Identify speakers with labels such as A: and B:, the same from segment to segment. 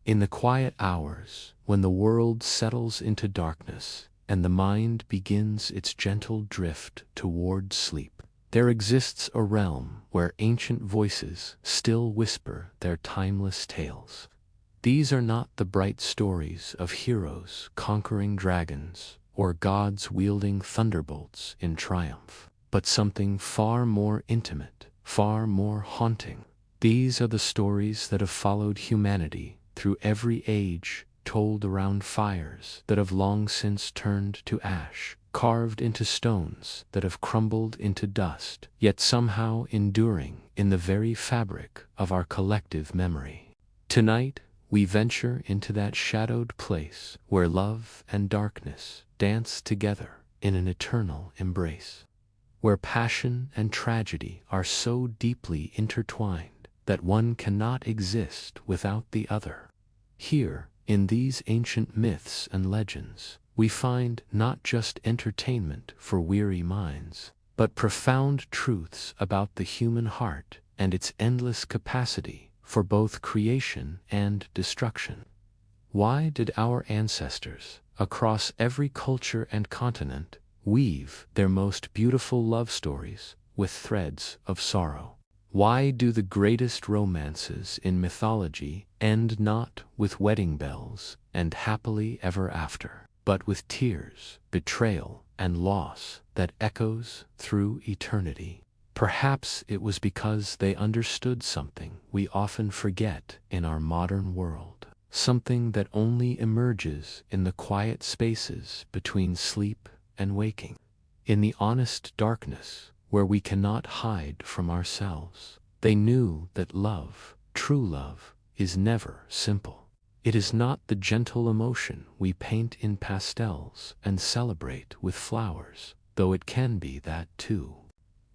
A: In the quiet hours, when the world settles into darkness and the mind begins its gentle drift toward sleep, there exists a realm where ancient voices still whisper their timeless tales. These are not the bright stories of heroes conquering dragons or gods wielding thunderbolts in triumph, but something far more intimate, far more haunting. These are the stories that have followed humanity through every age, told around fires that have long since turned to ash, carved into stones that have crumbled into dust, yet somehow enduring in the very fabric of our collective memory. Tonight, we venture into that shadowed place where love and darkness dance together in an eternal embrace, where passion and tragedy are so deeply intertwined that one cannot exist without the other. Here, in these ancient myths and legends, we find not just entertainment for weary minds, but profound truths about the human heart and its endless capacity for both creation and destruction. Why did our ancestors, across every culture and continent, weave their most beautiful love stories with threads of sorrow? Why do the greatest romances in mythology end not with wedding bells and happily ever after, but with tears, betrayal, and loss that echoes through eternity? Perhaps it was because they understood something we often forget in our modern world, something that only emerges in the quiet spaces between sleep and waking, in the honest darkness where we cannot hide from ourselves. They knew that love, true love, is never simple. It is not the gentle emotion we paint in pastels and celebrate with flowers, though it can be that too.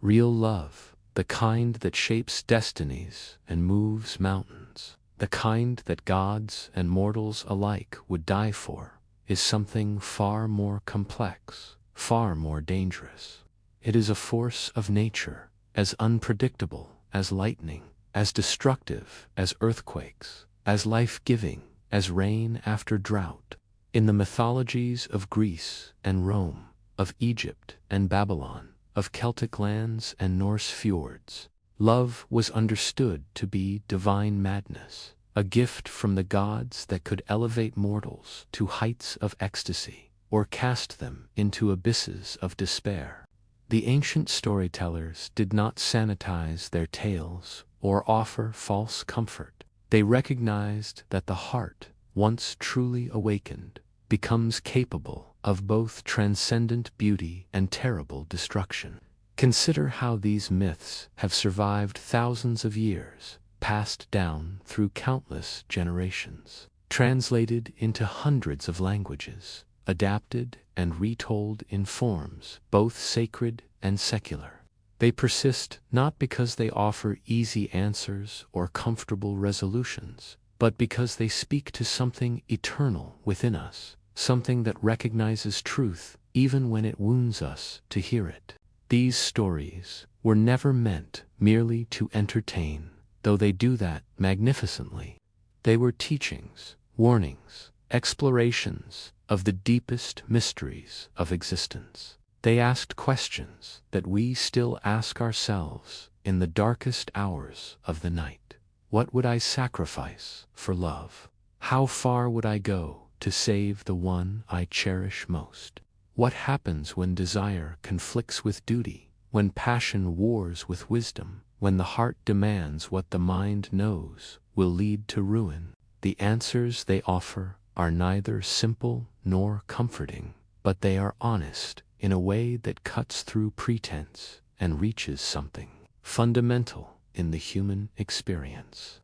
A: Real love, the kind that shapes destinies and moves mountains, the kind that gods and mortals alike would die for, is something far more complex, far more dangerous. It is a force of nature, as unpredictable as lightning, as destructive as earthquakes, as life-giving as rain after drought. In the mythologies of Greece and Rome, of Egypt and Babylon, of Celtic lands and Norse fjords, love was understood to be divine madness, a gift from the gods that could elevate mortals to heights of ecstasy, or cast them into abysses of despair. The ancient storytellers did not sanitize their tales or offer false comfort. They recognized that the heart, once truly awakened, becomes capable of both transcendent beauty and terrible destruction. Consider how these myths have survived thousands of years, passed down through countless generations, translated into hundreds of languages, adapted and retold in forms both sacred and secular. They persist not because they offer easy answers or comfortable resolutions, but because they speak to something eternal within us, something that recognizes truth even when it wounds us to hear it. These stories were never meant merely to entertain, though they do that magnificently. They were teachings, warnings, explorations of the deepest mysteries of existence. They asked questions that we still ask ourselves in the darkest hours of the night. What would I sacrifice for love? How far would I go to save the one I cherish most? What happens when desire conflicts with duty, when passion wars with wisdom, when the heart demands what the mind knows will lead to ruin? The answers they offer are neither simple nor comforting, but they are honest in a way that cuts through pretense and reaches something fundamental in the human experience.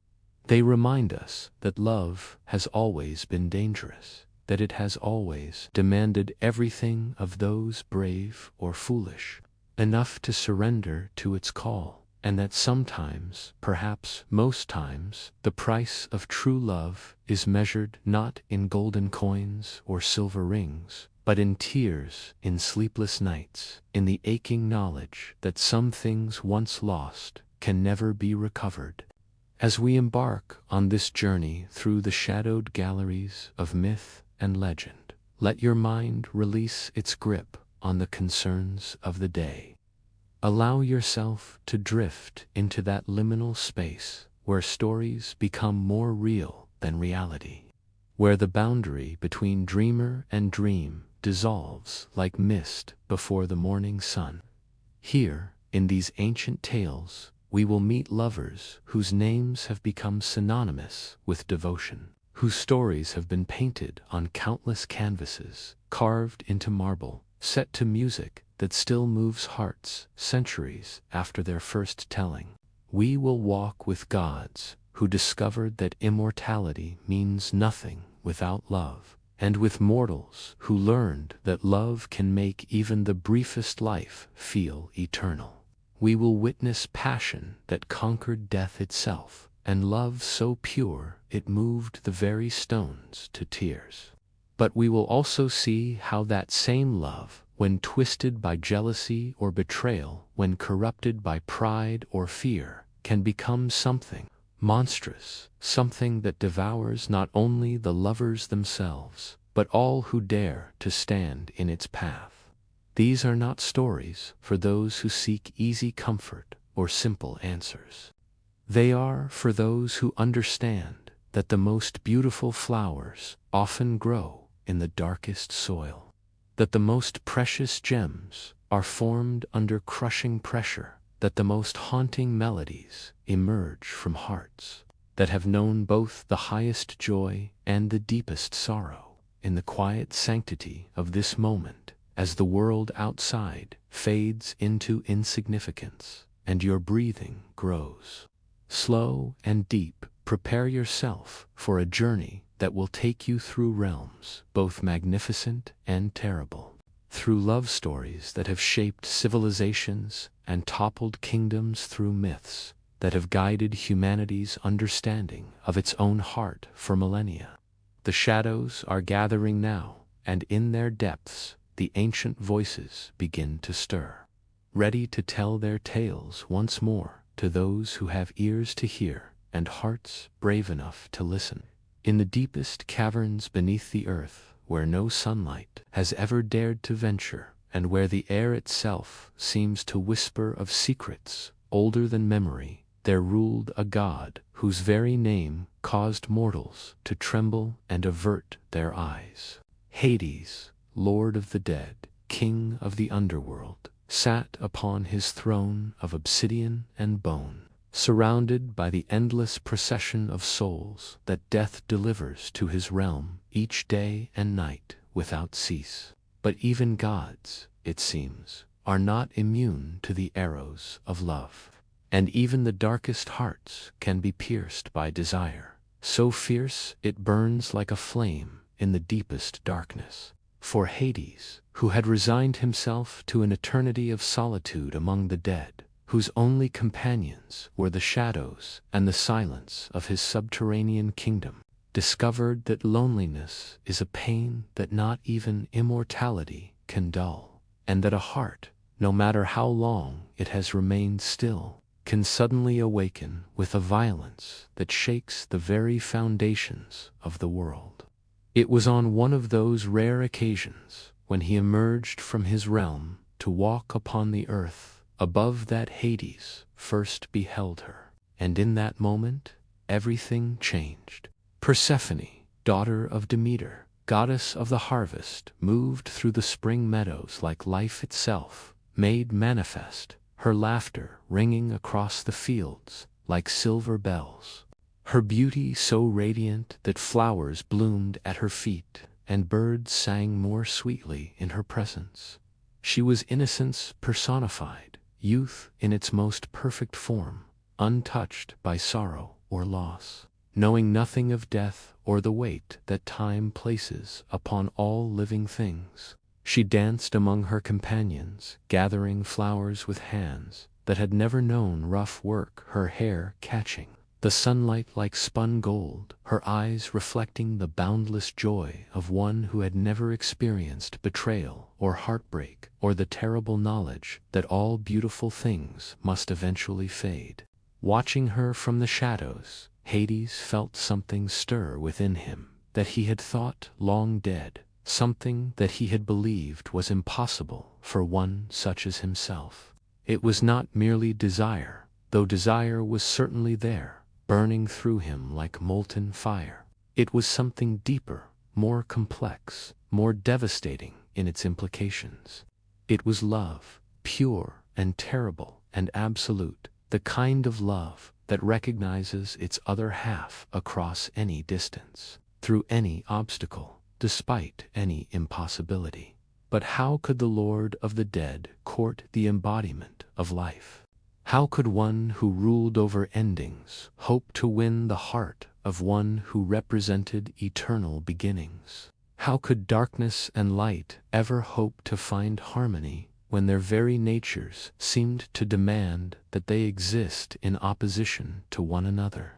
A: They remind us that love has always been dangerous, that it has always demanded everything of those brave or foolish enough to surrender to its call, and that sometimes, perhaps most times, the price of true love is measured not in golden coins or silver rings, but in tears, in sleepless nights, in the aching knowledge that some things once lost can never be recovered. As we embark on this journey through the shadowed galleries of myth and legend, let your mind release its grip on the concerns of the day. Allow yourself to drift into that liminal space where stories become more real than reality, where the boundary between dreamer and dream dissolves like mist before the morning sun. Here, in these ancient tales, we will meet lovers whose names have become synonymous with devotion, whose stories have been painted on countless canvases, carved into marble, set to music that still moves hearts centuries after their first telling. We will walk with gods who discovered that immortality means nothing without love, and with mortals who learned that love can make even the briefest life feel eternal. We will witness passion that conquered death itself, and love so pure it moved the very stones to tears. But we will also see how that same love, when twisted by jealousy or betrayal, when corrupted by pride or fear, can become something monstrous, something that devours not only the lovers themselves, but all who dare to stand in its path. These are not stories for those who seek easy comfort or simple answers. They are for those who understand that the most beautiful flowers often grow in the darkest soil, that the most precious gems are formed under crushing pressure, that the most haunting melodies emerge from hearts that have known both the highest joy and the deepest sorrow. In the quiet sanctity of this moment, as the world outside fades into insignificance and your breathing grows slow and deep, prepare yourself for a journey that will take you through realms both magnificent and terrible, through love stories that have shaped civilizations and toppled kingdoms, through myths that have guided humanity's understanding of its own heart for millennia. The shadows are gathering now, and in their depths the ancient voices begin to stir, ready to tell their tales once more to those who have ears to hear and hearts brave enough to listen. In the deepest caverns beneath the earth, where no sunlight has ever dared to venture, and where the air itself seems to whisper of secrets older than memory, there ruled a god whose very name caused mortals to tremble and avert their eyes. Hades, Lord of the dead, King of the underworld, sat upon his throne of obsidian and bone, surrounded by the endless procession of souls that death delivers to his realm each day and night without cease. But even gods, it seems, are not immune to the arrows of love, and even the darkest hearts can be pierced by desire, so fierce it burns like a flame in the deepest darkness. For Hades, who had resigned himself to an eternity of solitude among the dead, whose only companions were the shadows and the silence of his subterranean kingdom, discovered that loneliness is a pain that not even immortality can dull, and that a heart, no matter how long it has remained still, can suddenly awaken with a violence that shakes the very foundations of the world. It was on one of those rare occasions when he emerged from his realm to walk upon the earth above that Hades first beheld her, and in that moment everything changed. Persephone, daughter of Demeter, goddess of the harvest, moved through the spring meadows like life itself, made manifest, her laughter ringing across the fields like silver bells. Her beauty so radiant that flowers bloomed at her feet, and birds sang more sweetly in her presence. She was innocence personified, youth in its most perfect form, untouched by sorrow or loss, knowing nothing of death or the weight that time places upon all living things. She danced among her companions, gathering flowers with hands that had never known rough work, her hair catching the sunlight like spun gold, her eyes reflecting the boundless joy of one who had never experienced betrayal or heartbreak or the terrible knowledge that all beautiful things must eventually fade. Watching her from the shadows, Hades felt something stir within him that he had thought long dead, something that he had believed was impossible for one such as himself. It was not merely desire, though desire was certainly there, burning through him like molten fire. It was something deeper, more complex, more devastating in its implications. It was love, pure and terrible and absolute, the kind of love that recognizes its other half across any distance, through any obstacle, despite any impossibility. But how could the Lord of the Dead court the embodiment of life? How could one who ruled over endings hope to win the heart of one who represented eternal beginnings? How could darkness and light ever hope to find harmony when their very natures seemed to demand that they exist in opposition to one another?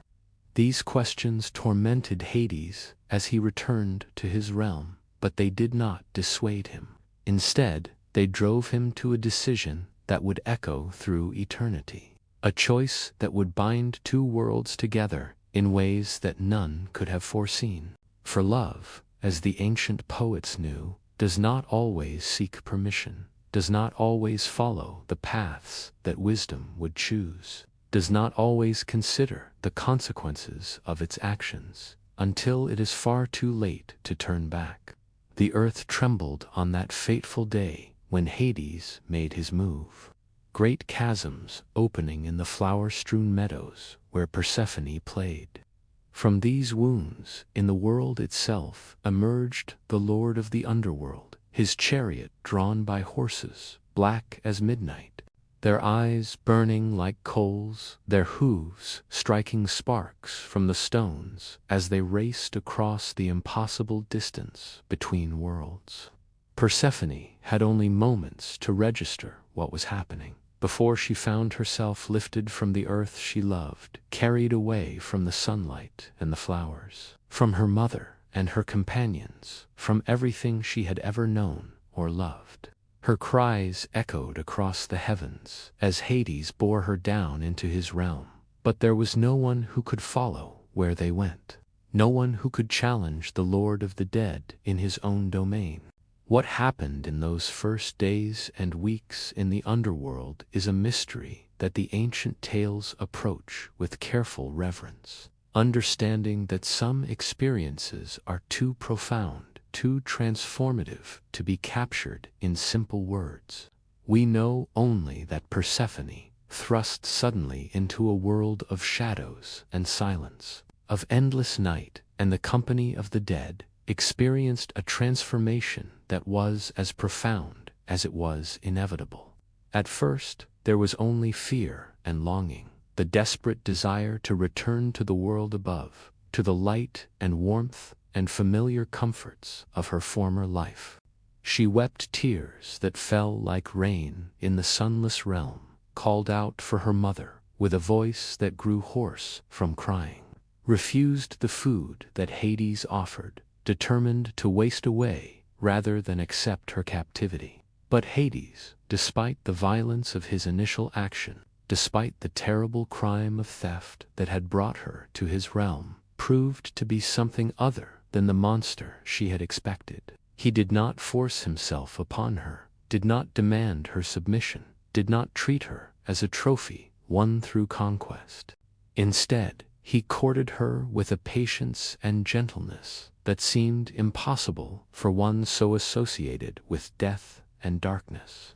A: These questions tormented Hades as he returned to his realm, but they did not dissuade him. Instead, they drove him to a decision that would echo through eternity, a choice that would bind two worlds together in ways that none could have foreseen. For love, as the ancient poets knew, does not always seek permission, does not always follow the paths that wisdom would choose, does not always consider the consequences of its actions, until it is far too late to turn back. The earth trembled on that fateful day when Hades made his move. Great chasms opening in the flower-strewn meadows where Persephone played. From these wounds in the world itself emerged the Lord of the Underworld, his chariot drawn by horses, black as midnight, their eyes burning like coals, their hooves striking sparks from the stones as they raced across the impossible distance between worlds. Persephone had only moments to register what was happening before she found herself lifted from the earth she loved, carried away from the sunlight and the flowers, from her mother and her companions, from everything she had ever known or loved. Her cries echoed across the heavens as Hades bore her down into his realm, but there was no one who could follow where they went, no one who could challenge the Lord of the Dead in his own domain. What happened in those first days and weeks in the underworld is a mystery that the ancient tales approach with careful reverence, understanding that some experiences are too profound, too transformative to be captured in simple words. We know only that Persephone, thrust suddenly into a world of shadows and silence, of endless night and the company of the dead, experienced a transformation that was as profound as it was inevitable. At first, there was only fear and longing, the desperate desire to return to the world above, to the light and warmth and familiar comforts of her former life. She wept tears that fell like rain in the sunless realm, called out for her mother with a voice that grew hoarse from crying, refused the food that Hades offered, determined to waste away rather than accept her captivity. But Hades, despite the violence of his initial action, despite the terrible crime of theft that had brought her to his realm, proved to be something other than the monster she had expected. He did not force himself upon her, did not demand her submission, did not treat her as a trophy won through conquest. Instead, he courted her with a patience and gentleness that seemed impossible for one so associated with death and darkness.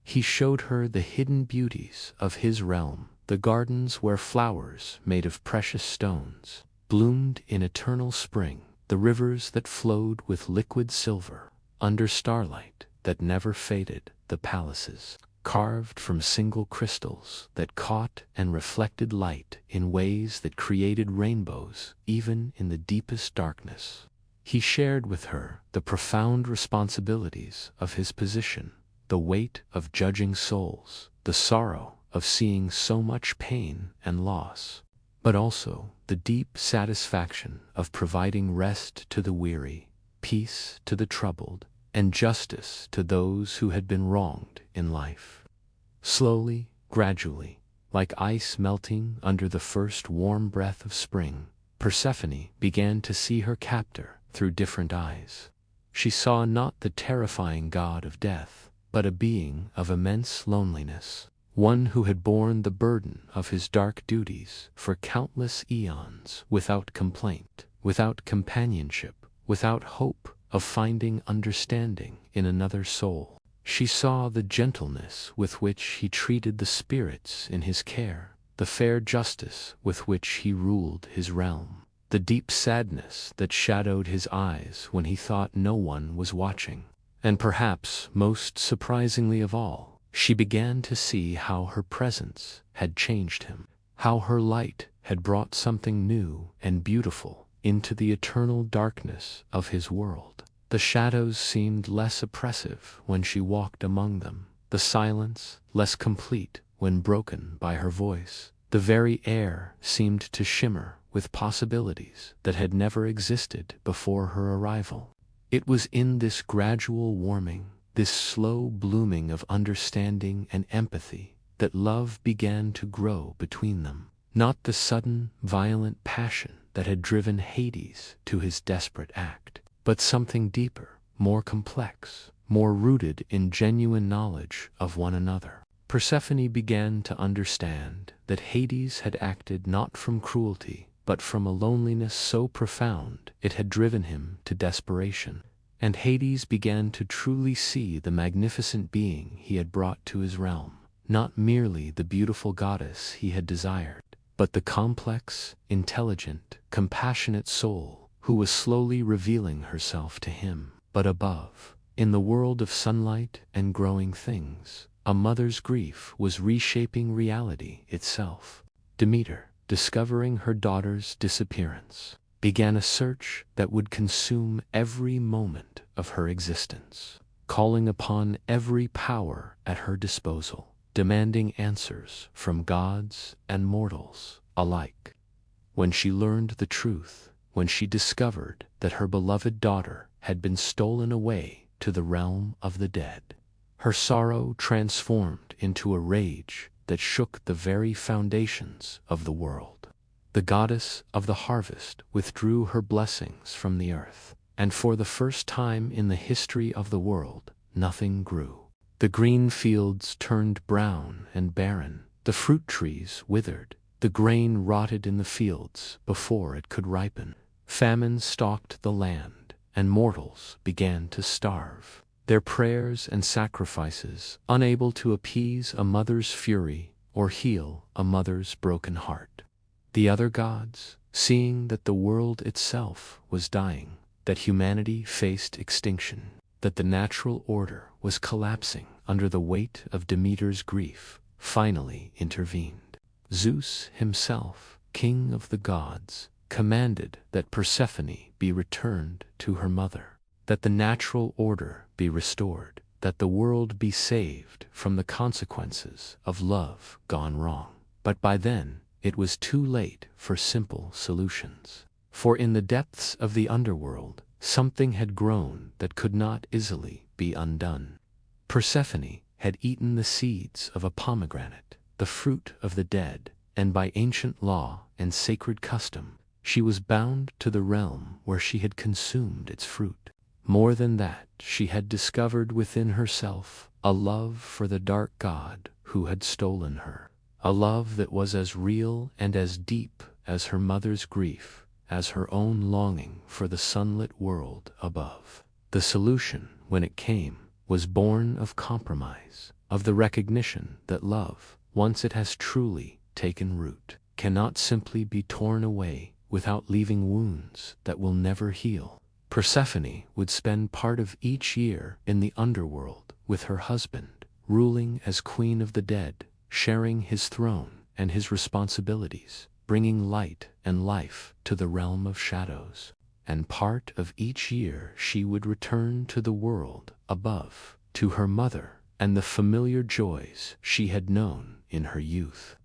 A: He showed her the hidden beauties of his realm, the gardens where flowers made of precious stones bloomed in eternal spring, the rivers that flowed with liquid silver under starlight that never faded, the palaces carved from single crystals that caught and reflected light in ways that created rainbows even in the deepest darkness. He shared with her the profound responsibilities of his position, the weight of judging souls, the sorrow of seeing so much pain and loss, but also the deep satisfaction of providing rest to the weary, peace to the troubled, and justice to those who had been wronged in life. Slowly, gradually, like ice melting under the first warm breath of spring, Persephone began to see her captor through different eyes. She saw not the terrifying god of death, but a being of immense loneliness, one who had borne the burden of his dark duties for countless eons without complaint, without companionship, without hope of finding understanding in another soul. She saw the gentleness with which he treated the spirits in his care, the fair justice with which he ruled his realm, the deep sadness that shadowed his eyes when he thought no one was watching. And perhaps most surprisingly of all, she began to see how her presence had changed him, how her light had brought something new and beautiful into the eternal darkness of his world. The shadows seemed less oppressive when she walked among them, the silence less complete when broken by her voice. The very air seemed to shimmer with possibilities that had never existed before her arrival. It was in this gradual warming, this slow blooming of understanding and empathy, that love began to grow between them. Not the sudden, violent passion that had driven Hades to his desperate act, but something deeper, more complex, more rooted in genuine knowledge of one another. Persephone began to understand that Hades had acted not from cruelty, but from a loneliness so profound it had driven him to desperation. And Hades began to truly see the magnificent being he had brought to his realm, not merely the beautiful goddess he had desired, but the complex, intelligent, compassionate soul who was slowly revealing herself to him. But above, in the world of sunlight and growing things, a mother's grief was reshaping reality itself. Demeter, discovering her daughter's disappearance, began a search that would consume every moment of her existence, calling upon every power at her disposal, demanding answers from gods and mortals alike. When she learned the truth, when she discovered that her beloved daughter had been stolen away to the realm of the dead, her sorrow transformed into a rage that shook the very foundations of the world. The goddess of the harvest withdrew her blessings from the earth, and for the first time in the history of the world, nothing grew. The green fields turned brown and barren, the fruit trees withered, the grain rotted in the fields before it could ripen. Famine stalked the land, and mortals began to starve, their prayers and sacrifices unable to appease a mother's fury or heal a mother's broken heart. The other gods, seeing that the world itself was dying, that humanity faced extinction, that the natural order was collapsing under the weight of Demeter's grief, finally intervened. Zeus himself, king of the gods, commanded that Persephone be returned to her mother, that the natural order be restored, that the world be saved from the consequences of love gone wrong. But by then, it was too late for simple solutions. For in the depths of the underworld, something had grown that could not easily be undone. Persephone had eaten the seeds of a pomegranate, the fruit of the dead, and by ancient law and sacred custom, she was bound to the realm where she had consumed its fruit. More than that, she had discovered within herself a love for the dark god who had stolen her, a love that was as real and as deep as her mother's grief, as her own longing for the sunlit world above. The solution, when it came, was born of compromise, of the recognition that love, once it has truly taken root, cannot simply be torn away without leaving wounds that will never heal. Persephone would spend part of each year in the underworld with her husband, ruling as queen of the dead, sharing his throne and his responsibilities, bringing light and life to the realm of shadows. And part of each year she would return to the world above, to her mother and the familiar joys she had known in her youth,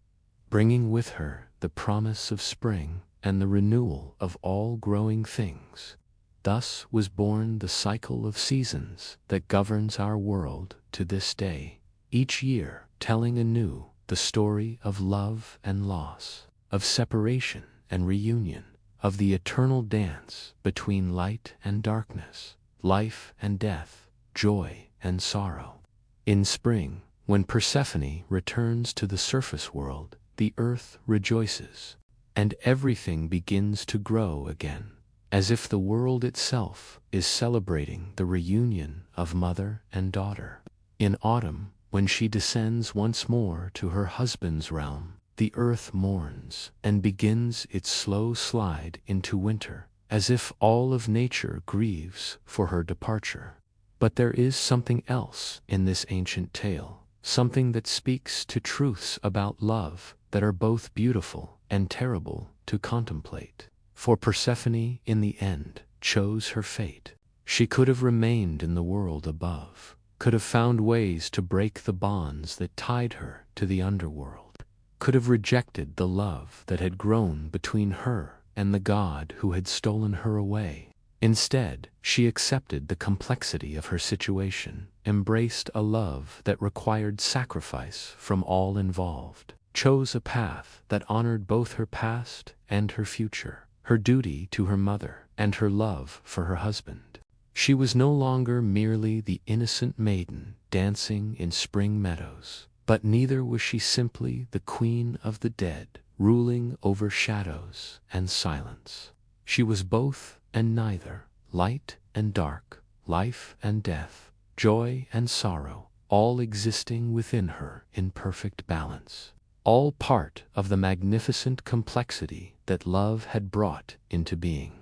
A: bringing with her the promise of spring and the renewal of all growing things. Thus was born the cycle of seasons that governs our world to this day, each year telling anew the story of love and loss, of separation and reunion, of the eternal dance between light and darkness, life and death, joy and sorrow. In spring, when Persephone returns to the surface world, the earth rejoices, and everything begins to grow again, as if the world itself is celebrating the reunion of mother and daughter. In autumn, when she descends once more to her husband's realm, the earth mourns and begins its slow slide into winter, as if all of nature grieves for her departure. But there is something else in this ancient tale, something that speaks to truths about love that are both beautiful and terrible to contemplate. For Persephone, in the end, chose her fate. She could have remained in the world above, could have found ways to break the bonds that tied her to the underworld, could have rejected the love that had grown between her and the god who had stolen her away. Instead, she accepted the complexity of her situation, embraced a love that required sacrifice from all involved, chose a path that honored both her past and her future, her duty to her mother and her love for her husband. She was no longer merely the innocent maiden dancing in spring meadows, but neither was she simply the queen of the dead, ruling over shadows and silence. She was both and neither, light and dark, life and death, joy and sorrow, all existing within her in perfect balance, all part of the magnificent complexity that love had brought into being.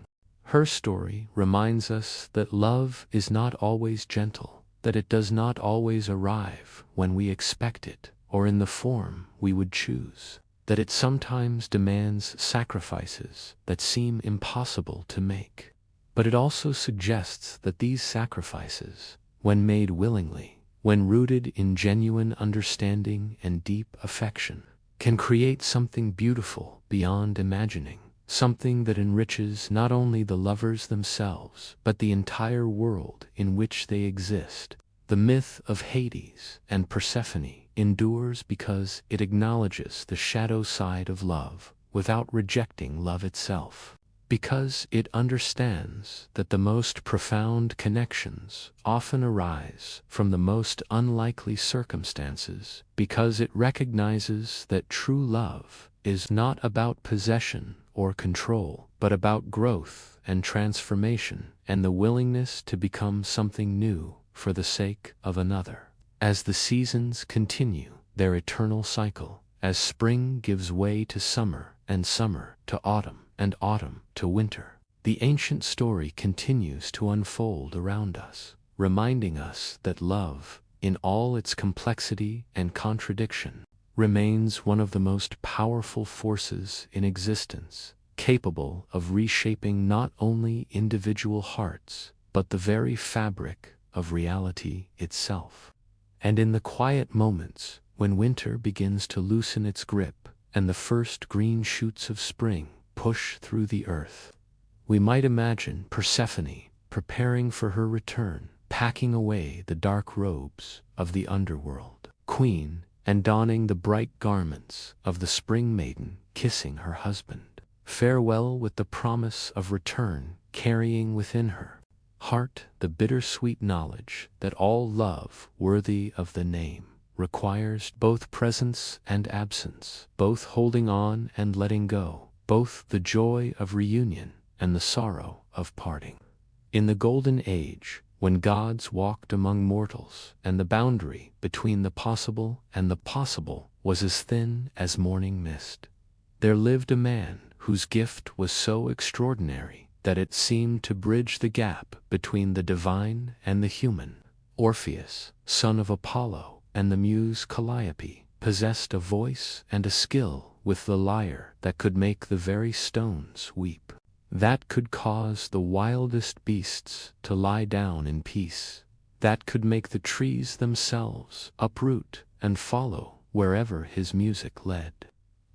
A: Her story reminds us that love is not always gentle, that it does not always arrive when we expect it or in the form we would choose, that it sometimes demands sacrifices that seem impossible to make. But it also suggests that these sacrifices, when made willingly, when rooted in genuine understanding and deep affection, can create something beautiful beyond imagining, something that enriches not only the lovers themselves, but the entire world in which they exist. The myth of Hades and Persephone endures because it acknowledges the shadow side of love without rejecting love itself, because it understands that the most profound connections often arise from the most unlikely circumstances, because it recognizes that true love is not about possession or control, but about growth and transformation and the willingness to become something new for the sake of another. As the seasons continue their eternal cycle, as spring gives way to summer and summer to autumn and autumn to winter, the ancient story continues to unfold around us, reminding us that love, in all its complexity and contradiction, remains one of the most powerful forces in existence, capable of reshaping not only individual hearts, but the very fabric of reality itself. And in the quiet moments, when winter begins to loosen its grip and the first green shoots of spring push through the earth, we might imagine Persephone preparing for her return, packing away the dark robes of the underworld queen and donning the bright garments of the spring maiden, kissing her husband farewell with the promise of return, carrying within her heart the bittersweet knowledge that all love worthy of the name requires both presence and absence, both holding on and letting go, both the joy of reunion and the sorrow of parting. In the Golden Age, when gods walked among mortals and the boundary between the possible and the possible was as thin as morning mist, there lived a man whose gift was so extraordinary that it seemed to bridge the gap between the divine and the human. Orpheus, son of Apollo, and the muse Calliope, possessed a voice and a skill with the lyre that could make the very stones weep, that could cause the wildest beasts to lie down in peace, that could make the trees themselves uproot and follow wherever his music led.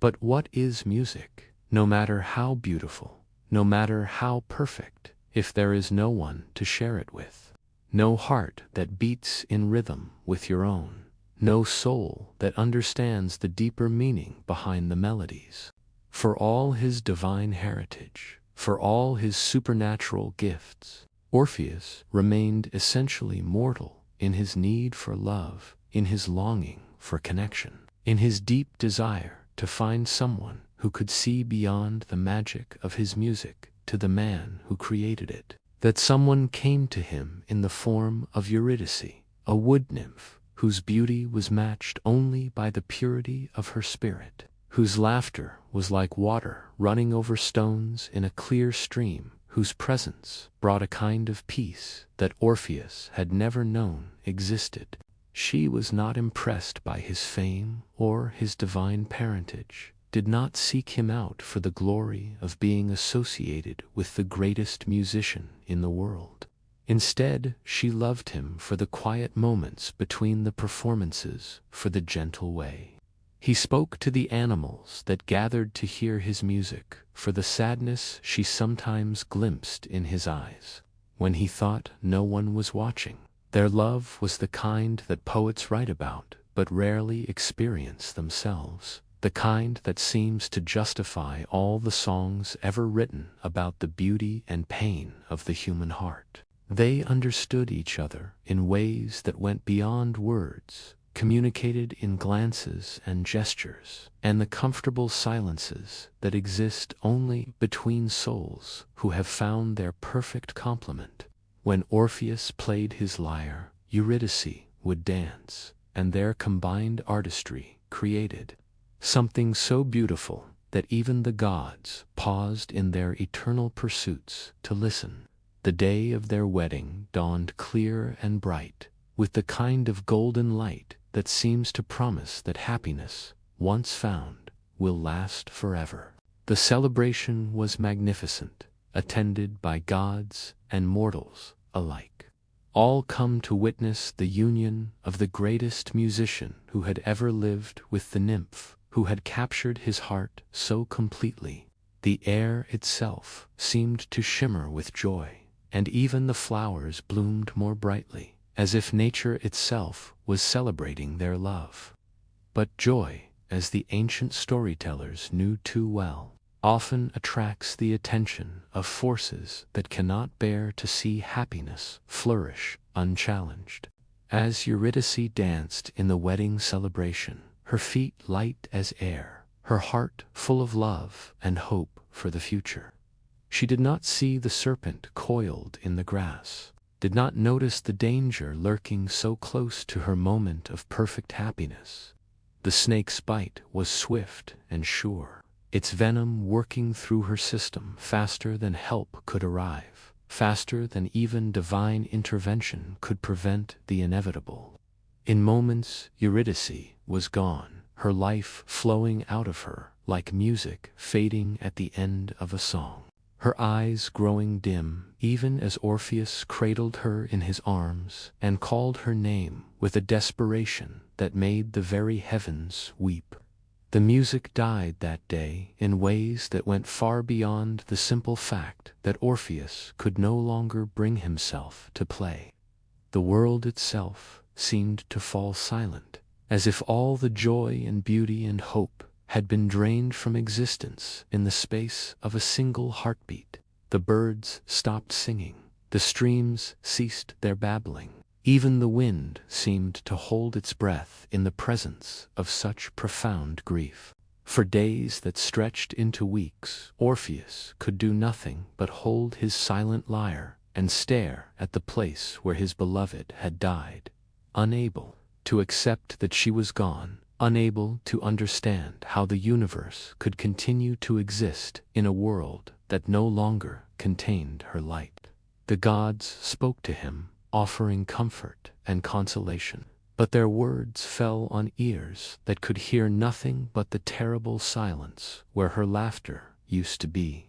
A: But what is music, no matter how beautiful, no matter how perfect, if there is no one to share it with? No heart that beats in rhythm with your own, no soul that understands the deeper meaning behind the melodies. For all his divine heritage, for all his supernatural gifts, Orpheus remained essentially mortal in his need for love, in his longing for connection, in his deep desire to find someone who could see beyond the magic of his music to the man who created it. That someone came to him in the form of Eurydice, a wood nymph whose beauty was matched only by the purity of her spirit, whose laughter was like water running over stones in a clear stream, whose presence brought a kind of peace that Orpheus had never known existed. She was not impressed by his fame or his divine parentage, did not seek him out for the glory of being associated with the greatest musician in the world. Instead, she loved him for the quiet moments between the performances, for the gentle way he spoke to the animals that gathered to hear his music, for the sadness she sometimes glimpsed in his eyes when he thought no one was watching. Their love was the kind that poets write about but rarely experience themselves, the kind that seems to justify all the songs ever written about the beauty and pain of the human heart. They understood each other in ways that went beyond words, communicated in glances and gestures, and the comfortable silences that exist only between souls who have found their perfect complement. When Orpheus played his lyre, Eurydice would dance, and their combined artistry created something so beautiful that even the gods paused in their eternal pursuits to listen. The day of their wedding dawned clear and bright, with the kind of golden light that seems to promise that happiness, once found, will last forever. The celebration was magnificent, attended by gods and mortals alike, all come to witness the union of the greatest musician who had ever lived with the nymph who had captured his heart so completely. The air itself seemed to shimmer with joy, and even the flowers bloomed more brightly, as if nature itself was celebrating their love. But joy, as the ancient storytellers knew too well, often attracts the attention of forces that cannot bear to see happiness flourish unchallenged. As Eurydice danced in the wedding celebration, her feet light as air, her heart full of love and hope for the future, she did not see the serpent coiled in the grass, did not notice the danger lurking so close to her moment of perfect happiness. The snake's bite was swift and sure, its venom working through her system faster than help could arrive, faster than even divine intervention could prevent the inevitable. In moments, Eurydice was gone, her life flowing out of her like music fading at the end of a song, her eyes growing dim even as Orpheus cradled her in his arms and called her name with a desperation that made the very heavens weep. The music died that day in ways that went far beyond the simple fact that Orpheus could no longer bring himself to play. The world itself seemed to fall silent, as if all the joy and beauty and hope had been drained from existence in the space of a single heartbeat. The birds stopped singing, the streams ceased their babbling, even the wind seemed to hold its breath in the presence of such profound grief. For days that stretched into weeks, Orpheus could do nothing but hold his silent lyre and stare at the place where his beloved had died, unable to accept that she was gone, unable to understand how the universe could continue to exist in a world that no longer contained her light. The gods spoke to him, offering comfort and consolation, but their words fell on ears that could hear nothing but the terrible silence where her laughter used to be.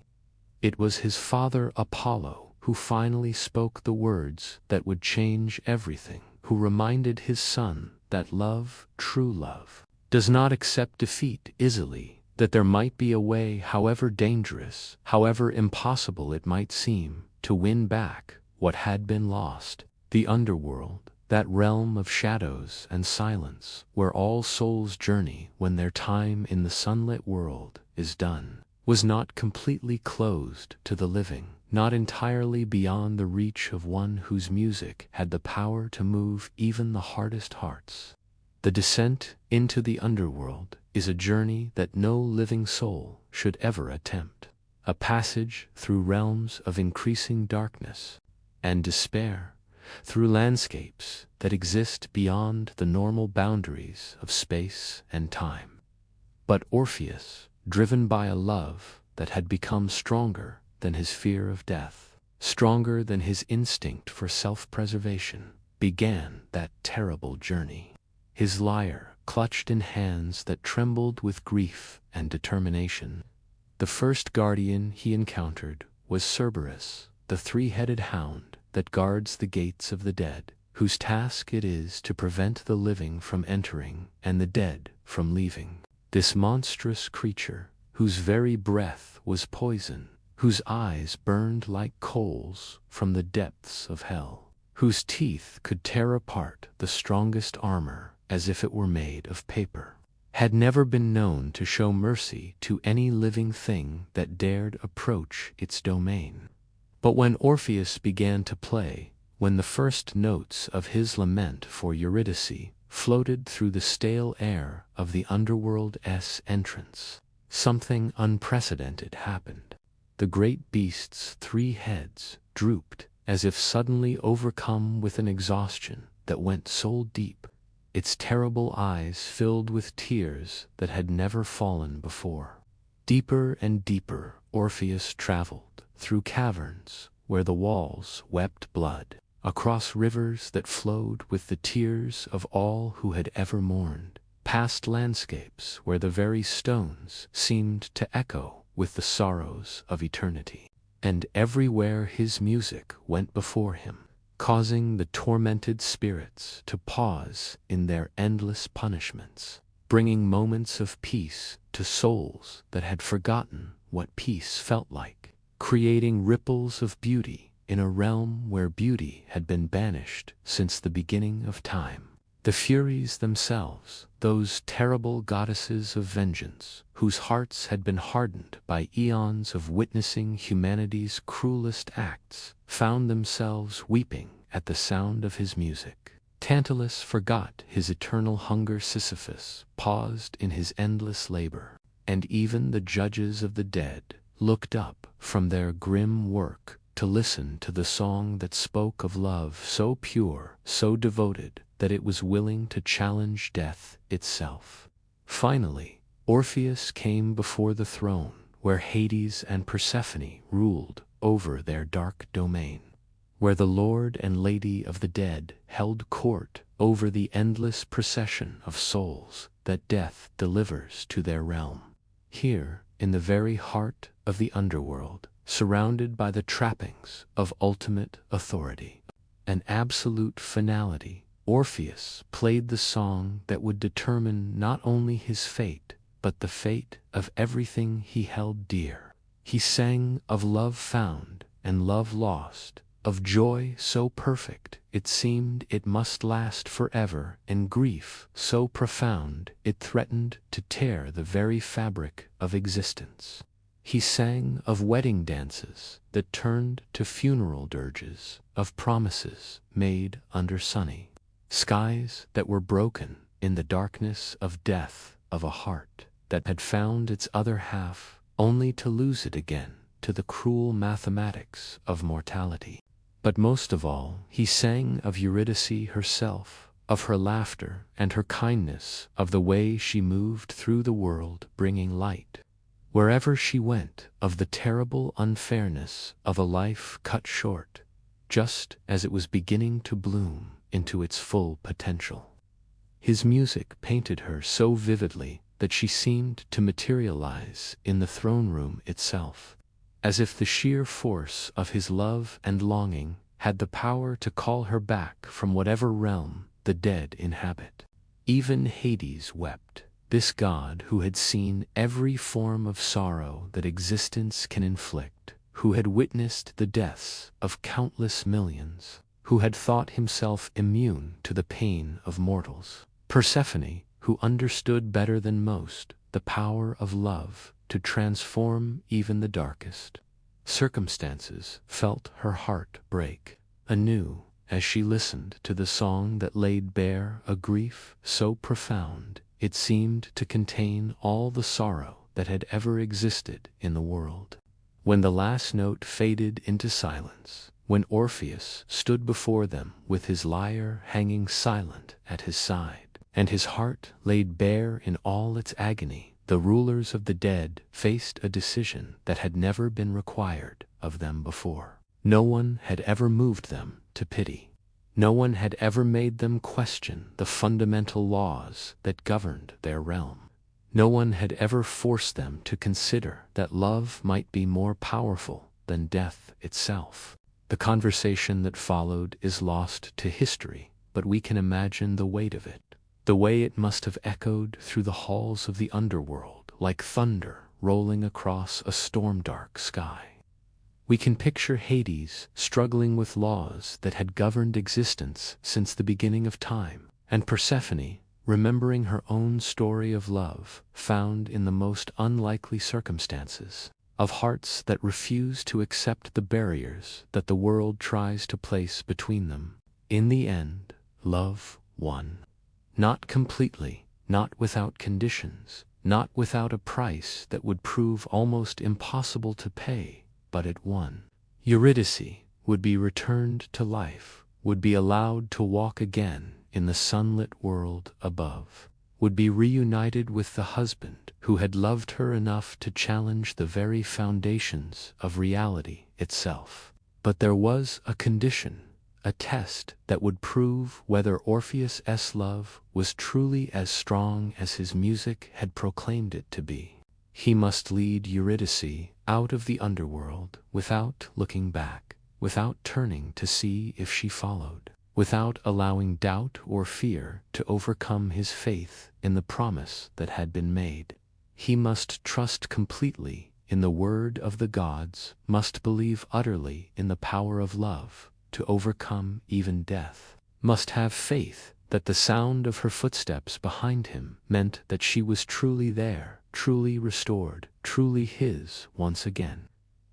A: It was his father Apollo who finally spoke the words that would change everything, who reminded his son that love, true love, does not accept defeat easily, that there might be a way, however dangerous, however impossible it might seem, to win back what had been lost. The underworld, that realm of shadows and silence where all souls journey when their time in the sunlit world is done, was not completely closed to the living, not entirely beyond the reach of one whose music had the power to move even the hardest hearts. The descent into the underworld is a journey that no living soul should ever attempt, a passage through realms of increasing darkness and despair, through landscapes that exist beyond the normal boundaries of space and time. But Orpheus, driven by a love that had become stronger than his fear of death, stronger than his instinct for self-preservation, began that terrible journey. His lyre clutched in hands that trembled with grief and determination. The first guardian he encountered was Cerberus, the three-headed hound that guards the gates of the dead, whose task it is to prevent the living from entering and the dead from leaving. This monstrous creature, whose very breath was poison, whose eyes burned like coals from the depths of hell, whose teeth could tear apart the strongest armor as if it were made of paper, had never been known to show mercy to any living thing that dared approach its domain. But when Orpheus began to play, when the first notes of his lament for Eurydice floated through the stale air of the underworld's entrance, something unprecedented happened. The great beast's 3 heads drooped as if suddenly overcome with an exhaustion that went soul deep, its terrible eyes filled with tears that had never fallen before. Deeper and deeper Orpheus traveled, through caverns where the walls wept blood, across rivers that flowed with the tears of all who had ever mourned, past landscapes where the very stones seemed to echo with the sorrows of eternity. And everywhere his music went before him, causing the tormented spirits to pause in their endless punishments, bringing moments of peace to souls that had forgotten what peace felt like, creating ripples of beauty in a realm where beauty had been banished since the beginning of time. The Furies themselves, those terrible goddesses of vengeance, whose hearts had been hardened by eons of witnessing humanity's cruelest acts, found themselves weeping at the sound of his music. Tantalus forgot his eternal hunger. Sisyphus paused in his endless labor, and even the judges of the dead looked up from their grim work to listen to the song that spoke of love so pure, so devoted, that it was willing to challenge death itself. Finally, Orpheus came before the throne where Hades and Persephone ruled over their dark domain, where the Lord and Lady of the Dead held court over the endless procession of souls that death delivers to their realm. Here, in the very heart of the underworld, surrounded by the trappings of ultimate authority, an absolute finality, Orpheus played the song that would determine not only his fate, but the fate of everything he held dear. He sang of love found and love lost, of joy so perfect it seemed it must last forever, and grief so profound it threatened to tear the very fabric of existence. He sang of wedding dances that turned to funeral dirges, of promises made under sunny skies that were broken in the darkness of death, of a heart that had found its other half only to lose it again to the cruel mathematics of mortality. But most of all, he sang of Eurydice herself, of her laughter and her kindness, of the way she moved through the world bringing light wherever she went, of the terrible unfairness of a life cut short, just as it was beginning to bloom into its full potential. His music painted her so vividly that she seemed to materialize in the throne room itself, as if the sheer force of his love and longing had the power to call her back from whatever realm the dead inhabit. Even Hades wept, this god who had seen every form of sorrow that existence can inflict, who had witnessed the deaths of countless millions, who had thought himself immune to the pain of mortals. Persephone, who understood better than most the power of love to transform even the darkest circumstances, felt her heart break anew as she listened to the song that laid bare a grief so profound it seemed to contain all the sorrow that had ever existed in the world. When the last note faded into silence, when Orpheus stood before them with his lyre hanging silent at his side, and his heart laid bare in all its agony, the rulers of the dead faced a decision that had never been required of them before. No one had ever moved them to pity. No one had ever made them question the fundamental laws that governed their realm. No one had ever forced them to consider that love might be more powerful than death itself. The conversation that followed is lost to history, but we can imagine the weight of it. The way it must have echoed through the halls of the underworld like thunder rolling across a storm-dark sky. We can picture Hades struggling with laws that had governed existence since the beginning of time, and Persephone remembering her own story of love found in the most unlikely circumstances, of hearts that refuse to accept the barriers that the world tries to place between them. In the end, love won. Not completely, not without conditions, not without a price that would prove almost impossible to pay, but it won. Eurydice would be returned to life, would be allowed to walk again in the sunlit world above, would be reunited with the husband who had loved her enough to challenge the very foundations of reality itself. But there was a condition, a test that would prove whether Orpheus' love was truly as strong as his music had proclaimed it to be. He must lead Eurydice out of the underworld without looking back, without turning to see if she followed, without allowing doubt or fear to overcome his faith in the promise that had been made. He must trust completely in the word of the gods, must believe utterly in the power of love to overcome even death, must have faith that the sound of her footsteps behind him meant that she was truly there, truly restored, truly his once again.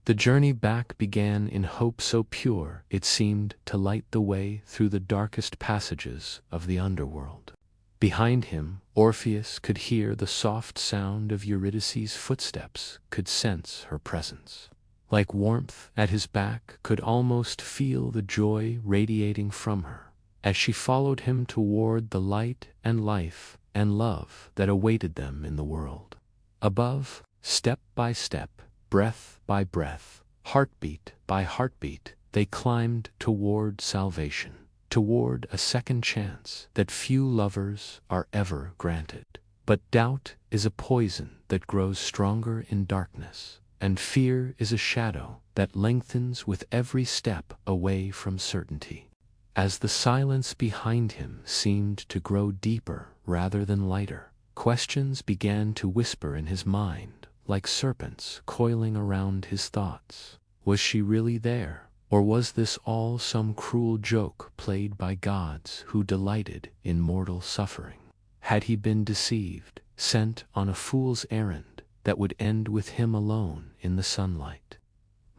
A: The journey back began in hope so pure it seemed to light the way through the darkest passages of the underworld. Behind him, Orpheus could hear the soft sound of Eurydice's footsteps, could sense her presence. Like warmth at his back, could almost feel the joy radiating from her, as she followed him toward the light and life and love that awaited them in the world. Above, step by step, breath by breath, heartbeat by heartbeat, they climbed toward salvation, toward a second chance that few lovers are ever granted. But doubt is a poison that grows stronger in darkness, and fear is a shadow that lengthens with every step away from certainty. As the silence behind him seemed to grow deeper rather than lighter, questions began to whisper in his mind, like serpents coiling around his thoughts. Was she really there, or was this all some cruel joke played by gods who delighted in mortal suffering? Had he been deceived, sent on a fool's errand that would end with him alone in the sunlight,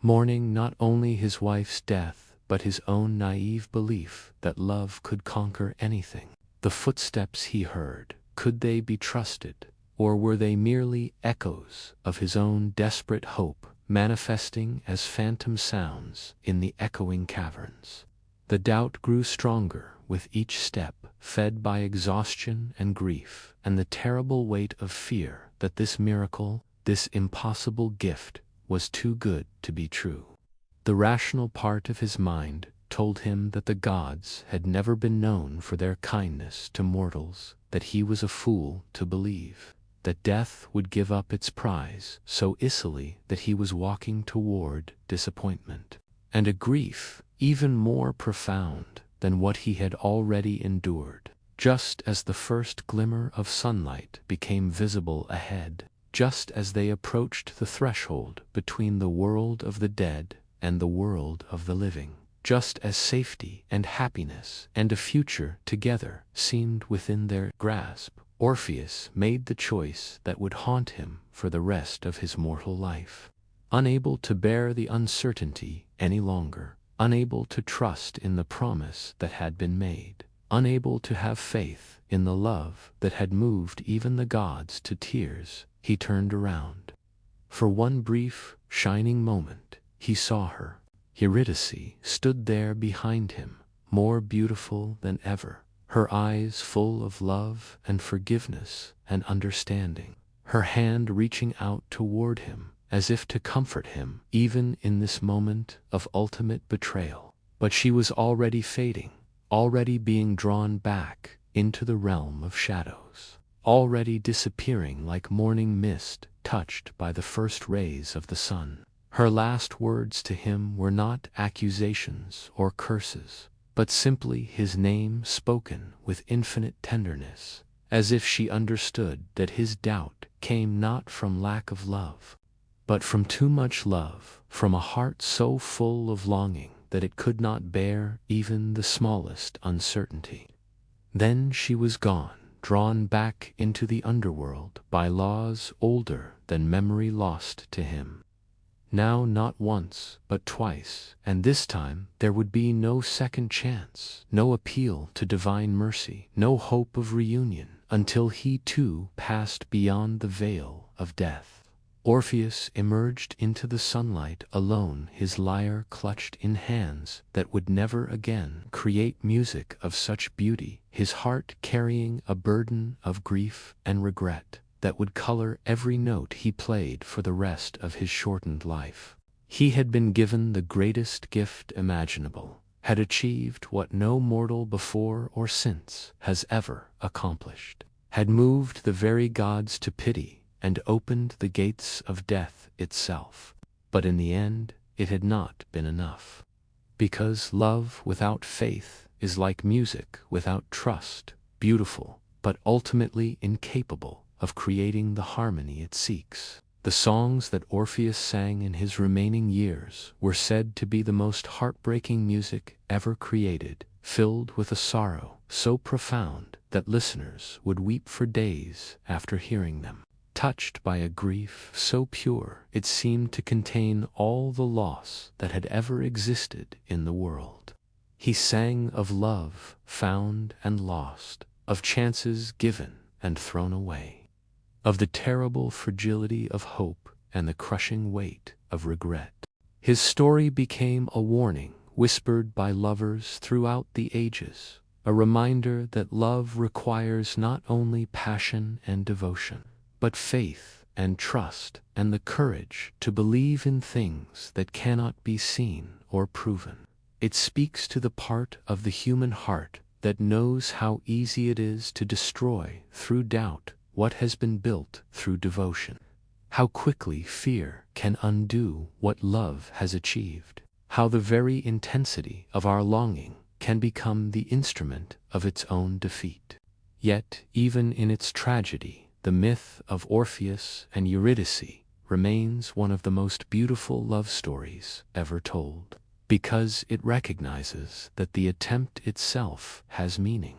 A: mourning not only his wife's death, but his own naive belief that love could conquer anything? The footsteps he heard, could they be trusted, or were they merely echoes of his own desperate hope manifesting as phantom sounds in the echoing caverns? The doubt grew stronger with each step, fed by exhaustion and grief, and the terrible weight of fear that this miracle, this impossible gift, was too good to be true. The rational part of his mind told him that the gods had never been known for their kindness to mortals, that he was a fool to believe that death would give up its prize so easily, that he was walking toward disappointment and a grief even more profound than what he had already endured. Just as the first glimmer of sunlight became visible ahead, just as they approached the threshold between the world of the dead and the world of the living, just as safety and happiness and a future together seemed within their grasp, Orpheus made the choice that would haunt him for the rest of his mortal life. Unable to bear the uncertainty any longer, unable to trust in the promise that had been made, unable to have faith in the love that had moved even the gods to tears, he turned around. For one brief, shining moment, he saw her. Eurydice stood there behind him, more beautiful than ever, her eyes full of love and forgiveness and understanding, her hand reaching out toward him as if to comfort him even in this moment of ultimate betrayal. But she was already fading, already being drawn back into the realm of shadows, already disappearing like morning mist touched by the first rays of the sun. Her last words to him were not accusations or curses, but simply his name spoken with infinite tenderness, as if she understood that his doubt came not from lack of love, but from too much love, from a heart so full of longing that it could not bear even the smallest uncertainty. Then she was gone, drawn back into the underworld by laws older than memory lost to him. Now not once, but twice, and this time there would be no second chance, no appeal to divine mercy, no hope of reunion, until he too passed beyond the veil of death. Orpheus emerged into the sunlight alone, his lyre clutched in hands that would never again create music of such beauty, his heart carrying a burden of grief and regret that would color every note he played for the rest of his shortened life. He had been given the greatest gift imaginable, had achieved what no mortal before or since has ever accomplished, had moved the very gods to pity and opened the gates of death itself. But in the end, it had not been enough. Because love without faith is like music without trust, beautiful, but ultimately incapable of creating the harmony it seeks. The songs that Orpheus sang in his remaining years were said to be the most heartbreaking music ever created, filled with a sorrow so profound that listeners would weep for days after hearing them, touched by a grief so pure it seemed to contain all the loss that had ever existed in the world. He sang of love found and lost, of chances given and thrown away, of the terrible fragility of hope and the crushing weight of regret. His story became a warning whispered by lovers throughout the ages, a reminder that love requires not only passion and devotion, but faith and trust and the courage to believe in things that cannot be seen or proven. It speaks to the part of the human heart that knows how easy it is to destroy through doubt what has been built through devotion, how quickly fear can undo what love has achieved, how the very intensity of our longing can become the instrument of its own defeat. Yet, even in its tragedy, the myth of Orpheus and Eurydice remains one of the most beautiful love stories ever told, because it recognizes that the attempt itself has meaning,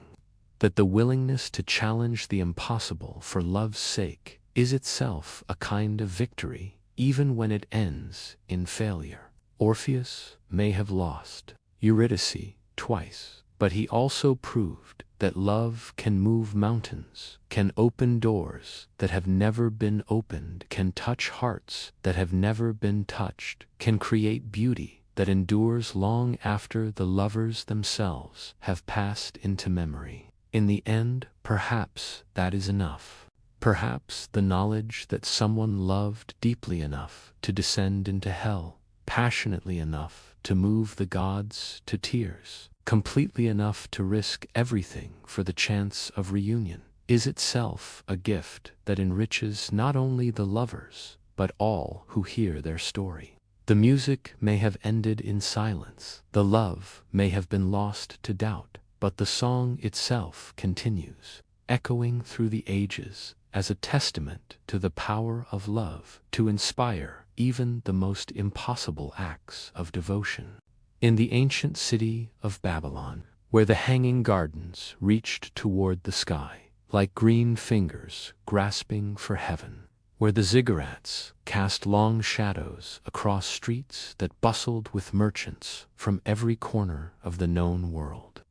A: that the willingness to challenge the impossible for love's sake is itself a kind of victory, even when it ends in failure. Orpheus may have lost Eurydice twice, but he also proved that love can move mountains, can open doors that have never been opened, can touch hearts that have never been touched, can create beauty that endures long after the lovers themselves have passed into memory. In the end, perhaps that is enough. Perhaps the knowledge that someone loved deeply enough to descend into hell, passionately enough to move the gods to tears, completely enough to risk everything for the chance of reunion, is itself a gift that enriches not only the lovers, but all who hear their story. The music may have ended in silence, the love may have been lost to doubt, but the song itself continues, echoing through the ages as a testament to the power of love to inspire even the most impossible acts of devotion. In the ancient city of Babylon, where the hanging gardens reached toward the sky, like green fingers grasping for heaven, where the ziggurats cast long shadows across streets that bustled with merchants from every corner of the known world,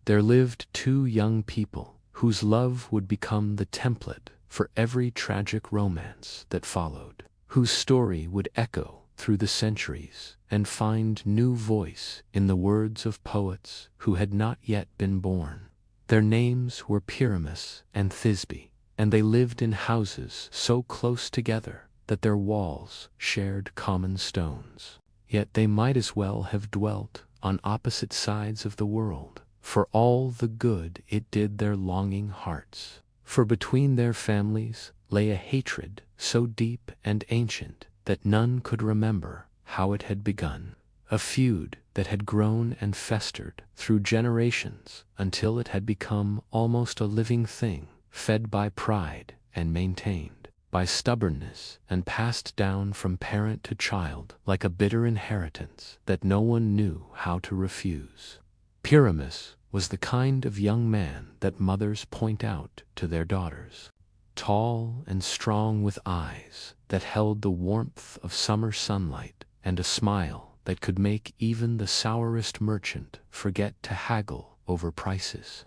A: there lived two young people whose love would become the template for every tragic romance that followed, whose story would echo through the centuries and find new voice in the words of poets who had not yet been born. Their names were Pyramus and Thisbe, and they lived in houses so close together that their walls shared common stones. Yet they might as well have dwelt on opposite sides of the world, for all the good it did their longing hearts. For between their families lay a hatred so deep and ancient that none could remember how it had begun, a feud that had grown and festered through generations until it had become almost a living thing, fed by pride and maintained by stubbornness and passed down from parent to child like a bitter inheritance that no one knew how to refuse. Pyramus was the kind of young man that mothers point out to their daughters. Tall and strong, with eyes that held the warmth of summer sunlight and a smile that could make even the sourest merchant forget to haggle over prices.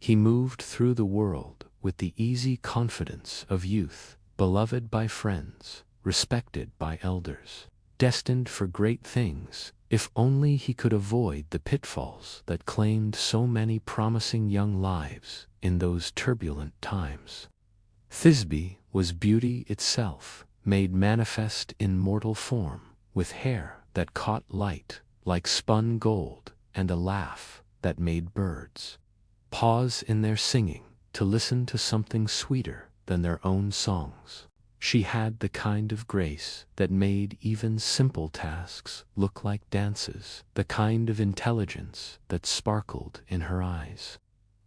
A: He moved through the world with the easy confidence of youth, beloved by friends, respected by elders, destined for great things if only he could avoid the pitfalls that claimed so many promising young lives in those turbulent times. Thisbe was beauty itself, made manifest in mortal form, with hair that caught light like spun gold and a laugh that made birds pause in their singing to listen to something sweeter than their own songs. She had the kind of grace that made even simple tasks look like dances, the kind of intelligence that sparkled in her eyes.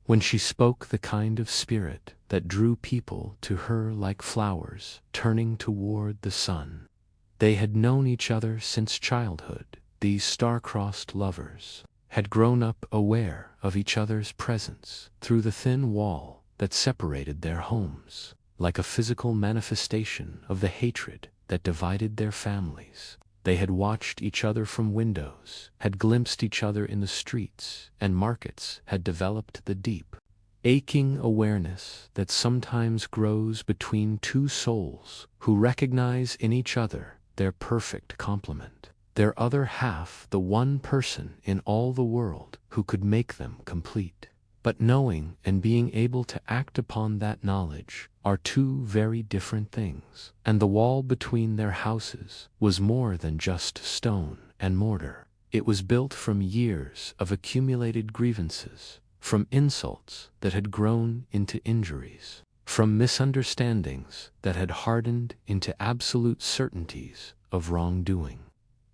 A: When she spoke, the kind of spirit that drew people to her like flowers turning toward the sun. They had known each other since childhood. These star-crossed lovers had grown up aware of each other's presence through the thin wall that separated their homes, like a physical manifestation of the hatred that divided their families. They had watched each other from windows, had glimpsed each other in the streets and markets, had developed the deep, aching awareness that sometimes grows between two souls who recognize in each other their perfect complement, their other half, the one person in all the world who could make them complete. But knowing and being able to act upon that knowledge are two very different things, and the wall between their houses was more than just stone and mortar. It was built from years of accumulated grievances, from insults that had grown into injuries, from misunderstandings that had hardened into absolute certainties of wrongdoing.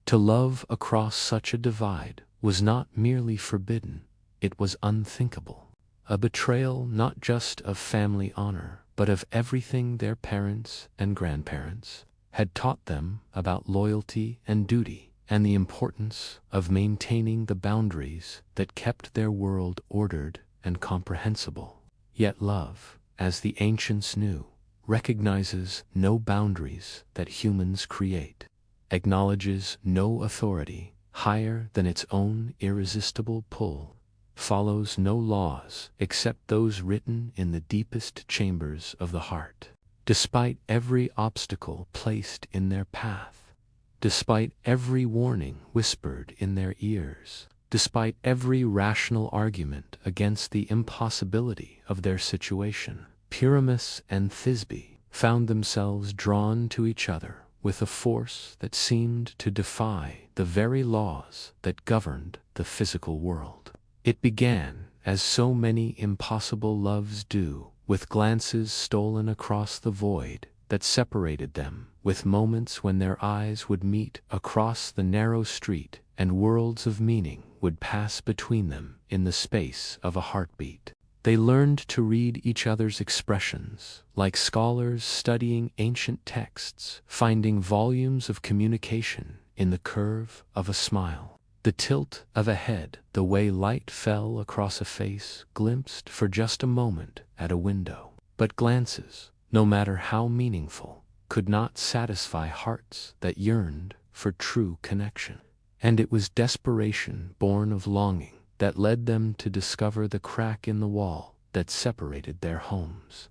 A: To love across such a divide was not merely forbidden, it was unthinkable. A betrayal not just of family honor, but of everything their parents and grandparents had taught them about loyalty and duty, and the importance of maintaining the boundaries that kept their world ordered and comprehensible. Yet love, as the ancients knew, recognizes no boundaries that humans create, acknowledges no authority higher than its own irresistible pull, follows no laws except those written in the deepest chambers of the heart. Despite every obstacle placed in their path, despite every warning whispered in their ears, despite every rational argument against the impossibility of their situation, Pyramus and Thisbe found themselves drawn to each other with a force that seemed to defy the very laws that governed the physical world. It began, as so many impossible loves do, with glances stolen across the void that separated them, with moments when their eyes would meet across the narrow street and worlds of meaning would pass between them in the space of a heartbeat. They learned to read each other's expressions, like scholars studying ancient texts, finding volumes of communication in the curve of a smile. The tilt of a head, the way light fell across a face glimpsed for just a moment at a window. But glances, no matter how meaningful, could not satisfy hearts that yearned for true connection. And it was desperation born of longing that led them to discover the crack in the wall that separated their homes.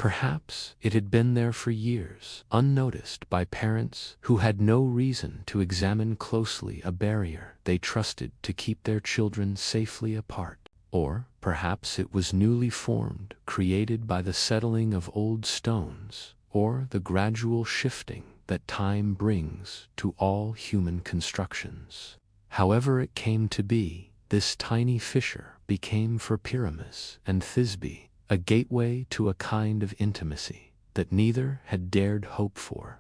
A: Perhaps it had been there for years, unnoticed by parents who had no reason to examine closely a barrier they trusted to keep their children safely apart. Or perhaps it was newly formed, created by the settling of old stones, or the gradual shifting that time brings to all human constructions. However it came to be, this tiny fissure became for Pyramus and Thisbe a gateway to a kind of intimacy that neither had dared hope for.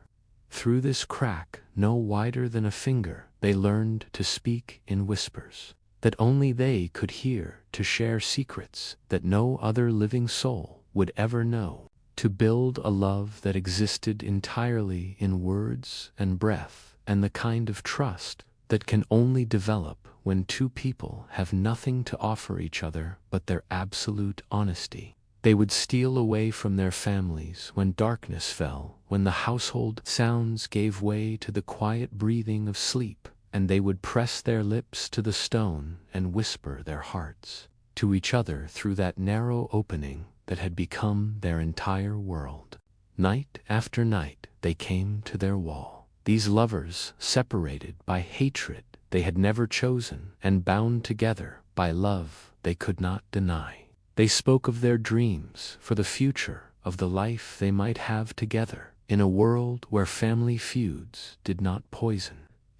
A: Through this crack, no wider than a finger, they learned to speak in whispers that only they could hear, to share secrets that no other living soul would ever know, to build a love that existed entirely in words and breath, and the kind of trust that can only develop when two people have nothing to offer each other but their absolute honesty. They would steal away from their families when darkness fell, when the household sounds gave way to the quiet breathing of sleep, and they would press their lips to the stone and whisper their hearts to each other through that narrow opening that had become their entire world. Night after night they came to their wall, these lovers separated by hatred they had never chosen and bound together by love they could not deny. They spoke of their dreams for the future, of the life they might have together in a world where family feuds did not poison.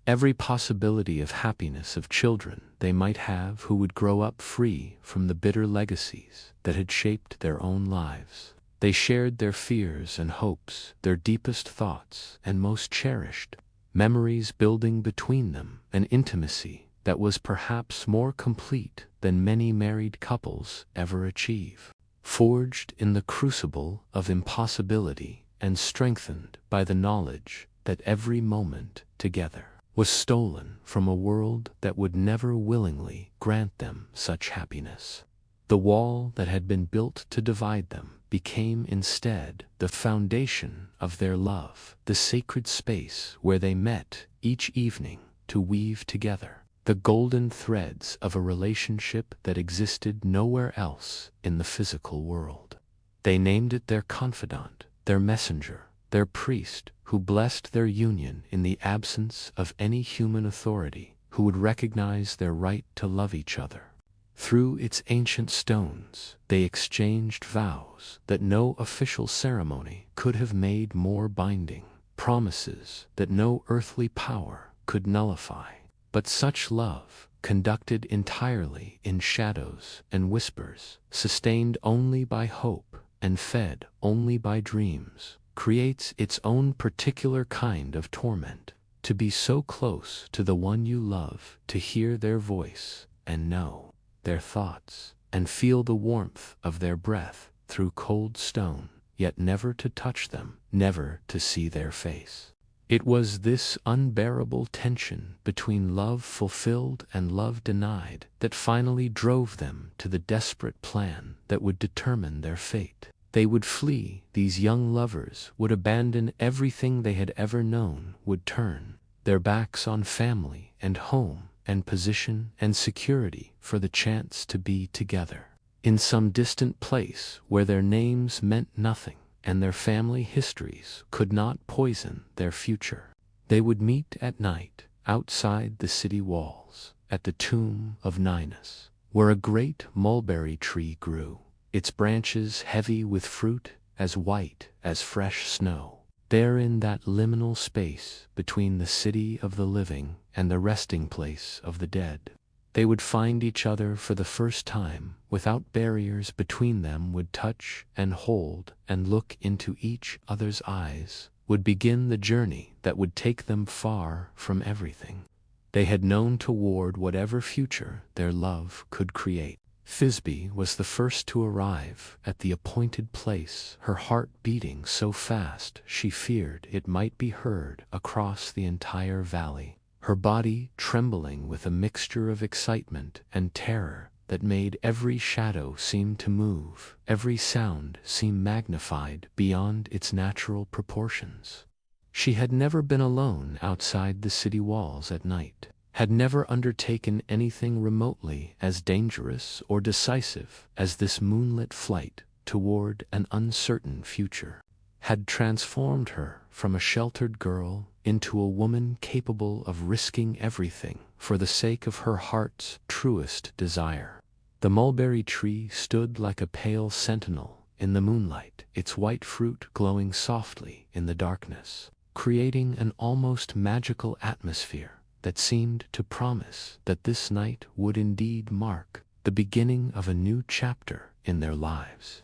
A: Every possibility of happiness of children they might have who would grow up free from the bitter legacies that had shaped their own lives. They shared their fears and hopes, their deepest thoughts and most cherished memories, building between them an intimacy that was perhaps more complete than many married couples ever achieve. Forged in the crucible of impossibility and strengthened by the knowledge that every moment together was stolen from a world that would never willingly grant them such happiness. The wall that had been built to divide them became instead the foundation of their love, the sacred space where they met each evening to weave together the golden threads of a relationship that existed nowhere else in the physical world. They named it their confidant, their messenger, their priest, who blessed their union in the absence of any human authority who would recognize their right to love each other. Through its ancient stones, they exchanged vows that no official ceremony could have made more binding, promises that no earthly power could nullify. But such love, conducted entirely in shadows and whispers, sustained only by hope and fed only by dreams, creates its own particular kind of torment. To be so close to the one you love, to hear their voice and know their thoughts, and feel the warmth of their breath through cold stone, yet never to touch them, never to see their face. It was this unbearable tension between love fulfilled and love denied that finally drove them to the desperate plan that would determine their fate. They would flee, these young lovers would abandon everything they had ever known, would turn their backs on family and home and position and security for the chance to be together in some distant place where their names meant nothing and their family histories could not poison their future. They would meet at night outside the city walls at the tomb of Ninus, where a great mulberry tree grew, its branches heavy with fruit as white as fresh snow. There, in that liminal space between the city of the living and the resting place of the dead, they would find each other for the first time, without barriers between them, would touch and hold and look into each other's eyes, would begin the journey that would take them far from everything they had known toward whatever future their love could create. Thisbe was the first to arrive at the appointed place, her heart beating so fast she feared it might be heard across the entire valley. her body trembling with a mixture of excitement and terror that made every shadow seem to move, every sound seem magnified beyond its natural proportions. She had never been alone outside the city walls at night, had never undertaken anything remotely as dangerous or decisive as this moonlit flight toward an uncertain future, had transformed her from a sheltered girl into a woman capable of risking everything for the sake of her heart's truest desire. The mulberry tree stood like a pale sentinel in the moonlight, its white fruit glowing softly in the darkness, creating an almost magical atmosphere that seemed to promise that this night would indeed mark the beginning of a new chapter in their lives.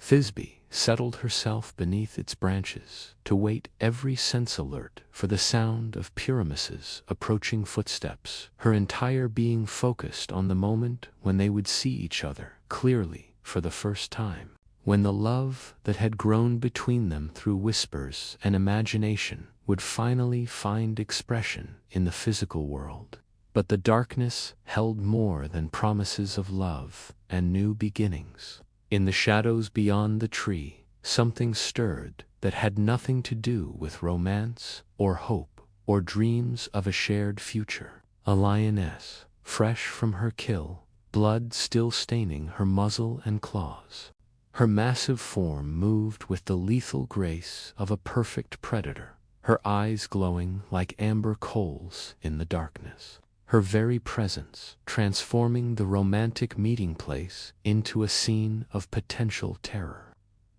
A: Thisbe settled herself beneath its branches to wait, every sense alert for the sound of Pyramus's approaching footsteps, her entire being focused on the moment when they would see each other clearly for the first time, when the love that had grown between them through whispers and imagination would finally find expression in the physical world. But the darkness held more than promises of love and new beginnings. In the shadows beyond the tree, something stirred that had nothing to do with romance or hope or dreams of a shared future. A lioness, fresh from her kill, blood still staining her muzzle and claws. Her massive form moved with the lethal grace of a perfect predator, her eyes glowing like amber coals in the darkness, her very presence transforming the romantic meeting place into a scene of potential terror.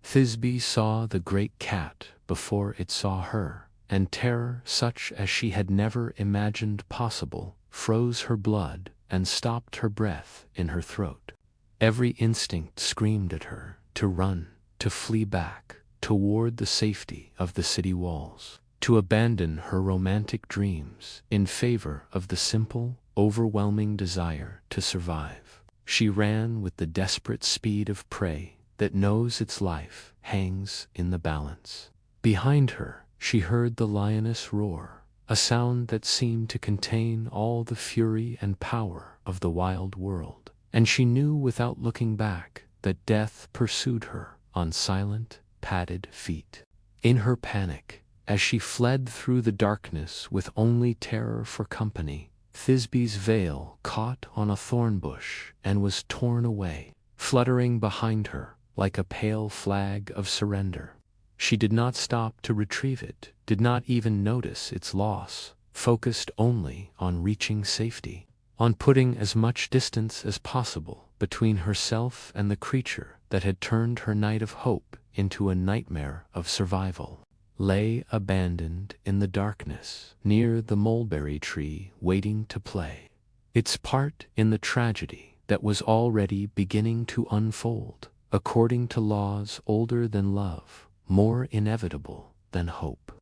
A: Thisbe saw the great cat before it saw her, and terror such as she had never imagined possible froze her blood and stopped her breath in her throat. Every instinct screamed at her to run, to flee back toward the safety of the city walls, to abandon her romantic dreams in favor of the simple, overwhelming desire to survive. She ran with the desperate speed of prey that knows its life hangs in the balance. Behind her, she heard the lioness roar, a sound that seemed to contain all the fury and power of the wild world, and she knew without looking back that death pursued her on silent, padded feet. In her panic, as she fled through the darkness with only terror for company, Thisbe's veil caught on a thorn bush and was torn away, fluttering behind her like a pale flag of surrender. She did not stop to retrieve it, did not even notice its loss, focused only on reaching safety, on putting as much distance as possible between herself and the creature that had turned her night of hope into a nightmare of survival. Lay abandoned in the darkness near the mulberry tree, waiting to play its part in the tragedy that was already beginning to unfold, according to laws older than love, more inevitable than hope.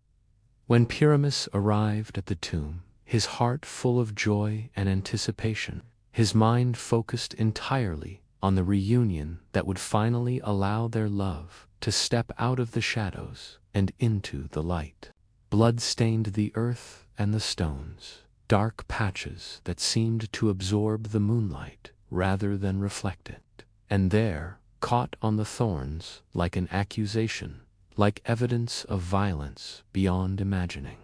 A: When Pyramus arrived at the tomb, his heart full of joy and anticipation, his mind focused entirely on the reunion that would finally allow their love to step out of the shadows and into the light. Blood stained the earth and the stones, dark patches that seemed to absorb the moonlight rather than reflect it. And there, caught on the thorns like an accusation, like evidence of violence beyond imagining,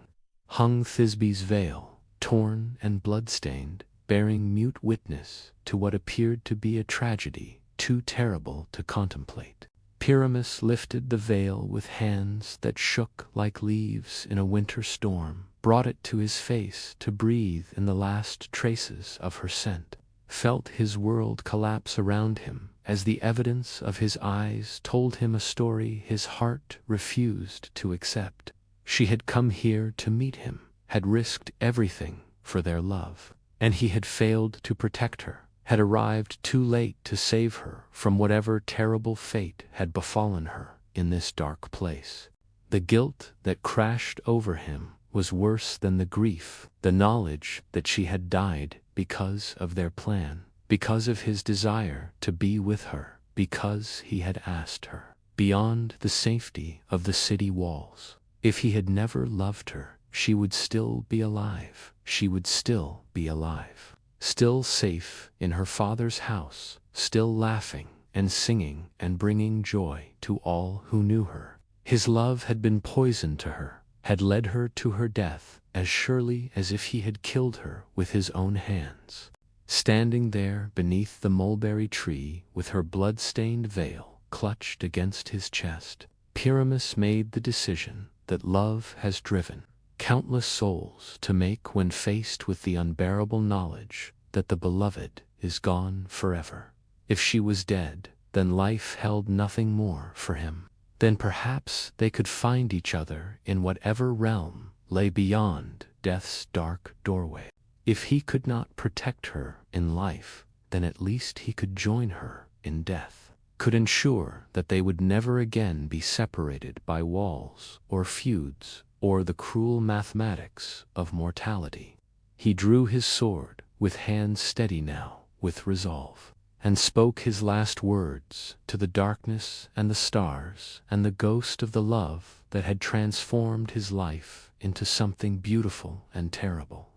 A: hung Thisbe's veil, torn and blood-stained, bearing mute witness to what appeared to be a tragedy too terrible to contemplate. Pyramus lifted the veil with hands that shook like leaves in a winter storm, brought it to his face to breathe in the last traces of her scent, felt his world collapse around him as the evidence of his eyes told him a story his heart refused to accept. She had come here to meet him, had risked everything for their love, and he had failed to protect her, had arrived too late to save her from whatever terrible fate had befallen her in this dark place. The guilt that crashed over him was worse than the grief, the knowledge that she had died because of their plan, because of his desire to be with her, because he had asked her, beyond the safety of the city walls. If he had never loved her, she would still be alive. She would still be alive. Still safe in her father's house, still laughing and singing and bringing joy to all who knew her. His love had been poison to her, had led her to her death as surely as if he had killed her with his own hands. Standing there beneath the mulberry tree with her blood-stained veil clutched against his chest, Pyramus made the decision that love has driven countless souls to make when faced with the unbearable knowledge that the beloved is gone forever. If she was dead, then life held nothing more for him. Then perhaps they could find each other in whatever realm lay beyond death's dark doorway. If he could not protect her in life, then at least he could join her in death, could ensure that they would never again be separated by walls or feuds or the cruel mathematics of mortality. He drew his sword, with hands steady now with resolve, and spoke his last words to the darkness and the stars and the ghost of the love that had transformed his life into something beautiful and terrible.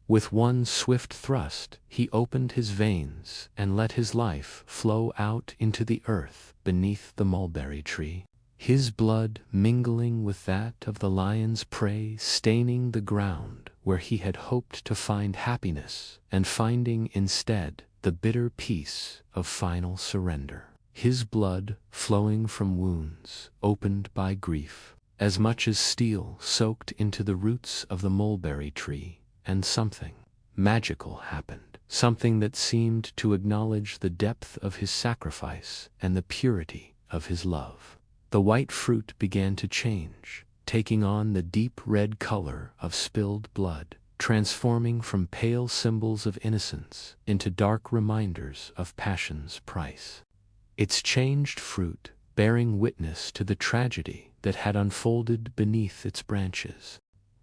A: With one swift thrust, he opened his veins and let his life flow out into the earth beneath the mulberry tree, his blood mingling with that of the lion's prey, staining the ground where he had hoped to find happiness and finding instead the bitter peace of final surrender. His blood flowing from wounds opened by grief, as much as steel soaked into the roots of the mulberry tree, and something magical happened, something that seemed to acknowledge the depth of his sacrifice and the purity of his love. The white fruit began to change, taking on the deep red color of spilled blood, transforming from pale symbols of innocence into dark reminders of passion's price. Its changed fruit bearing witness to the tragedy that had unfolded beneath its branches.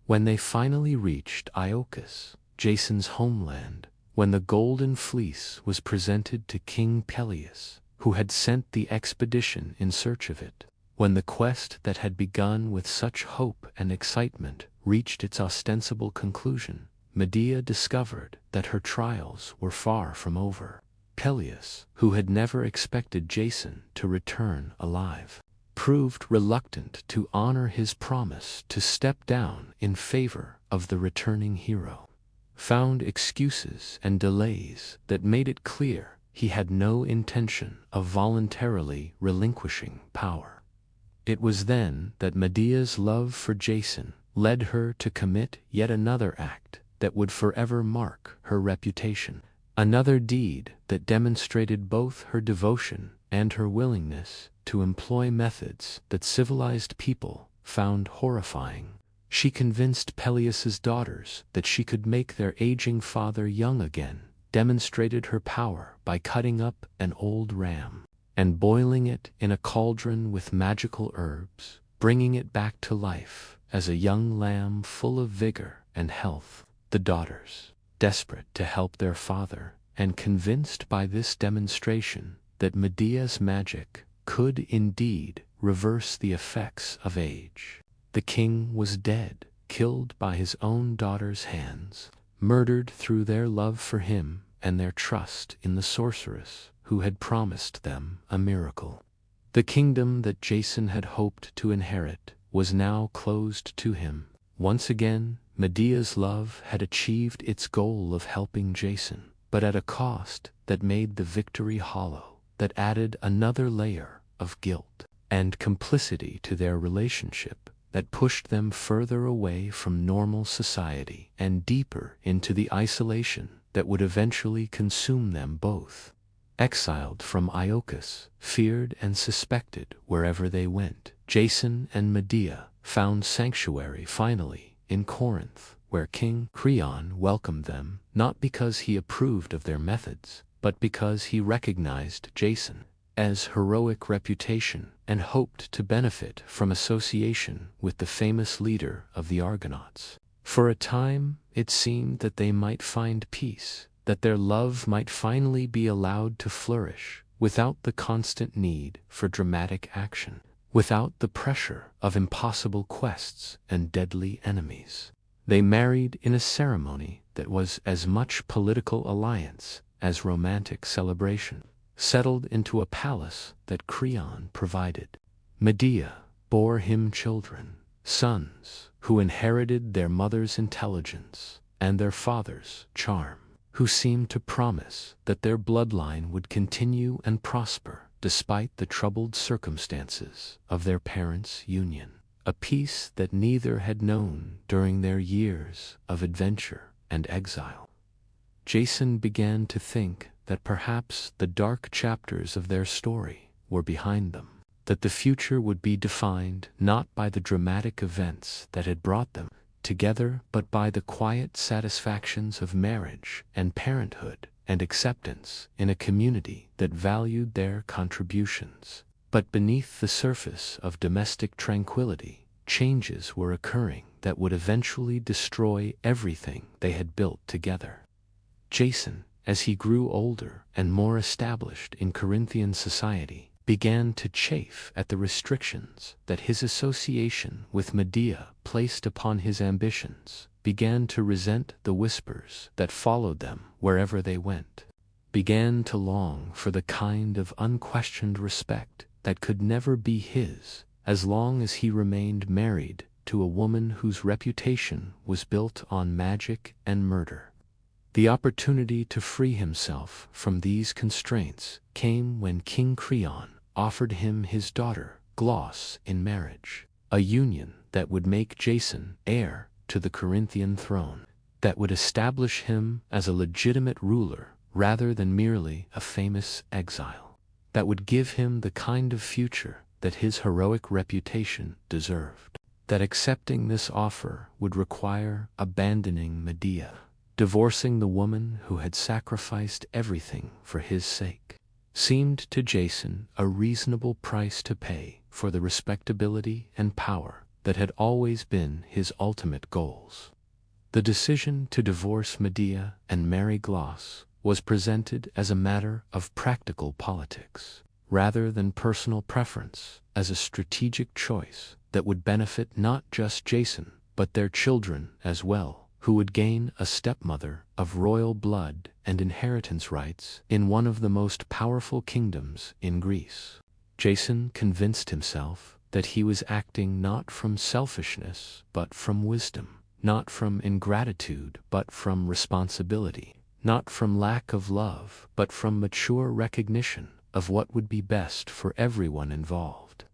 A: When they finally reached Iolcus, Jason's homeland, when the golden fleece was presented to King Peleus, who had sent the expedition in search of it, when the quest that had begun with such hope and excitement reached its ostensible conclusion, Medea discovered that her trials were far from over. Peleus, who had never expected Jason to return alive, proved reluctant to honor his promise to step down in favor of the returning hero, found excuses and delays that made it clear he had no intention of voluntarily relinquishing power. It was then that Medea's love for Jason led her to commit yet another act that would forever mark her reputation, another deed that demonstrated both her devotion and her willingness to employ methods that civilized people found horrifying. She convinced Peleus's daughters that she could make their aging father young again, demonstrated her power by cutting up an old ram and boiling it in a cauldron with magical herbs, bringing it back to life as a young lamb full of vigor and health. The daughters, desperate to help their father and convinced by this demonstration that Medea's magic could indeed reverse the effects of age. The king was dead, killed by his own daughter's hands, murdered through their love for him and their trust in the sorceress who had promised them a miracle. The kingdom that Jason had hoped to inherit was now closed to him. Once again, Medea's love had achieved its goal of helping Jason, but at a cost that made the victory hollow, that added another layer of guilt and complicity to their relationship, that pushed them further away from normal society and deeper into the isolation that would eventually consume them both. Exiled from Iolcus, feared and suspected wherever they went, Jason and Medea found sanctuary finally in Corinth, where King Creon welcomed them, not because he approved of their methods, but because he recognized Jason as heroic reputation and hoped to benefit from association with the famous leader of the Argonauts. For a time, it seemed that they might find peace, that their love might finally be allowed to flourish without the constant need for dramatic action. without the pressure of impossible quests and deadly enemies. They married in a ceremony that was as much political alliance as romantic celebration, settled into a palace that Creon provided. Medea bore him children, sons, who inherited their mother's intelligence and their father's charm, who seemed to promise that their bloodline would continue and prosper despite the troubled circumstances of their parents' union, a peace that neither had known during their years of adventure and exile. Jason began to think that perhaps the dark chapters of their story were behind them, that the future would be defined not by the dramatic events that had brought them together, but by the quiet satisfactions of marriage and parenthood and acceptance in a community that valued their contributions. But beneath the surface of domestic tranquility, changes were occurring that would eventually destroy everything they had built together. Jason, as he grew older and more established in Corinthian society, began to chafe at the restrictions that his association with Medea placed upon his ambitions, began to resent the whispers that followed them wherever they went, began to long for the kind of unquestioned respect that could never be his as long as he remained married to a woman whose reputation was built on magic and murder. The opportunity to free himself from these constraints came when King Creon offered him his daughter, Glauce, in marriage, a union that would make Jason heir to the Corinthian throne, that would establish him as a legitimate ruler rather than merely a famous exile, that would give him the kind of future that his heroic reputation deserved. That accepting this offer would require abandoning Medea, divorcing the woman who had sacrificed everything for his sake, seemed to Jason a reasonable price to pay for the respectability and power that had always been his ultimate goals. The decision to divorce Medea and marry Glauce was presented as a matter of practical politics, rather than personal preference, as a strategic choice that would benefit not just Jason, but their children as well, who would gain a stepmother of royal blood and inheritance rights in one of the most powerful kingdoms in Greece. Jason convinced himself that he was acting not from selfishness but from wisdom, not from ingratitude but from responsibility, not from lack of love but from mature recognition of what would be best for everyone involved.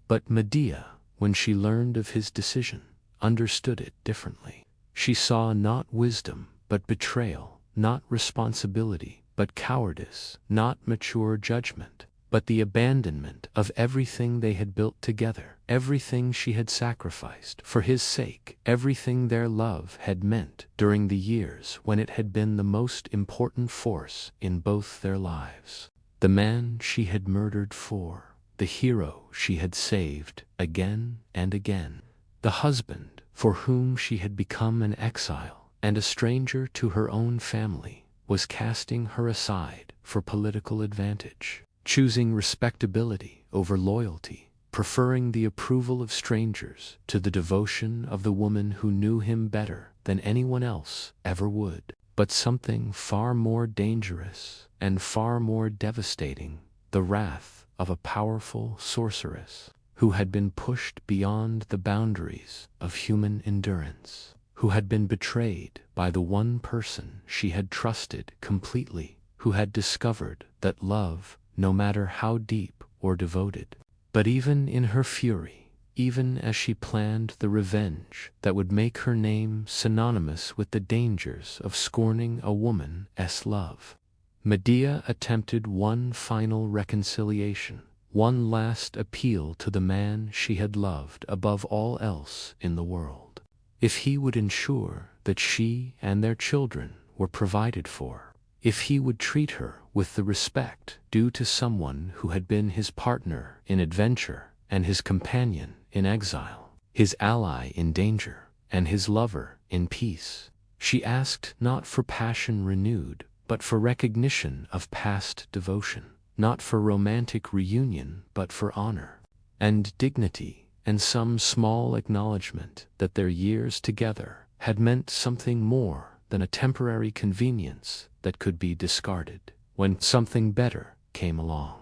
A: But Medea, when she learned of his decision, understood it differently. She saw not wisdom but betrayal, not responsibility but cowardice, not mature judgment, but the abandonment of everything they had built together, everything she had sacrificed for his sake, everything their love had meant during the years when it had been the most important force in both their lives. The man she had murdered for, the hero she had saved again and again, the husband for whom she had become an exile and a stranger to her own family, was casting her aside for political advantage, choosing respectability over loyalty, preferring the approval of strangers to the devotion of the woman who knew him better than anyone else ever would. But something far more dangerous and far more devastating, the wrath of a powerful sorceress who had been pushed beyond the boundaries of human endurance, who had been betrayed by the one person she had trusted completely, who had discovered that love, no matter how deep or devoted, but even in her fury, even as she planned the revenge that would make her name synonymous with the dangers of scorning a woman's love, Medea attempted one final reconciliation, one last appeal to the man she had loved above all else in the world. If he would ensure that she and their children were provided for, if he would treat her with the respect due to someone who had been his partner in adventure and his companion in exile, his ally in danger and his lover in peace, she asked not for passion renewed, but for recognition of past devotion, not for romantic reunion but for honor. and dignity, and some small acknowledgement that their years together had meant something more than a temporary convenience that could be discarded when something better came along.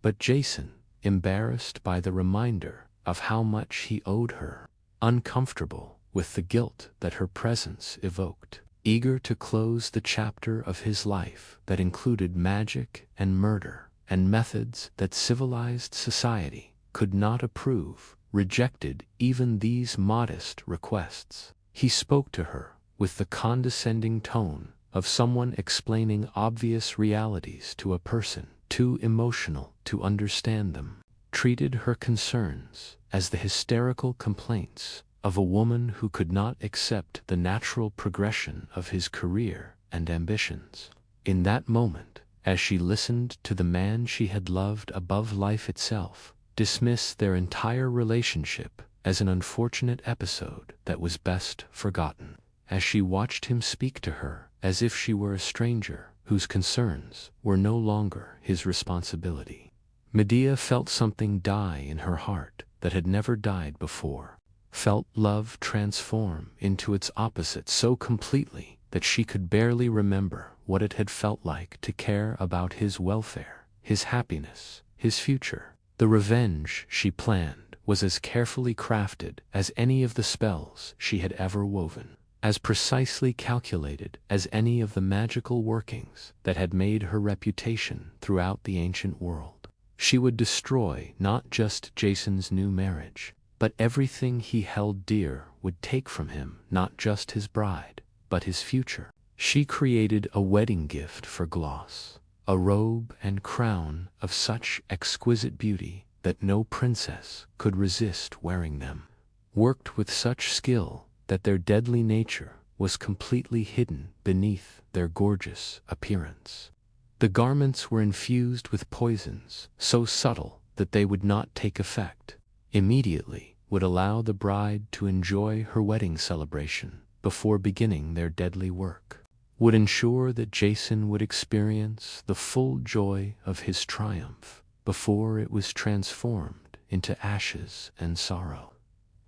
A: But Jason, embarrassed by the reminder of how much he owed her, uncomfortable with the guilt that her presence evoked, eager to close the chapter of his life that included magic and murder and methods that civilized society could not approve, rejected even these modest requests. He spoke to her with the condescending tone of someone explaining obvious realities to a person too emotional to understand them, treated her concerns as the hysterical complaints of a woman who could not accept the natural progression of his career and ambitions. In that moment, as she listened to the man she had loved above life itself dismiss their entire relationship as an unfortunate episode that was best forgotten, as she watched him speak to her as if she were a stranger whose concerns were no longer his responsibility, Medea felt something die in her heart that had never died before, felt love transform into its opposite so completely that she could barely remember what it had felt like to care about his welfare, his happiness, his future. The revenge she planned was as carefully crafted as any of the spells she had ever woven, as precisely calculated as any of the magical workings that had made her reputation throughout the ancient world. She would destroy not just Jason's new marriage, but everything he held dear, would take from him not just his bride, but his future. She created a wedding gift for Glauce, a robe and crown of such exquisite beauty that no princess could resist wearing them, worked with such skill that their deadly nature was completely hidden beneath their gorgeous appearance. The garments were infused with poisons so subtle that they would not take effect immediately, would allow the bride to enjoy her wedding celebration before beginning their deadly work, would ensure that Jason would experience the full joy of his triumph before it was transformed into ashes and sorrow.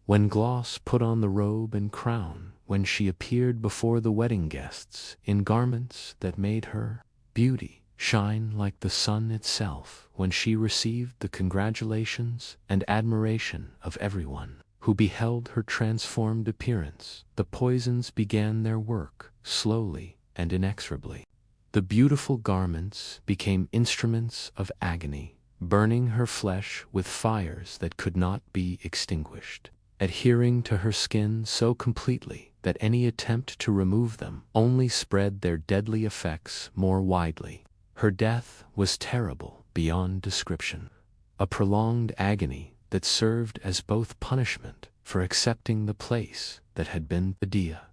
A: When Glauce put on the robe and crown, when she appeared before the wedding guests in garments that made her beauty shine like the sun itself, when she received the congratulations and admiration of everyone who beheld her transformed appearance, the poisons began their work slowly and inexorably. The beautiful garments became instruments of agony, burning her flesh with fires that could not be extinguished, adhering to her skin so completely that any attempt to remove them only spread their deadly effects more widely. Her death was terrible beyond description, a prolonged agony that served as both punishment for accepting the place that had been Medea,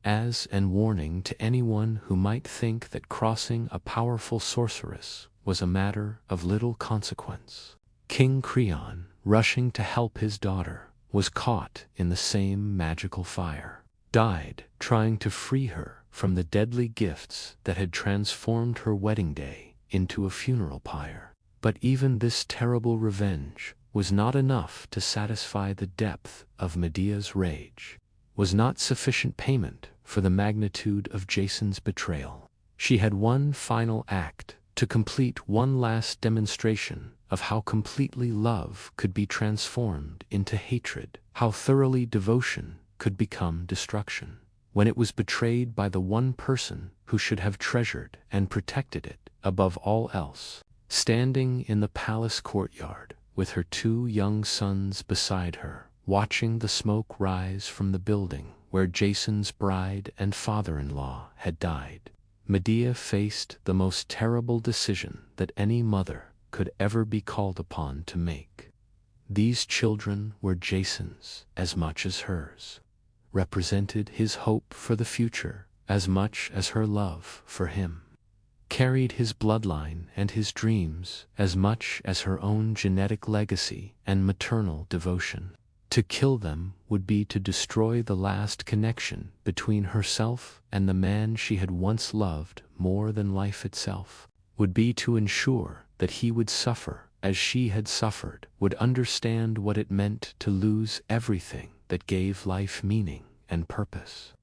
A: as an warning to anyone who might think that crossing a powerful sorceress was a matter of little consequence. King Creon, rushing to help his daughter, was caught in the same magical fire, died trying to free her from the deadly gifts that had transformed her wedding day into a funeral pyre. But even this terrible revenge was not enough to satisfy the depth of Medea's rage, was not sufficient payment for the magnitude of Jason's betrayal. She had one final act to complete, one last demonstration of how completely love could be transformed into hatred, how thoroughly devotion could become destruction, when it was betrayed by the one person who should have treasured and protected it above all else. Standing in the palace courtyard with her two young sons beside her, watching the smoke rise from the building where Jason's bride and father-in-law had died, Medea faced the most terrible decision that any mother could ever be called upon to make. These children were Jason's as much as hers, represented his hope for the future as much as her love for him, carried his bloodline and his dreams as much as her own genetic legacy and maternal devotion. To kill them would be to destroy the last connection between herself and the man she had once loved more than life itself, would be to ensure that he would suffer as she had suffered, would understand what it meant to lose everything that gave life meaning and purpose.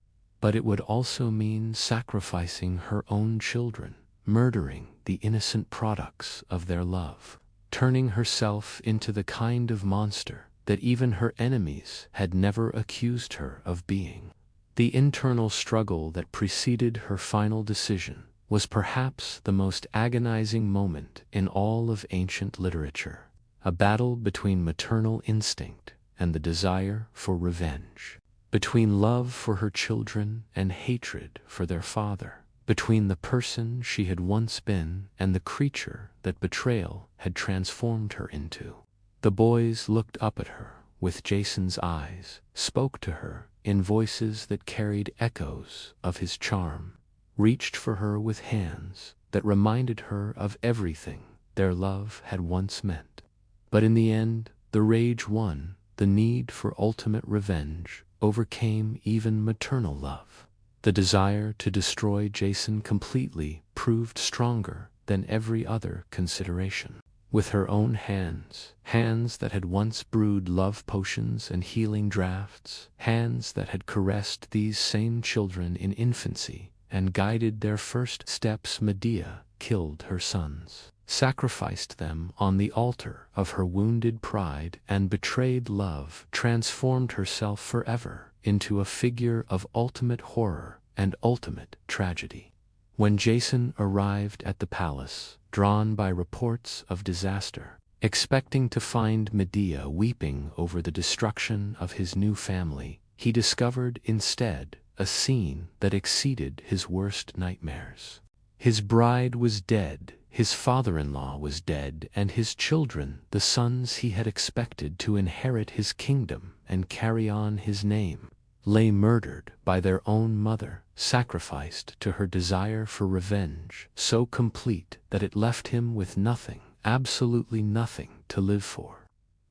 A: But it would also mean sacrificing her own children, murdering the innocent products of their love, turning herself into the kind of monster that even her enemies had never accused her of being. The internal struggle that preceded her final decision was perhaps the most agonizing moment in all of ancient literature, a battle between maternal instinct and the desire for revenge, between love for her children and hatred for their father, between the person she had once been and the creature that betrayal had transformed her into. The boys looked up at her with Jason's eyes, spoke to her in voices that carried echoes of his charm, reached for her with hands that reminded her of everything their love had once meant. But in the end, the rage won. The need for ultimate revenge overcame even maternal love. The desire to destroy Jason completely proved stronger than every other consideration. With her own hands, hands that had once brewed love potions and healing drafts, hands that had caressed these same children in infancy and guided their first steps, Medea killed her sons, sacrificed them on the altar of her wounded pride, and betrayed love, transformed herself forever into a figure of ultimate horror and ultimate tragedy. When Jason arrived at the palace, drawn by reports of disaster, expecting to find Medea weeping over the destruction of his new family, he discovered instead a scene that exceeded his worst nightmares. His bride was dead, his father-in-law was dead, and his children, the sons he had expected to inherit his kingdom and carry on his name, lay murdered by their own mother, sacrificed to her desire for revenge, so complete that it left him with nothing, absolutely nothing, to live for.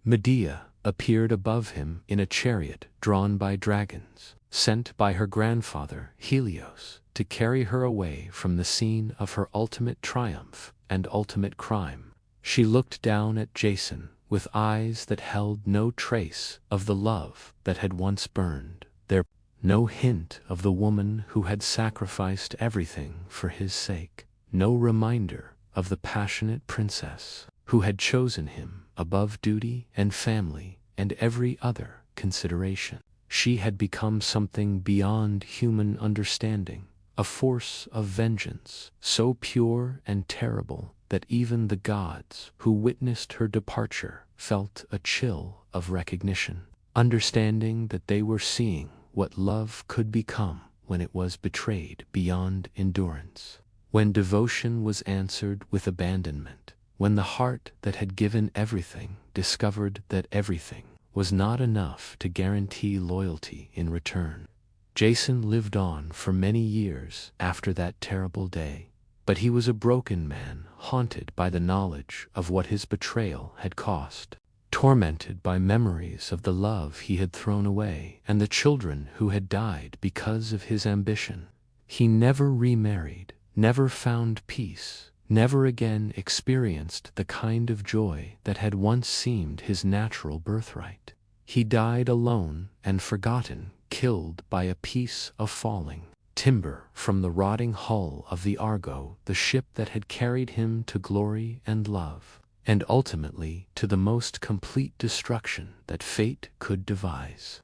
A: Medea appeared above him in a chariot drawn by dragons, sent by her grandfather Helios to carry her away from the scene of her ultimate triumph and ultimate crime. She looked down at Jason with eyes that held no trace of the love that had once burned there, no hint of the woman who had sacrificed everything for his sake, no reminder of the passionate princess who had chosen him above duty and family and every other consideration. She had become something beyond human understanding, a force of vengeance so pure and terrible that even the gods who witnessed her departure felt a chill of recognition, understanding that they were seeing what love could become when it was betrayed beyond endurance, when devotion was answered with abandonment, when the heart that had given everything discovered that everything was not enough to guarantee loyalty in return. Jason lived on for many years after that terrible day, but he was a broken man, haunted by the knowledge of what his betrayal had cost, tormented by memories of the love he had thrown away and the children who had died because of his ambition. He never remarried, never found peace, never again experienced the kind of joy that had once seemed his natural birthright. He died alone and forgotten, killed by a piece of falling timber from the rotting hull of the Argo, the ship that had carried him to glory and love, and ultimately to the most complete destruction that fate could devise.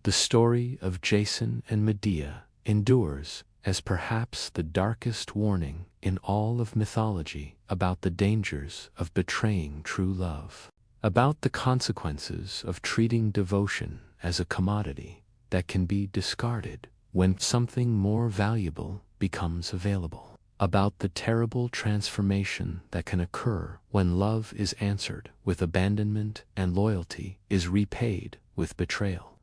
A: The story of Jason and Medea endures as perhaps the darkest warning in all of mythology about the dangers of betraying true love, about the consequences of treating devotion as a commodity that can be discarded when something more valuable becomes available, about the terrible transformation that can occur when love is answered with abandonment and loyalty is repaid with betrayal.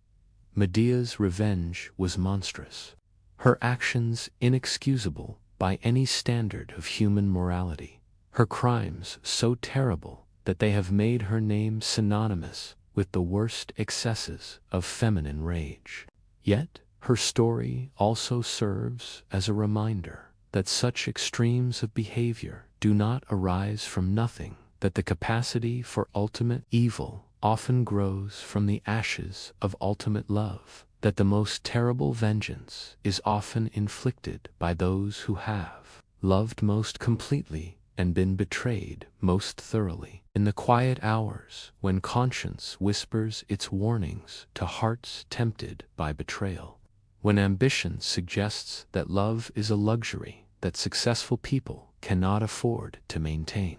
A: Medea's revenge was monstrous, her actions inexcusable by any standard of human morality, her crimes so terrible that they have made her name synonymous with the worst excesses of feminine rage. Yet, her story also serves as a reminder that such extremes of behavior do not arise from nothing. that the capacity for ultimate evil often grows from the ashes of ultimate love, that the most terrible vengeance is often inflicted by those who have loved most completely and been betrayed most thoroughly. In the quiet hours when conscience whispers its warnings to hearts tempted by betrayal, when ambition suggests that love is a luxury that successful people cannot afford to maintain,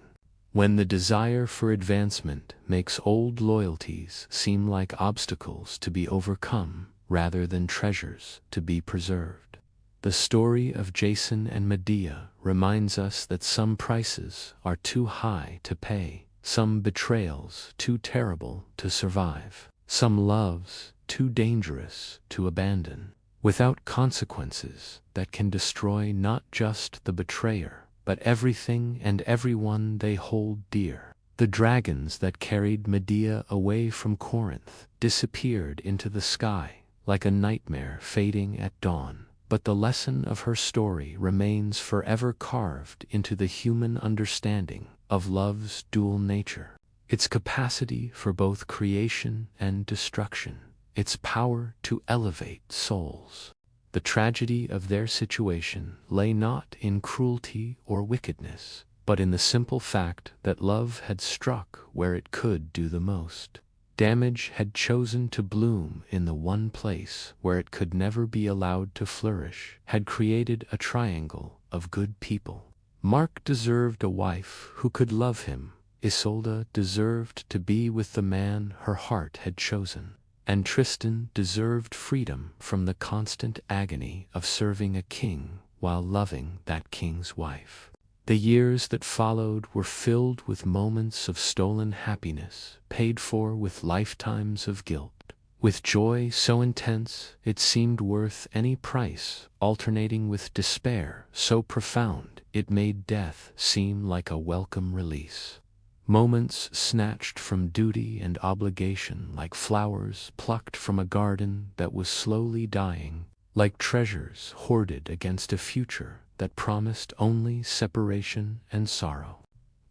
A: when the desire for advancement makes old loyalties seem like obstacles to be overcome rather than treasures to be preserved. The story of Jason and Medea reminds us that some prices are too high to pay, some betrayals too terrible to survive, some loves too dangerous to abandon, without consequences that can destroy not just the betrayer, but everything and everyone they hold dear. The dragons that carried Medea away from Corinth disappeared into the sky like a nightmare fading at dawn, but the lesson of her story remains forever carved into the human understanding of love's dual nature, its capacity for both creation and destruction, its power to elevate souls. The tragedy of their situation lay not in cruelty or wickedness, but in the simple fact that love had struck where it could do the most. Damage had chosen to bloom in the one place where it could never be allowed to flourish, had created a triangle of good people. Mark deserved a wife who could love him, Isolde deserved to be with the man her heart had chosen, and Tristan deserved freedom from the constant agony of serving a king while loving that king's wife. The years that followed were filled with moments of stolen happiness, paid for with lifetimes of guilt, with joy so intense it seemed worth any price, alternating with despair so profound it made death seem like a welcome release. Moments snatched from duty and obligation like flowers plucked from a garden that was slowly dying, like treasures hoarded against a future that promised only separation and sorrow.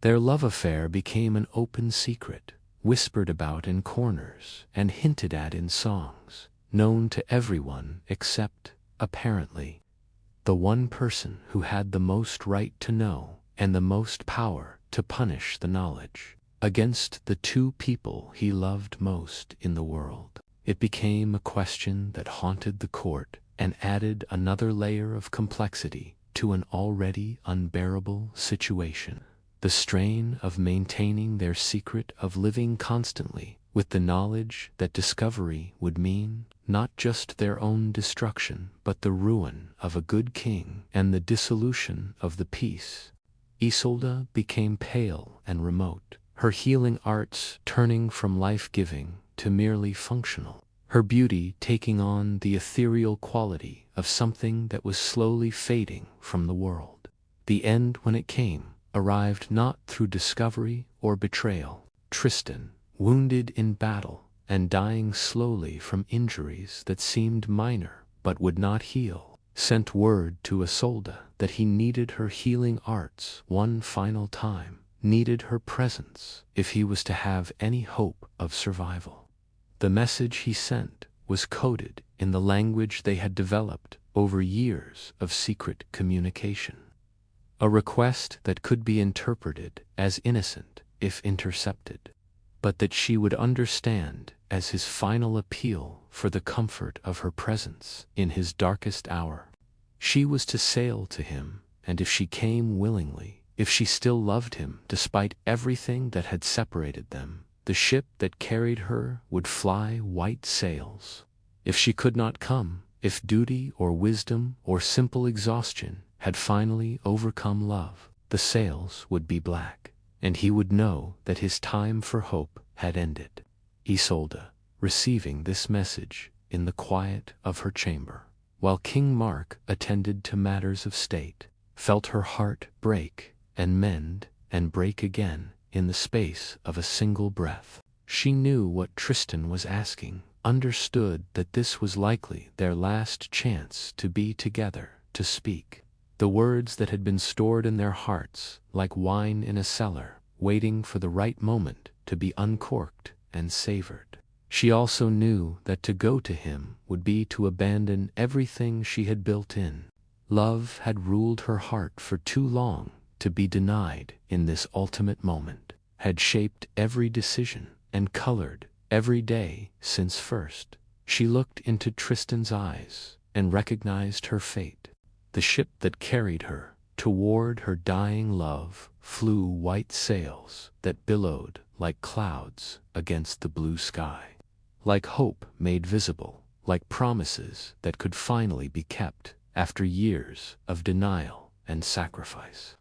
A: Their love affair became an open secret, whispered about in corners and hinted at in songs, known to everyone except, apparently, the one person who had the most right to know and the most power to punish the knowledge, against the two people he loved most in the world. It became a question that haunted the court and added another layer of complexity to an already unbearable situation. The strain of maintaining their secret, of living constantly with the knowledge that discovery would mean not just their own destruction but the ruin of a good king and the dissolution of the peace. Isolde became pale and remote, her healing arts turning from life-giving to merely functional, her beauty taking on the ethereal quality of something that was slowly fading from the world. The end, when it came, arrived not through discovery or betrayal. Tristan, wounded in battle and dying slowly from injuries that seemed minor but would not heal, sent word to Isolde that he needed her healing arts one final time, needed her presence if he was to have any hope of survival. The message he sent was coded in the language they had developed over years of secret communication. A request that could be interpreted as innocent if intercepted, but that she would understand as his final appeal for the comfort of her presence in his darkest hour. She was to sail to him, and if she came willingly, if she still loved him despite everything that had separated them, the ship that carried her would fly white sails. If she could not come, if duty or wisdom or simple exhaustion had finally overcome love, the sails would be black, and he would know that his time for hope had ended. Isolde, receiving this message in the quiet of her chamber, while King Mark attended to matters of state, felt her heart break and mend and break again in the space of a single breath. She knew what Tristan was asking, understood that this was likely their last chance to be together, to speak. The words that had been stored in their hearts, like wine in a cellar, waiting for the right moment to be uncorked and savored. She also knew that to go to him would be to abandon everything she had built in. Love had ruled her heart for too long to be denied in this ultimate moment, had shaped every decision and colored every day since first she looked into Tristan's eyes and recognized her fate. The ship that carried her toward her dying love flew white sails that billowed like clouds against the blue sky, like hope made visible, like promises that could finally be kept after years of denial and sacrifice.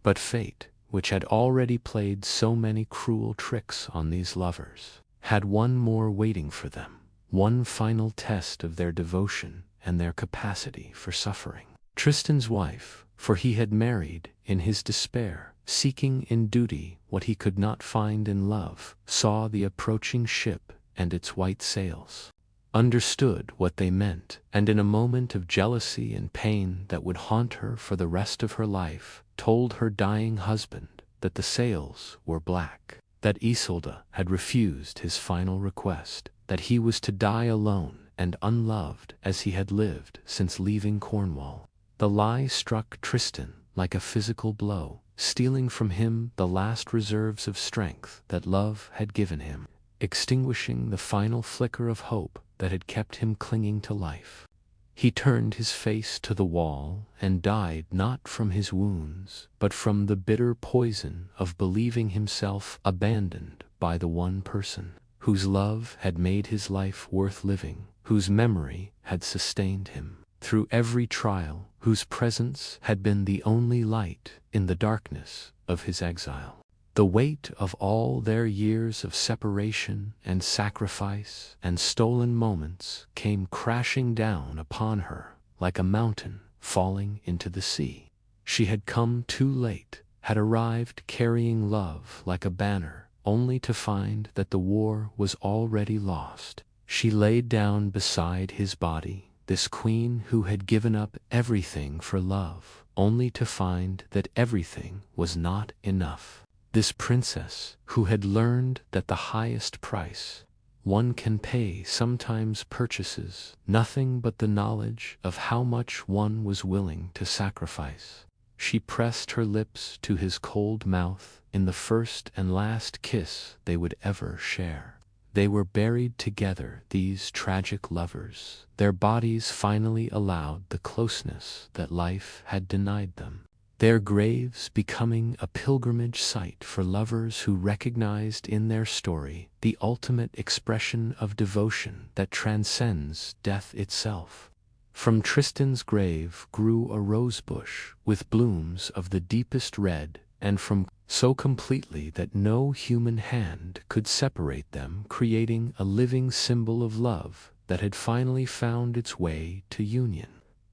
A: But fate, which had already played so many cruel tricks on these lovers, had one more waiting for them, one final test of their devotion and their capacity for suffering. Tristan's wife, for he had married in his despair, seeking in duty what he could not find in love, saw the approaching ship and its white sails, understood what they meant, and in a moment of jealousy and pain that would haunt her for the rest of her life, told her dying husband that the sails were black, that Isolde had refused his final request, that he was to die alone and unloved as he had lived since leaving Cornwall. The lie struck Tristan like a physical blow, stealing from him the last reserves of strength that love had given him, extinguishing the final flicker of hope that had kept him clinging to life. He turned his face to the wall and died not from his wounds, but from the bitter poison of believing himself abandoned by the one person whose love had made his life worth living, whose memory had sustained him through every trial, whose presence had been the only light in the darkness of his exile. The weight of all their years of separation and sacrifice and stolen moments came crashing down upon her like a mountain falling into the sea. She had come too late, had arrived carrying love like a banner, only to find that the war was already lost. She laid down beside his body, this queen who had given up everything for love, only to find that everything was not enough. This princess who had learned that the highest price one can pay sometimes purchases nothing but the knowledge of how much one was willing to sacrifice. She pressed her lips to his cold mouth in the first and last kiss they would ever share. They were buried together, these tragic lovers, their bodies finally allowed the closeness that life had denied them, their graves becoming a pilgrimage site for lovers who recognized in their story the ultimate expression of devotion that transcends death itself. From Tristan's grave grew a rosebush with blooms of the deepest red, and from so completely that no human hand could separate them, creating a living symbol of love that had finally found its way to union.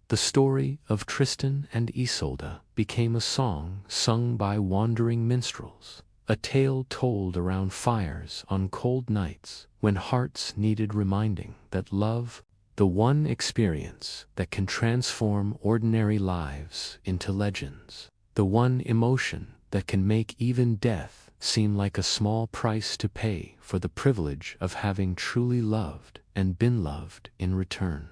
A: The story of Tristan and Isolde became a song sung by wandering minstrels, a tale told around fires on cold nights when hearts needed reminding that love, the one experience that can transform ordinary lives into legends, the one emotion that can make even death seem like a small price to pay for the privilege of having truly loved and been loved in return.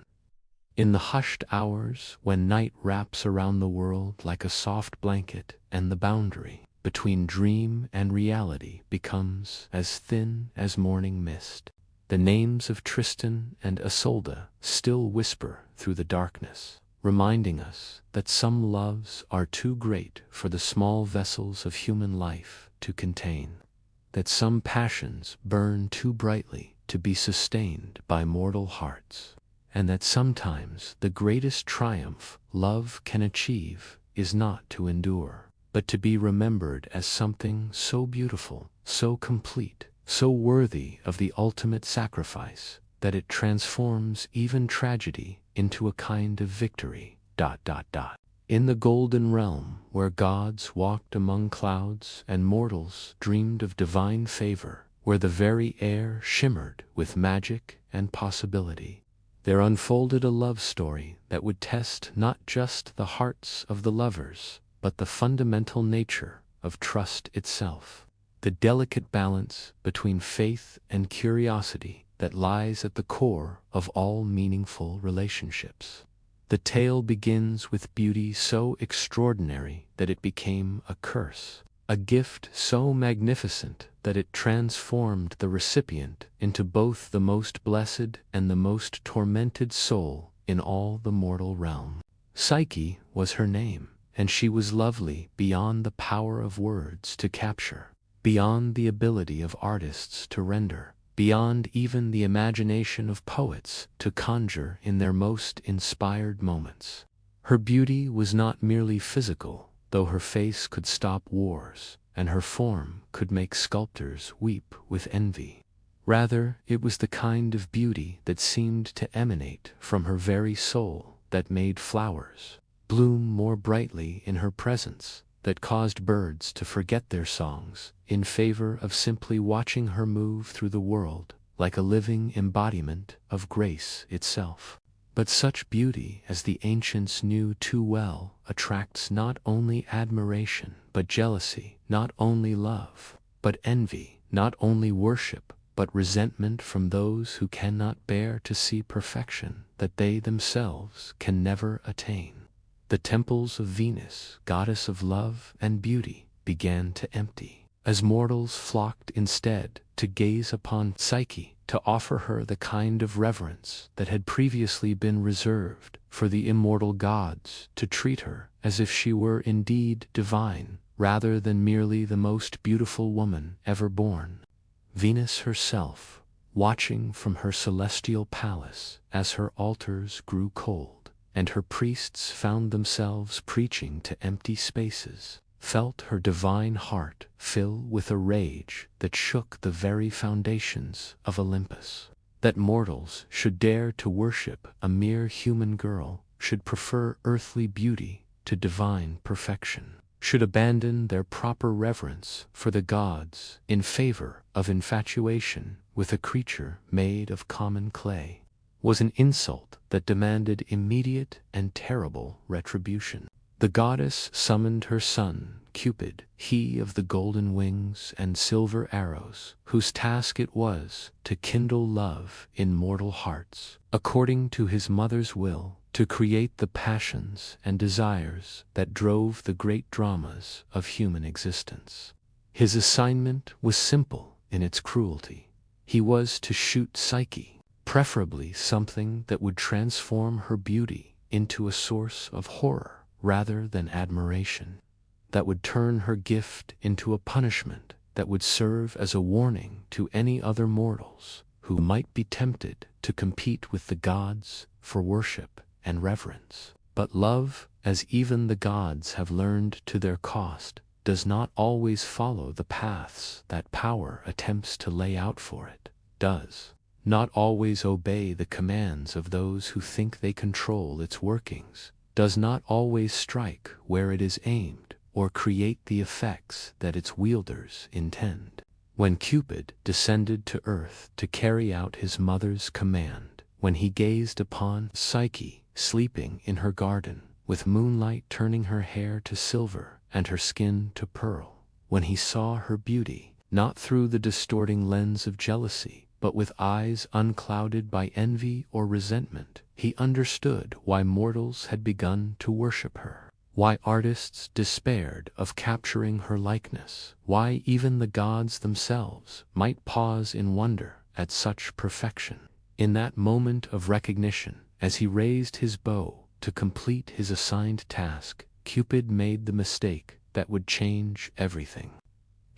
A: In the hushed hours when night wraps around the world like a soft blanket and the boundary between dream and reality becomes as thin as morning mist, the names of Tristan and Isolde still whisper through the darkness, reminding us that some loves are too great for the small vessels of human life to contain, that some passions burn too brightly to be sustained by mortal hearts, and that sometimes the greatest triumph love can achieve is not to endure, but to be remembered as something so beautiful, so complete, so worthy of the ultimate sacrifice, that it transforms even tragedy into a kind of victory. In the golden realm where gods walked among clouds and mortals dreamed of divine favor, where the very air shimmered with magic and possibility, there unfolded a love story that would test not just the hearts of the lovers, but the fundamental nature of trust itself. the delicate balance between faith and curiosity that lies at the core of all meaningful relationships. The tale begins with beauty so extraordinary that it became a curse, a gift so magnificent that it transformed the recipient into both the most blessed and the most tormented soul in all the mortal realm. Psyche was her name, and she was lovely beyond the power of words to capture, beyond the ability of artists to render, beyond even the imagination of poets to conjure in their most inspired moments. Her beauty was not merely physical, though her face could stop wars, and her form could make sculptors weep with envy. Rather, it was the kind of beauty that seemed to emanate from her very soul, that made flowers bloom more brightly in her presence, that caused birds to forget their songs in favor of simply watching her move through the world like a living embodiment of grace itself. But such beauty, as the ancients knew too well, attracts not only admiration but jealousy, not only love but envy, not only worship but resentment from those who cannot bear to see perfection that they themselves can never attain. The temples of Venus, goddess of love and beauty, began to empty, as mortals flocked instead to gaze upon Psyche, to offer her the kind of reverence that had previously been reserved for the immortal gods, to treat her as if she were indeed divine, rather than merely the most beautiful woman ever born. Venus herself, watching from her celestial palace as her altars grew cold, and her priests found themselves preaching to empty spaces, felt her divine heart fill with a rage that shook the very foundations of Olympus. That mortals should dare to worship a mere human girl, should prefer earthly beauty to divine perfection, should abandon their proper reverence for the gods in favor of infatuation with a creature made of common clay, was an insult that demanded immediate and terrible retribution. The goddess summoned her son, Cupid, he of the golden wings and silver arrows, whose task it was to kindle love in mortal hearts, according to his mother's will, to create the passions and desires that drove the great dramas of human existence. His assignment was simple in its cruelty. He was to shoot Psyche, preferably something that would transform her beauty into a source of horror rather than admiration, that would turn her gift into a punishment, that would serve as a warning to any other mortals who might be tempted to compete with the gods for worship and reverence. But love, as even the gods have learned to their cost, does not always follow the paths that power attempts to lay out for it, does not always obey the commands of those who think they control its workings, does not always strike where it is aimed or create the effects that its wielders intend. When Cupid descended to earth to carry out his mother's command, when he gazed upon Psyche sleeping in her garden, with moonlight turning her hair to silver and her skin to pearl, when he saw her beauty, not through the distorting lens of jealousy, but with eyes unclouded by envy or resentment, he understood why mortals had begun to worship her, why artists despaired of capturing her likeness, why even the gods themselves might pause in wonder at such perfection. In that moment of recognition, as he raised his bow to complete his assigned task, Cupid made the mistake that would change everything.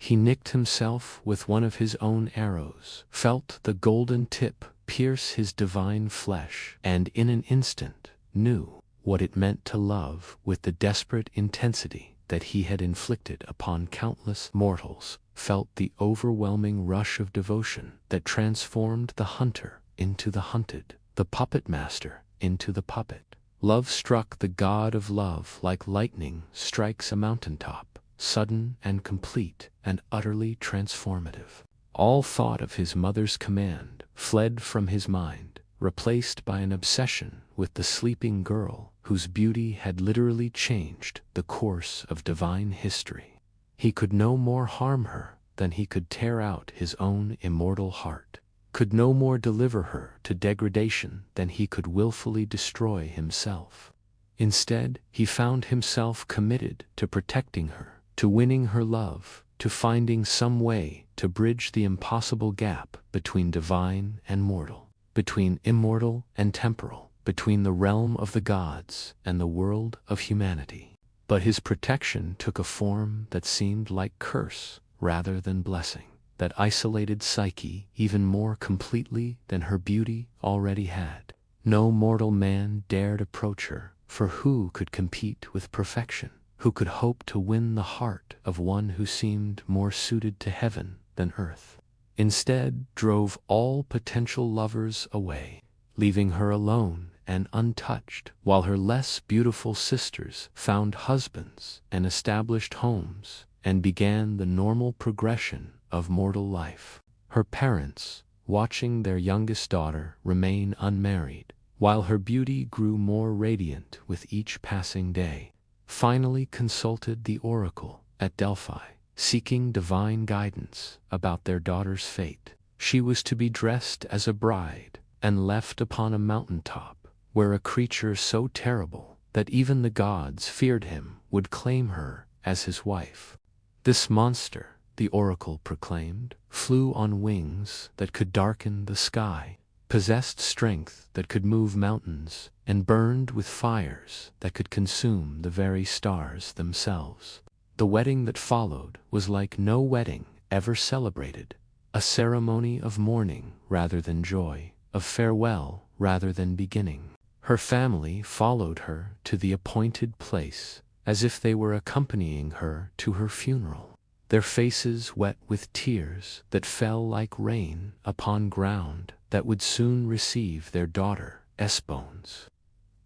A: He nicked himself with one of his own arrows, felt the golden tip pierce his divine flesh, and in an instant knew what it meant to love with the desperate intensity that he had inflicted upon countless mortals, felt the overwhelming rush of devotion that transformed the hunter into the hunted, the puppet master into the puppet. Love struck the god of love like lightning strikes a mountaintop, sudden and complete and utterly transformative. All thought of his mother's command fled from his mind, replaced by an obsession with the sleeping girl whose beauty had literally changed the course of divine history. He could no more harm her than he could tear out his own immortal heart, could no more deliver her to degradation than he could willfully destroy himself. Instead, he found himself committed to protecting her, to winning her love, to finding some way to bridge the impossible gap between divine and mortal, between immortal and temporal, between the realm of the gods and the world of humanity. But his protection took a form that seemed like curse rather than blessing, that isolated Psyche even more completely than her beauty already had. No mortal man dared approach her, for who could compete with perfection? Who could hope to win the heart of one who seemed more suited to heaven than earth? Instead, drove all potential lovers away, leaving her alone and untouched, while her less beautiful sisters found husbands and established homes and began the normal progression of mortal life. Her parents, watching their youngest daughter remain unmarried, while her beauty grew more radiant with each passing day, finally consulted the oracle at Delphi, seeking divine guidance about their daughter's fate. She was to be dressed as a bride and left upon a mountaintop, where a creature so terrible that even the gods feared him would claim her as his wife. This monster, the oracle proclaimed, flew on wings that could darken the sky, possessed strength that could move mountains, and burned with fires that could consume the very stars themselves. The wedding that followed was like no wedding ever celebrated, a ceremony of mourning rather than joy, of farewell rather than beginning. Her family followed her to the appointed place, as if they were accompanying her to her funeral, their faces wet with tears that fell like rain upon ground that would soon receive their daughter Espones.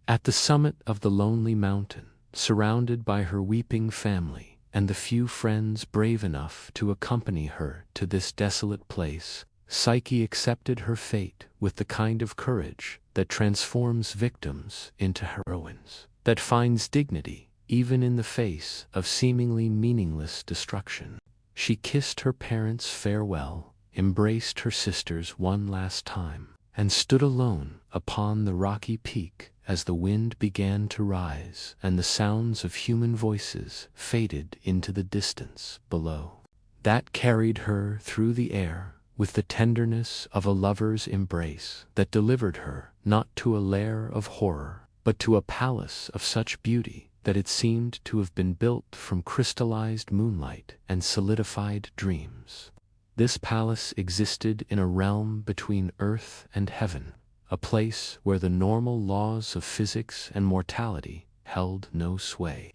A: At the summit of the lonely mountain, surrounded by her weeping family and the few friends brave enough to accompany her to this desolate place, Psyche accepted her fate with the kind of courage that transforms victims into heroines, that finds dignity even in the face of seemingly meaningless destruction. She kissed her parents farewell, embraced her sisters one last time, and stood alone upon the rocky peak as the wind began to rise and the sounds of human voices faded into the distance below. That carried her through the air with the tenderness of a lover's embrace, that delivered her not to a lair of horror, but to a palace of such beauty that it seemed to have been built from crystallized moonlight and solidified dreams. This palace existed in a realm between earth and heaven, a place where the normal laws of physics and mortality held no sway,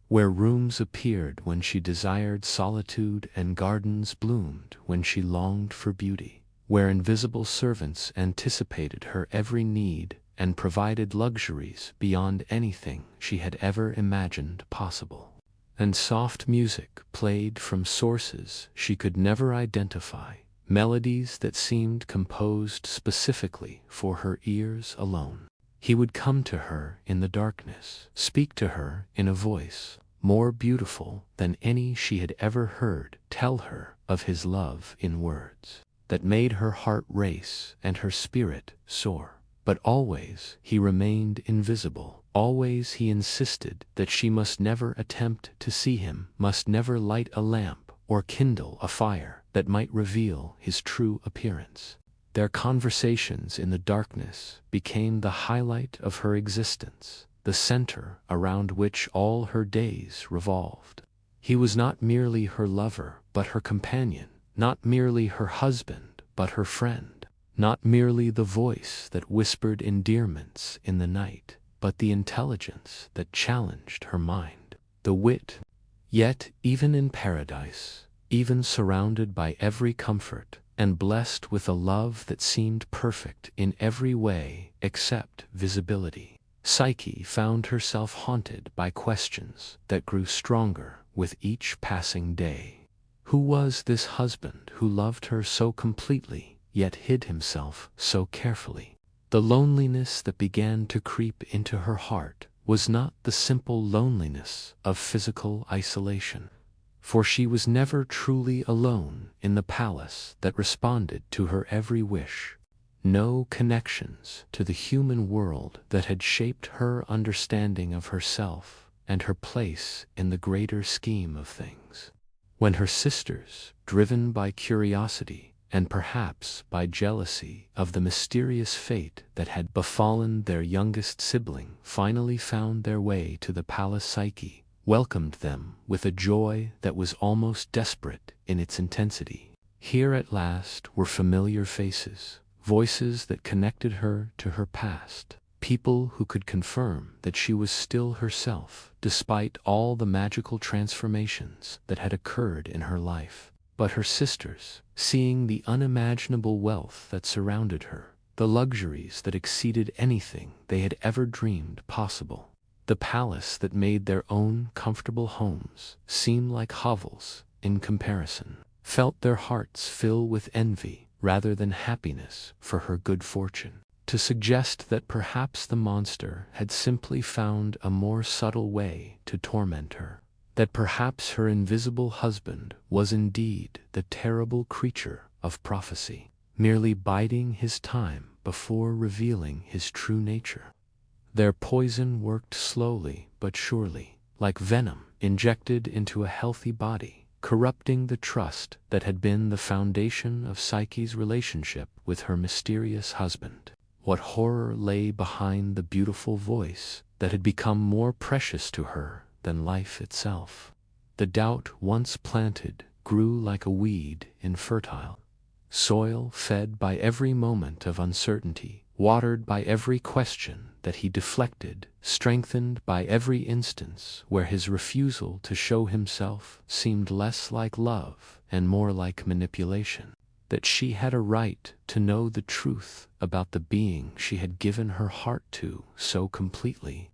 A: where rooms appeared when she desired solitude and gardens bloomed when she longed for beauty, where invisible servants anticipated her every need and provided luxuries beyond anything she had ever imagined possible. And soft music played from sources she could never identify, melodies that seemed composed specifically for her ears alone. He would come to her in the darkness, speak to her in a voice more beautiful than any she had ever heard, tell her of his love in words that made her heart race and her spirit soar. But always he remained invisible. Always he insisted that she must never attempt to see him, must never light a lamp or kindle a fire that might reveal his true appearance. Their conversations in the darkness became the highlight of her existence, the center around which all her days revolved. He was not merely her lover, but her companion, not merely her husband, but her friend. Not merely the voice that whispered endearments in the night, but the intelligence that challenged her mind, the wit. Yet, even in paradise, even surrounded by every comfort, and blessed with a love that seemed perfect in every way except visibility, Psyche found herself haunted by questions that grew stronger with each passing day. Who was this husband who loved her so completely, yet hid himself so carefully? The loneliness that began to creep into her heart was not the simple loneliness of physical isolation, for she was never truly alone in the palace that responded to her every wish. No connections to the human world that had shaped her understanding of herself and her place in the greater scheme of things. When her sisters, driven by curiosity and perhaps by jealousy of the mysterious fate that had befallen their youngest sibling, finally found their way to the palace, Psyche welcomed them with a joy that was almost desperate in its intensity. Here at last were familiar faces, voices that connected her to her past, people who could confirm that she was still herself, despite all the magical transformations that had occurred in her life. But her sisters, seeing the unimaginable wealth that surrounded her, the luxuries that exceeded anything they had ever dreamed possible, the palace that made their own comfortable homes seem like hovels in comparison, felt their hearts fill with envy rather than happiness for her good fortune, to suggest that perhaps the monster had simply found a more subtle way to torment her, that perhaps her invisible husband was indeed the terrible creature of prophecy, merely biding his time before revealing his true nature. Their poison worked slowly but surely, like venom injected into a healthy body, corrupting the trust that had been the foundation of Psyche's relationship with her mysterious husband. What horror lay behind the beautiful voice that had become more precious to her than life itself? The doubt once planted grew like a weed in fertile soil, fed by every moment of uncertainty, watered by every question that he deflected, strengthened by every instance where his refusal to show himself seemed less like love and more like manipulation. That she had a right to know the truth about the being she had given her heart to so completely.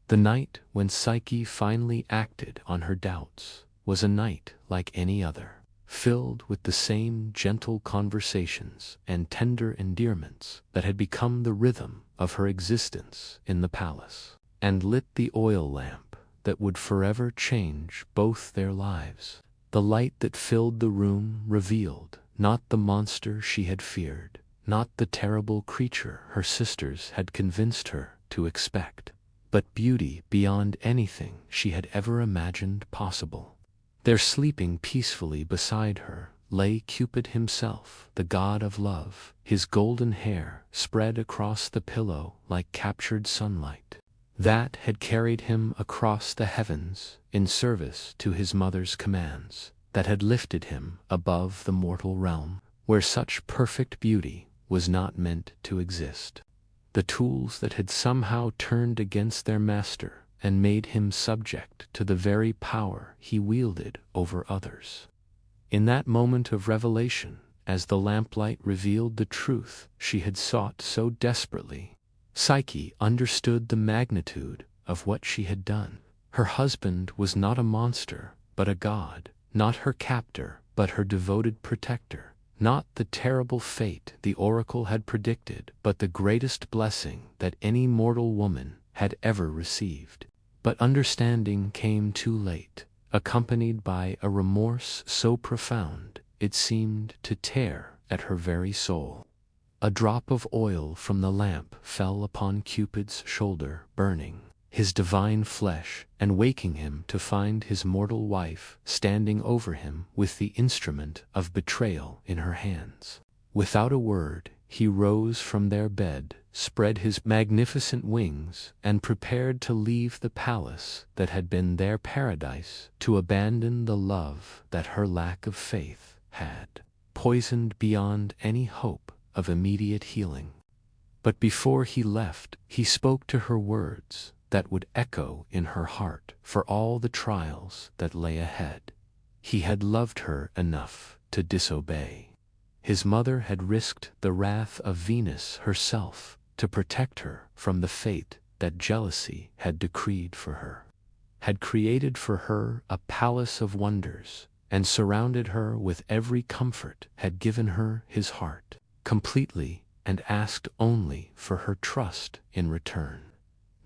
A: The night when Psyche finally acted on her doubts was a night like any other, filled with the same gentle conversations and tender endearments that had become the rhythm of her existence in the palace, and lit the oil lamp that would forever change both their lives. The light that filled the room revealed not the monster she had feared, not the terrible creature her sisters had convinced her to expect, but beauty beyond anything she had ever imagined possible. There, sleeping peacefully beside her, lay Cupid himself, the god of love, his golden hair spread across the pillow like captured sunlight, that had carried him across the heavens in service to his mother's commands, that had lifted him above the mortal realm, where such perfect beauty was not meant to exist. The tools that had somehow turned against their master and made him subject to the very power he wielded over others. In that moment of revelation, as the lamplight revealed the truth she had sought so desperately, Psyche understood the magnitude of what she had done. Her husband was not a monster, but a god, not her captor, but her devoted protector, not the terrible fate the oracle had predicted, but the greatest blessing that any mortal woman had ever received. But understanding came too late, accompanied by a remorse so profound it seemed to tear at her very soul. A drop of oil from the lamp fell upon Cupid's shoulder, burning his divine flesh and waking him to find his mortal wife standing over him with the instrument of betrayal in her hands. Without a word, he rose from their bed, spread his magnificent wings, and prepared to leave the palace that had been their paradise, to abandon the love that her lack of faith had poisoned beyond any hope of immediate healing. But before he left, he spoke to her words that would echo in her heart for all the trials that lay ahead. He had loved her enough to disobey. His mother had risked the wrath of Venus herself to protect her from the fate that jealousy had decreed for her, had created for her a palace of wonders, and surrounded her with every comfort, had given her his heart completely and asked only for her trust in return.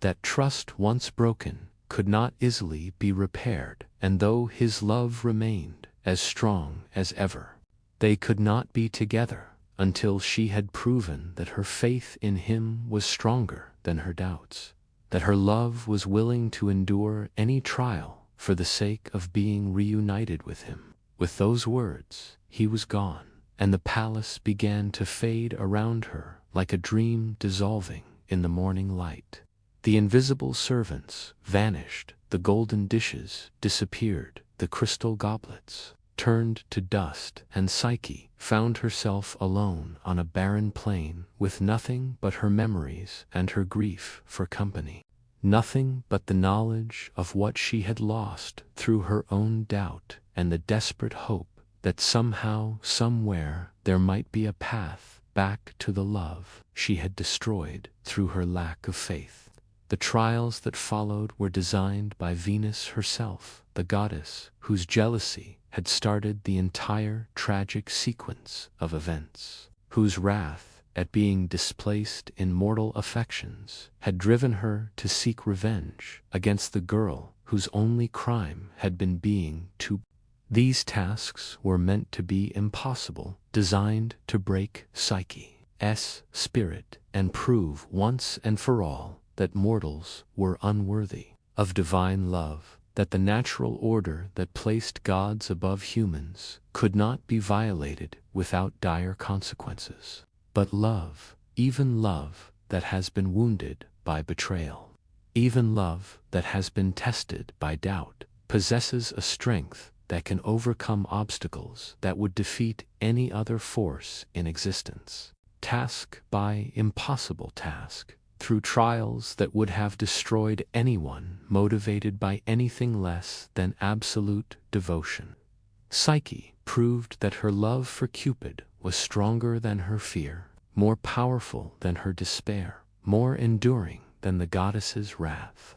A: That trust once broken could not easily be repaired, and though his love remained as strong as ever, They could not be together until she had proven that her faith in him was stronger than her doubts, that her love was willing to endure any trial for the sake of being reunited with him. With those words, he was gone, and the palace began to fade around her like a dream dissolving in the morning light. The invisible servants vanished, the golden dishes disappeared, the crystal goblets turned to dust, and Psyche found herself alone on a barren plain with nothing but her memories and her grief for company. Nothing but the knowledge of what she had lost through her own doubt and the desperate hope that somehow, somewhere, there might be a path back to the love she had destroyed through her lack of faith. The trials that followed were designed by Venus herself, the goddess whose jealousy had started the entire tragic sequence of events, whose wrath at being displaced in mortal affections had driven her to seek revenge against the girl whose only crime had been being too. These tasks were meant to be impossible, designed to break Psyche's spirit and prove once and for all that mortals were unworthy of divine love, that the natural order that placed gods above humans could not be violated without dire consequences. But love, even love that has been wounded by betrayal, even love that has been tested by doubt, possesses a strength that can overcome obstacles that would defeat any other force in existence. Task by impossible task, through trials that would have destroyed anyone motivated by anything less than absolute devotion. Psyche proved that her love for Cupid was stronger than her fear, more powerful than her despair, more enduring than the goddess's wrath.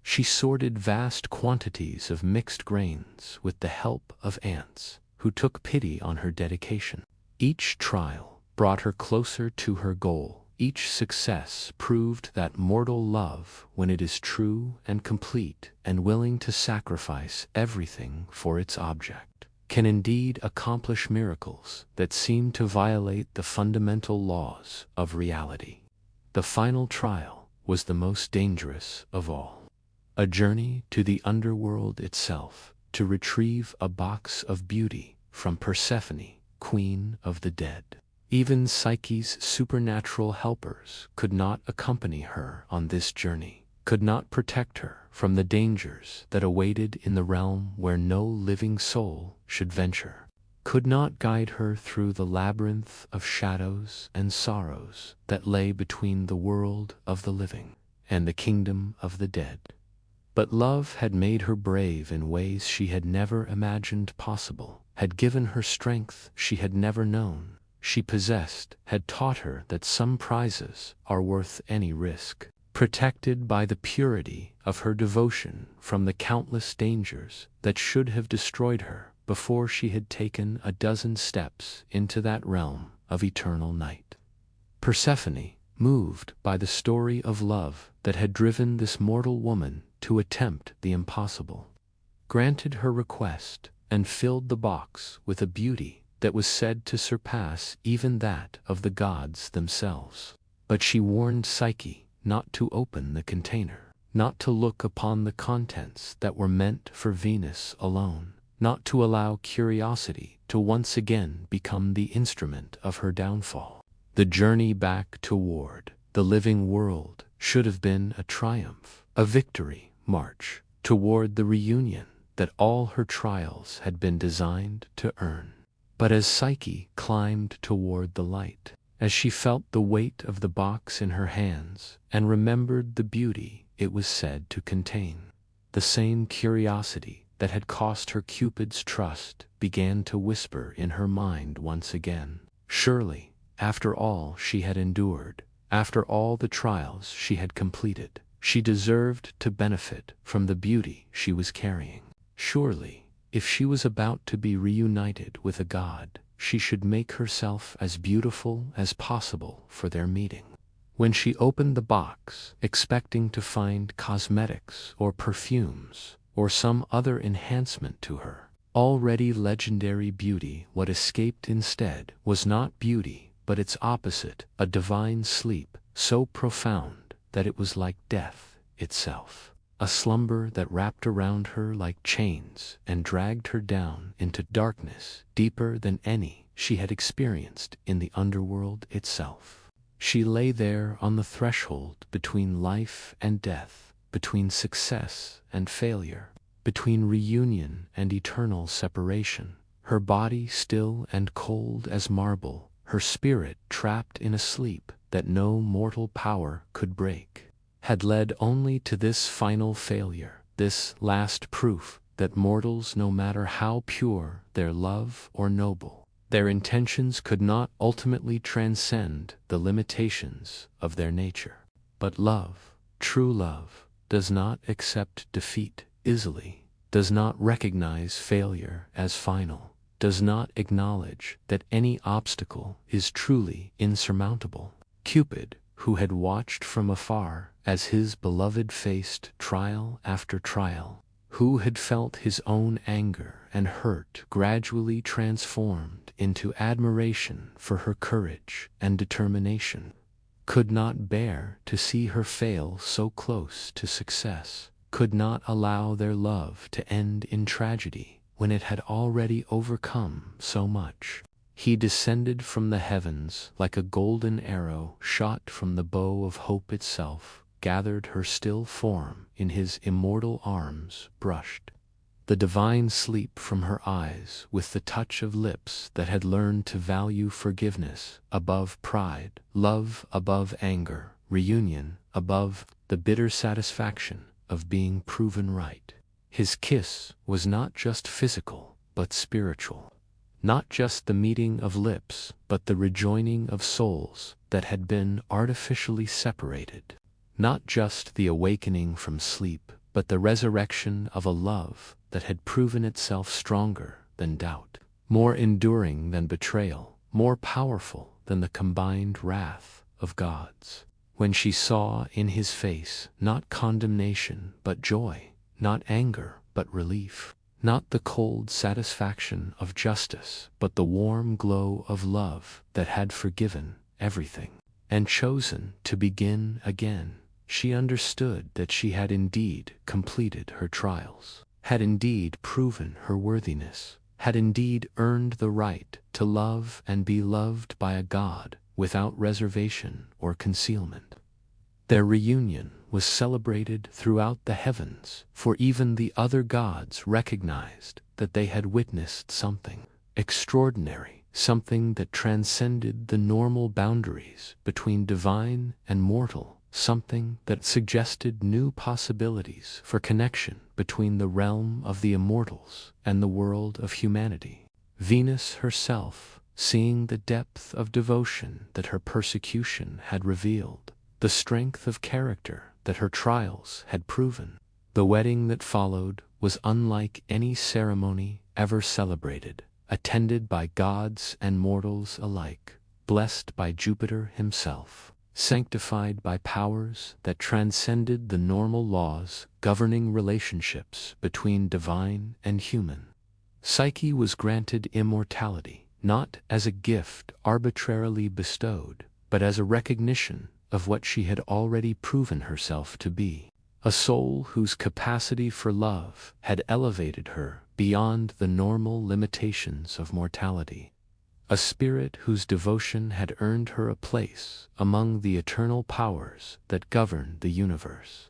A: She sorted vast quantities of mixed grains with the help of ants, who took pity on her dedication. Each trial brought her closer to her goal. Each success proved that mortal love, when it is true and complete and willing to sacrifice everything for its object, can indeed accomplish miracles that seem to violate the fundamental laws of reality. The final trial was the most dangerous of all. A journey to the underworld itself to retrieve a box of beauty from Persephone, queen of the dead. Even Psyche's supernatural helpers could not accompany her on this journey, could not protect her from the dangers that awaited in the realm where no living soul should venture, could not guide her through the labyrinth of shadows and sorrows that lay between the world of the living and the kingdom of the dead. But love had made her brave in ways she had never imagined possible, had given her strength she had never known. She possessed had taught her that some prizes are worth any risk. Protected by the purity of her devotion from the countless dangers that should have destroyed her before she had taken a dozen steps into that realm of eternal night. Persephone, moved by the story of love that had driven this mortal woman to attempt the impossible, granted her request and filled the box with a beauty that was said to surpass even that of the gods themselves. But she warned Psyche not to open the container, not to look upon the contents that were meant for Venus alone, not to allow curiosity to once again become the instrument of her downfall. The journey back toward the living world should have been a triumph, a victory march toward the reunion that all her trials had been designed to earn. But as Psyche climbed toward the light, as she felt the weight of the box in her hands and remembered the beauty it was said to contain, the same curiosity that had cost her Cupid's trust began to whisper in her mind once again. Surely, after all she had endured, after all the trials she had completed, she deserved to benefit from the beauty she was carrying. Surely, if she was about to be reunited with a god, she should make herself as beautiful as possible for their meeting. When she opened the box, expecting to find cosmetics or perfumes or some other enhancement to her, already legendary beauty. What escaped instead was not beauty, but its opposite, a divine sleep, so profound that it was like death itself. A slumber that wrapped around her like chains and dragged her down into darkness deeper than any she had experienced in the underworld itself. She lay there on the threshold between life and death, between success and failure, between reunion and eternal separation, her body still and cold as marble, her spirit trapped in a sleep that no mortal power could break. Had led only to this final failure, this last proof that mortals, no matter how pure their love or noble, their intentions could not ultimately transcend the limitations of their nature. But love, true love, does not accept defeat easily, does not recognize failure as final, does not acknowledge that any obstacle is truly insurmountable. Cupid, who had watched from afar as his beloved faced trial after trial, who had felt his own anger and hurt gradually transformed into admiration for her courage and determination, could not bear to see her fail so close to success, could not allow their love to end in tragedy when it had already overcome so much. He descended from the heavens like a golden arrow shot from the bow of hope itself, gathered her still form in his immortal arms, brushed the divine sleep from her eyes with the touch of lips that had learned to value forgiveness above pride, love above anger, reunion above the bitter satisfaction of being proven right. His kiss was not just physical, but spiritual. Not just the meeting of lips, but the rejoining of souls that had been artificially separated. Not just the awakening from sleep, but the resurrection of a love that had proven itself stronger than doubt, more enduring than betrayal, more powerful than the combined wrath of gods. When she saw in his face not condemnation but joy, not anger but relief, not the cold satisfaction of justice, but the warm glow of love that had forgiven everything and chosen to begin again, she understood that she had indeed completed her trials, had indeed proven her worthiness, had indeed earned the right to love and be loved by a God without reservation or concealment. Their reunion was celebrated throughout the heavens, for even the other gods recognized that they had witnessed something extraordinary, something that transcended the normal boundaries between divine and mortal, something that suggested new possibilities for connection between the realm of the immortals and the world of humanity. Venus herself, seeing the depth of devotion that her persecution had revealed, the strength of character that her trials had proven. The wedding that followed was unlike any ceremony ever celebrated, attended by gods and mortals alike, blessed by Jupiter himself, sanctified by powers that transcended the normal laws governing relationships between divine and human. Psyche was granted immortality, not as a gift arbitrarily bestowed, but as a recognition of what she had already proven herself to be, a soul whose capacity for love had elevated her beyond the normal limitations of mortality, a spirit whose devotion had earned her a place among the eternal powers that govern the universe.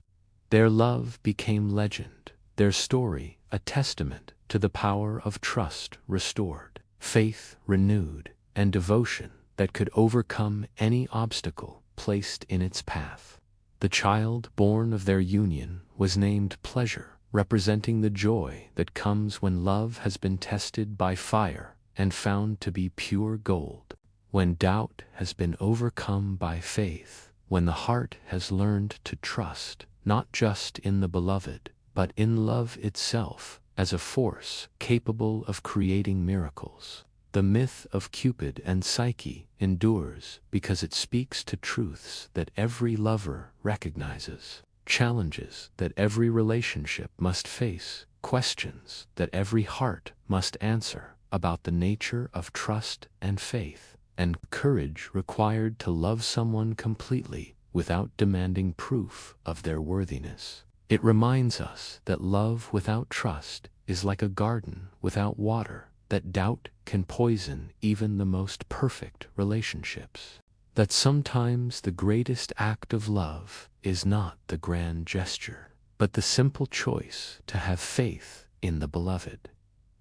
A: Their love became legend, their story a testament to the power of trust restored, faith renewed, and devotion that could overcome any obstacle placed in its path. The child born of their union was named Pleasure, representing the joy that comes when love has been tested by fire and found to be pure gold, when doubt has been overcome by faith, when the heart has learned to trust not just in the beloved, but in love itself as a force capable of creating miracles. The myth of Cupid and Psyche endures because it speaks to truths that every lover recognizes, challenges that every relationship must face, questions that every heart must answer about the nature of trust and faith, and courage required to love someone completely without demanding proof of their worthiness. It reminds us that love without trust is like a garden without water, that doubt can poison even the most perfect relationships. That sometimes the greatest act of love is not the grand gesture, but the simple choice to have faith in the beloved,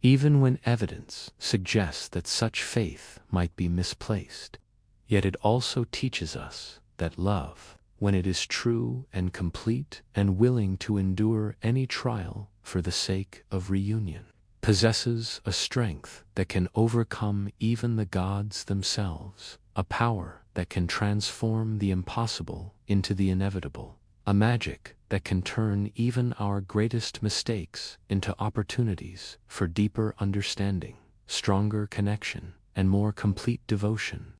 A: even when evidence suggests that such faith might be misplaced. Yet it also teaches us that love, when it is true and complete and willing to endure any trial for the sake of reunion, possesses a strength that can overcome even the gods themselves, a power that can transform the impossible into the inevitable, a magic that can turn even our greatest mistakes into opportunities for deeper understanding, stronger connection, and more complete devotion.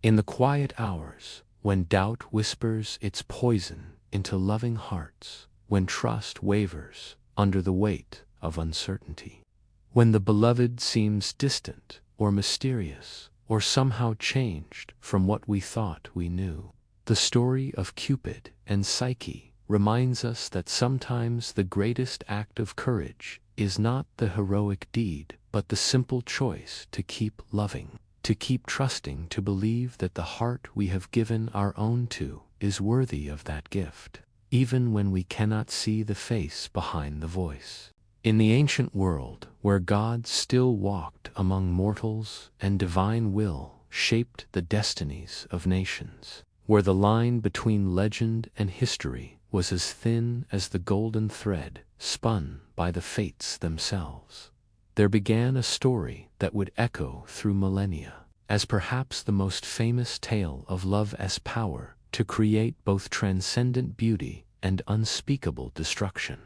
A: In the quiet hours, when doubt whispers its poison into loving hearts, when trust wavers under the weight of uncertainty, when the beloved seems distant or mysterious or somehow changed from what we thought we knew, the story of Cupid and Psyche reminds us that sometimes the greatest act of courage is not the heroic deed, but the simple choice to keep loving, to keep trusting, to believe that the heart we have given our own to is worthy of that gift, even when we cannot see the face behind the voice. In the ancient world, where gods still walked among mortals and divine will shaped the destinies of nations, where the line between legend and history was as thin as the golden thread spun by the fates themselves, there began a story that would echo through millennia, as perhaps the most famous tale of love's power to create both transcendent beauty and unspeakable destruction.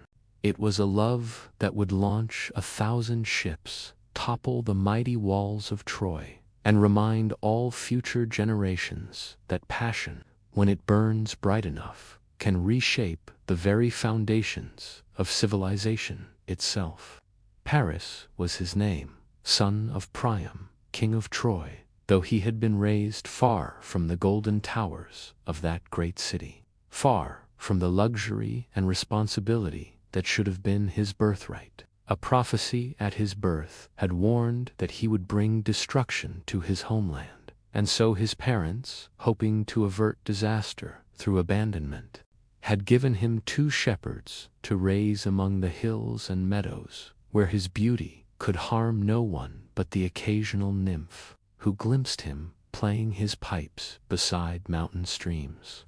A: It was a love that would launch 1,000 ships, topple the mighty walls of Troy, and remind all future generations that passion, when it burns bright enough, can reshape the very foundations of civilization itself. Paris was his name, son of Priam, king of Troy, though he had been raised far from the golden towers of that great city, far from the luxury and responsibility that should have been his birthright. A prophecy at his birth had warned that he would bring destruction to his homeland, and so his parents, hoping to avert disaster through abandonment, had given him 2 shepherds to raise among the hills and meadows, where his beauty could harm no one but the occasional nymph who glimpsed him playing his pipes beside mountain streams.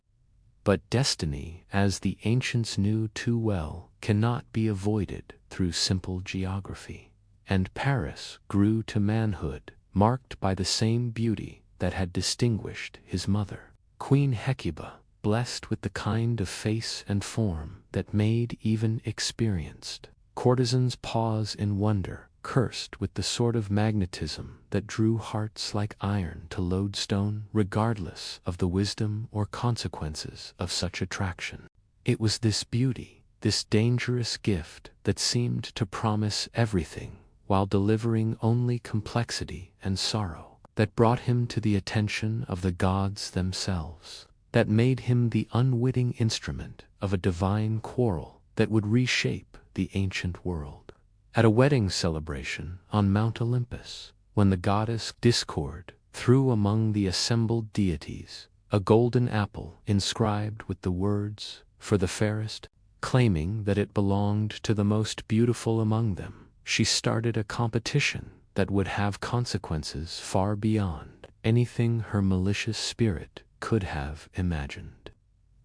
A: But destiny, as the ancients knew too well, cannot be avoided through simple geography, and Paris grew to manhood, marked by the same beauty that had distinguished his mother, Queen Hecuba, blessed with the kind of face and form that made even experienced courtesans pause in wonder, cursed with the sort of magnetism that drew hearts like iron to lodestone, regardless of the wisdom or consequences of such attraction. It was this beauty, this dangerous gift, that seemed to promise everything while delivering only complexity and sorrow, that brought him to the attention of the gods themselves, that made him the unwitting instrument of a divine quarrel that would reshape the ancient world. At a wedding celebration on Mount Olympus, when the goddess Discord threw among the assembled deities a golden apple inscribed with the words, "For the fairest," claiming that it belonged to the most beautiful among them, she started a competition that would have consequences far beyond anything her malicious spirit could have imagined.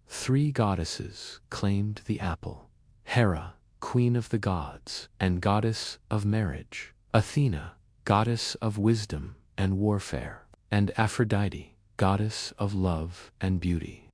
A: 3 goddesses claimed the apple: Hera, queen of the gods and goddess of marriage; Athena, goddess of wisdom and warfare; and Aphrodite, goddess of love and beauty.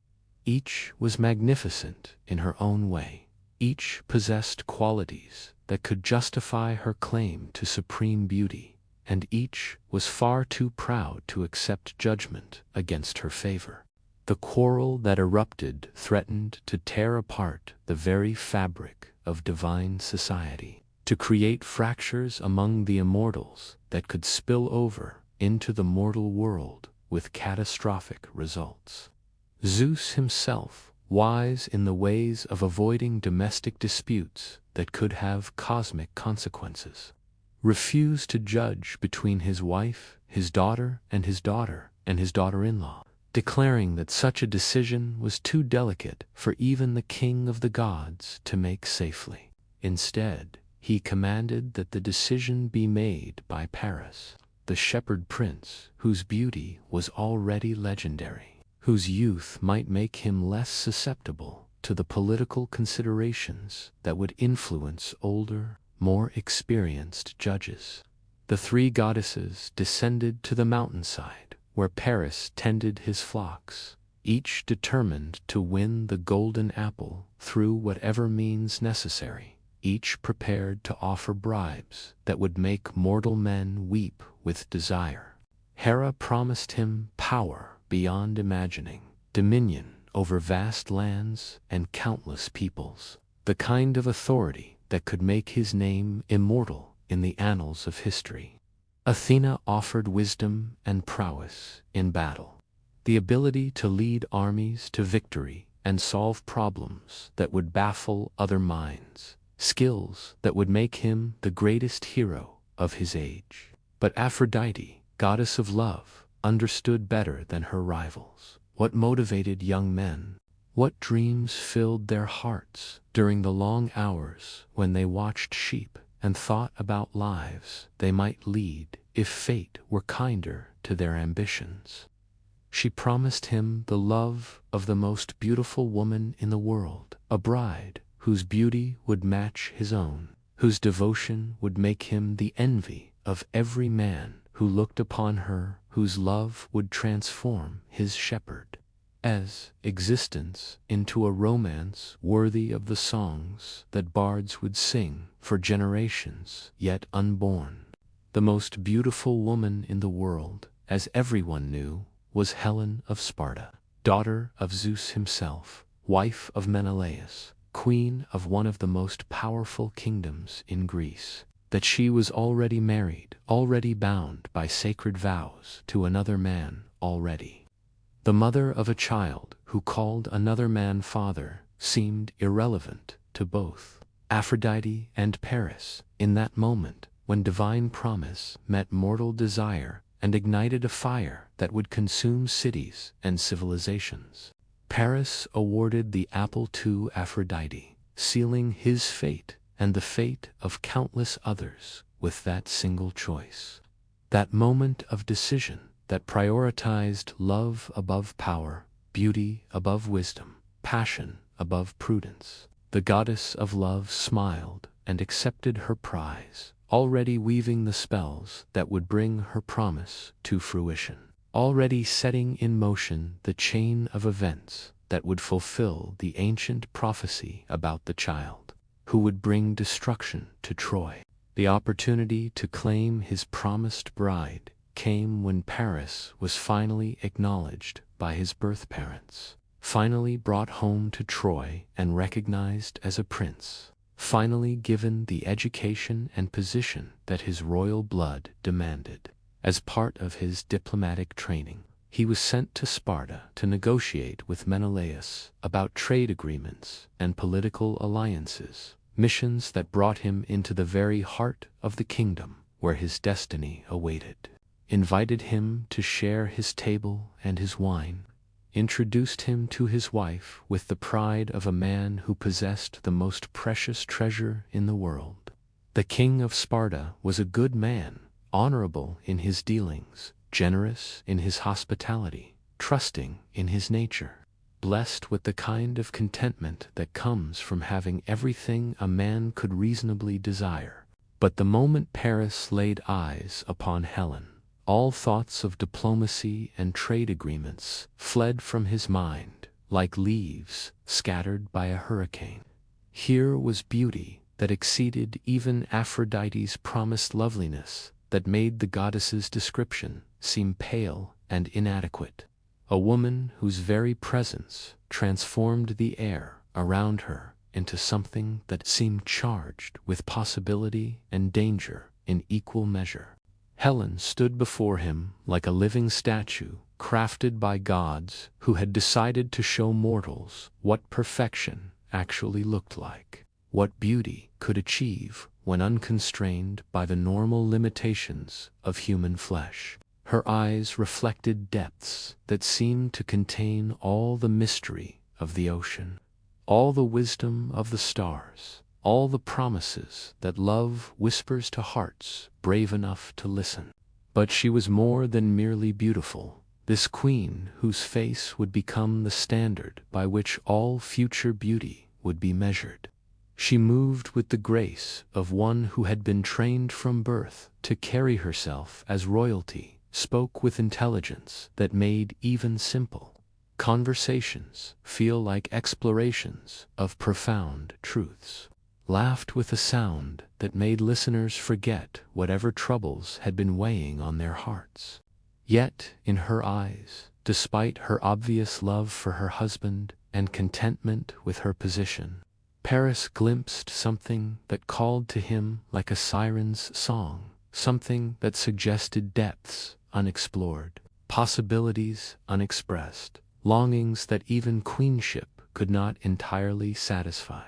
A: Each was magnificent in her own way. Each possessed qualities that could justify her claim to supreme beauty, and each was far too proud to accept judgment against her favor. The quarrel that erupted threatened to tear apart the very fabric of divine society, to create fractures among the immortals that could spill over into the mortal world with catastrophic results. Zeus himself, wise in the ways of avoiding domestic disputes that could have cosmic consequences, refused to judge between his wife, his daughter, and his daughter-in-law, declaring that such a decision was too delicate for even the king of the gods to make safely. Instead, he commanded that the decision be made by Paris, the shepherd prince whose beauty was already legendary, whose youth might make him less susceptible to the political considerations that would influence older, more experienced judges. The three goddesses descended to the mountainside where Paris tended his flocks, each determined to win the golden apple through whatever means necessary, each prepared to offer bribes that would make mortal men weep with desire. Hera promised him power beyond imagining, dominion over vast lands and countless peoples, the kind of authority that could make his name immortal in the annals of history. Athena offered wisdom and prowess in battle, the ability to lead armies to victory and solve problems that would baffle other minds, skills that would make him the greatest hero of his age. But Aphrodite, goddess of love, understood better than her rivals what motivated young men, what dreams filled their hearts during the long hours when they watched sheep and thought about lives they might lead if fate were kinder to their ambitions. She promised him the love of the most beautiful woman in the world, a bride whose beauty would match his own, whose devotion would make him the envy of every man who looked upon her, whose love would transform his shepherd as existence into a romance worthy of the songs that bards would sing for generations yet unborn. The most beautiful woman in the world, as everyone knew, was Helen of Sparta, daughter of Zeus himself, wife of Menelaus, queen of one of the most powerful kingdoms in Greece. That she was already married, already bound by sacred vows to another man already. The mother of a child who called another man father seemed irrelevant to both Aphrodite and Paris in that moment when divine promise met mortal desire and ignited a fire that would consume cities and civilizations. Paris awarded the apple to Aphrodite, sealing his fate and the fate of countless others with that single choice. That moment of decision that prioritized love above power, beauty above wisdom, passion above prudence. The goddess of love smiled and accepted her prize, already weaving the spells that would bring her promise to fruition, already setting in motion the chain of events that would fulfill the ancient prophecy about the child who would bring destruction to Troy. The opportunity to claim his promised bride came when Paris was finally acknowledged by his birth parents, finally brought home to Troy and recognized as a prince, finally given the education and position that his royal blood demanded. As part of his diplomatic training, he was sent to Sparta to negotiate with Menelaus about trade agreements and political alliances, missions that brought him into the very heart of the kingdom where his destiny awaited. Invited him to share his table and his wine, introduced him to his wife with the pride of a man who possessed the most precious treasure in the world. The king of Sparta was a good man, honorable in his dealings, generous in his hospitality, trusting in his nature, blessed with the kind of contentment that comes from having everything a man could reasonably desire. But the moment Paris laid eyes upon Helen, all thoughts of diplomacy and trade agreements fled from his mind like leaves scattered by a hurricane. Here was beauty that exceeded even Aphrodite's promised loveliness, that made the goddess's description seem pale and inadequate. A woman whose very presence transformed the air around her, into something that seemed charged with possibility and danger in equal measure. Helen stood before him like a living statue, crafted by gods who had decided to show mortals what perfection actually looked like, what beauty could achieve when unconstrained by the normal limitations of human flesh. Her eyes reflected depths that seemed to contain all the mystery of the ocean, all the wisdom of the stars, all the promises that love whispers to hearts brave enough to listen. But she was more than merely beautiful, this queen whose face would become the standard by which all future beauty would be measured. She moved with the grace of one who had been trained from birth to carry herself as royalty, spoke with intelligence that made even simple conversations feel like explorations of profound truths, laughed with a sound that made listeners forget whatever troubles had been weighing on their hearts. Yet, in her eyes, despite her obvious love for her husband and contentment with her position, Paris glimpsed something that called to him like a siren's song, something that suggested depths unexplored, possibilities unexpressed, longings that even queenship could not entirely satisfy.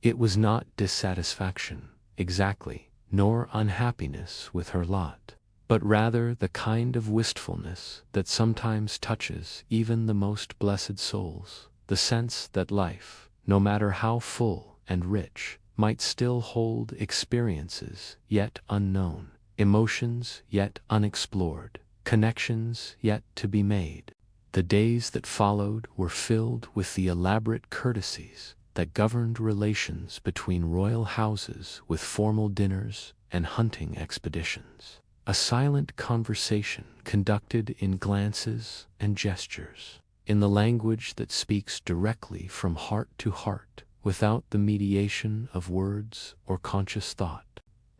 A: It was not dissatisfaction, exactly, nor unhappiness with her lot, but rather the kind of wistfulness that sometimes touches even the most blessed souls, the sense that life, no matter how full and rich, might still hold experiences yet unknown, emotions yet unexplored, connections yet to be made. The days that followed were filled with the elaborate courtesies that governed relations between royal houses, with formal dinners and hunting expeditions, a silent conversation conducted in glances and gestures, in the language that speaks directly from heart to heart, without the mediation of words or conscious thought.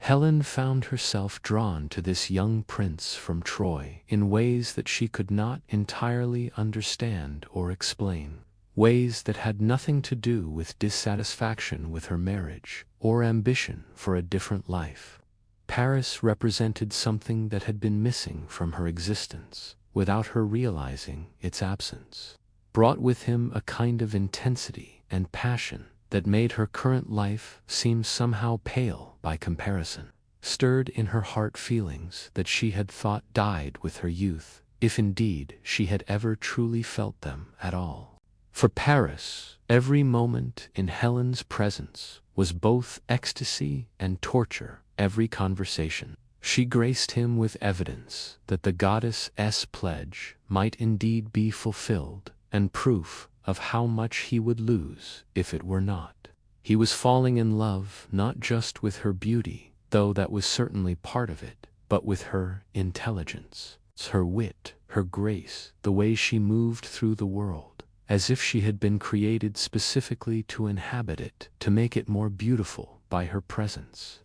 A: Helen found herself drawn to this young prince from Troy in ways that she could not entirely understand or explain, ways that had nothing to do with dissatisfaction with her marriage or ambition for a different life. Paris represented something that had been missing from her existence, without her realizing its absence, brought with him a kind of intensity and passion that made her current life seem somehow pale by comparison, stirred in her heart feelings that she had thought died with her youth, if indeed she had ever truly felt them at all. For Paris, every moment in Helen's presence was both ecstasy and torture. Every conversation, she graced him with evidence that the goddess's pledge might indeed be fulfilled, and proof of how much he would lose if it were not. He was falling in love not just with her beauty, though that was certainly part of it, but with her intelligence, her wit, her grace, the way she moved through the world, as if she had been created specifically to inhabit it, to make it more beautiful by her presence.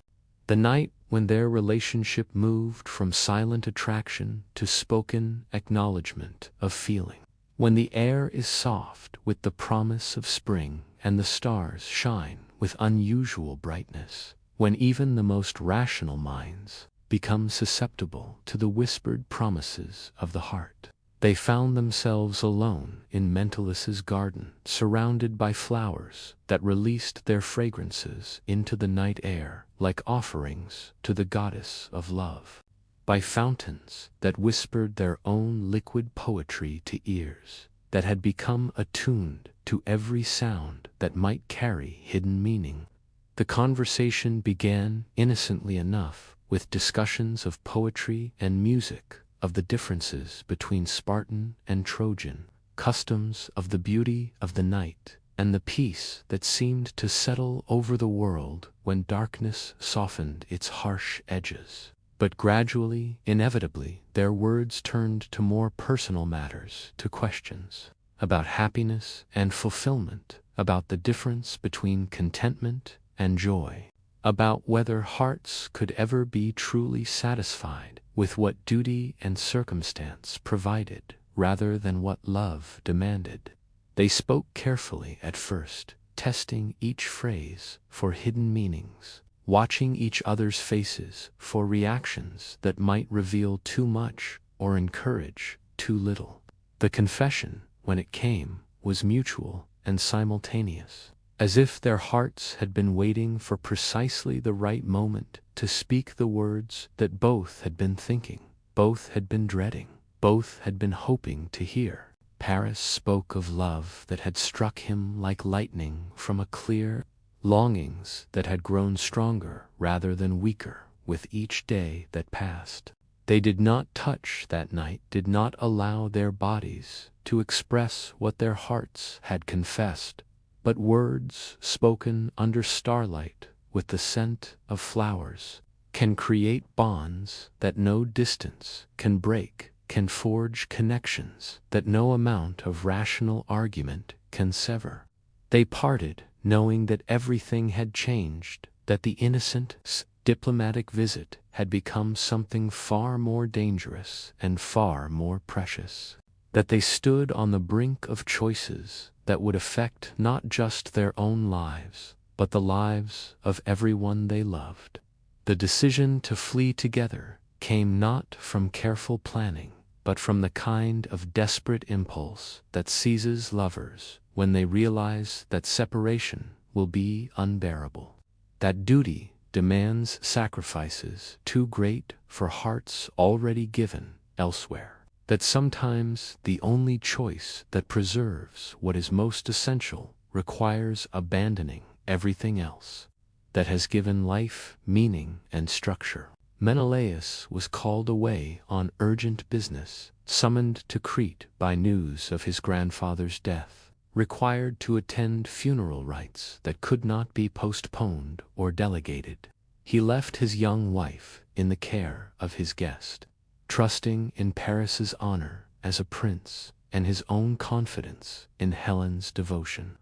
A: The night when their relationship moved from silent attraction to spoken acknowledgement of feeling, when the air is soft with the promise of spring and the stars shine with unusual brightness, when even the most rational minds become susceptible to the whispered promises of the heart. They found themselves alone in Menelaus's garden, surrounded by flowers that released their fragrances into the night air like offerings to the goddess of love, by fountains that whispered their own liquid poetry to ears that had become attuned to every sound that might carry hidden meaning. The conversation began innocently enough with discussions of poetry and music, of the differences between Spartan and Trojan, customs of the beauty of the night, and the peace that seemed to settle over the world when darkness softened its harsh edges. But gradually, inevitably, their words turned to more personal matters, to questions about happiness and fulfillment, about the difference between contentment and joy, about whether hearts could ever be truly satisfied with what duty and circumstance provided, rather than what love demanded. They spoke carefully at first, testing each phrase for hidden meanings, watching each other's faces for reactions that might reveal too much or encourage too little. The confession, when it came, was mutual and simultaneous, as if their hearts had been waiting for precisely the right moment to speak the words that both had been thinking, both had been dreading, both had been hoping to hear. Paris spoke of love that had struck him like lightning from a clear, longings that had grown stronger rather than weaker with each day that passed. They did not touch that night, did not allow their bodies to express what their hearts had confessed, but words spoken under starlight with the scent of flowers can create bonds that no distance can break, can forge connections that no amount of rational argument can sever. They parted, knowing that everything had changed, that the innocent, diplomatic visit had become something far more dangerous and far more precious, that they stood on the brink of choices that would affect not just their own lives, but the lives of everyone they loved. The decision to flee together came not from careful planning, but from the kind of desperate impulse that seizes lovers when they realize that separation will be unbearable, that duty demands sacrifices too great for hearts already given elsewhere, that sometimes the only choice that preserves what is most essential requires abandoning everything else that has given life meaning and structure. Menelaus was called away on urgent business, summoned to Crete by news of his grandfather's death, required to attend funeral rites that could not be postponed or delegated. He left his young wife in the care of his guest, trusting in Paris's honor as a prince and his own confidence in Helen's devotion,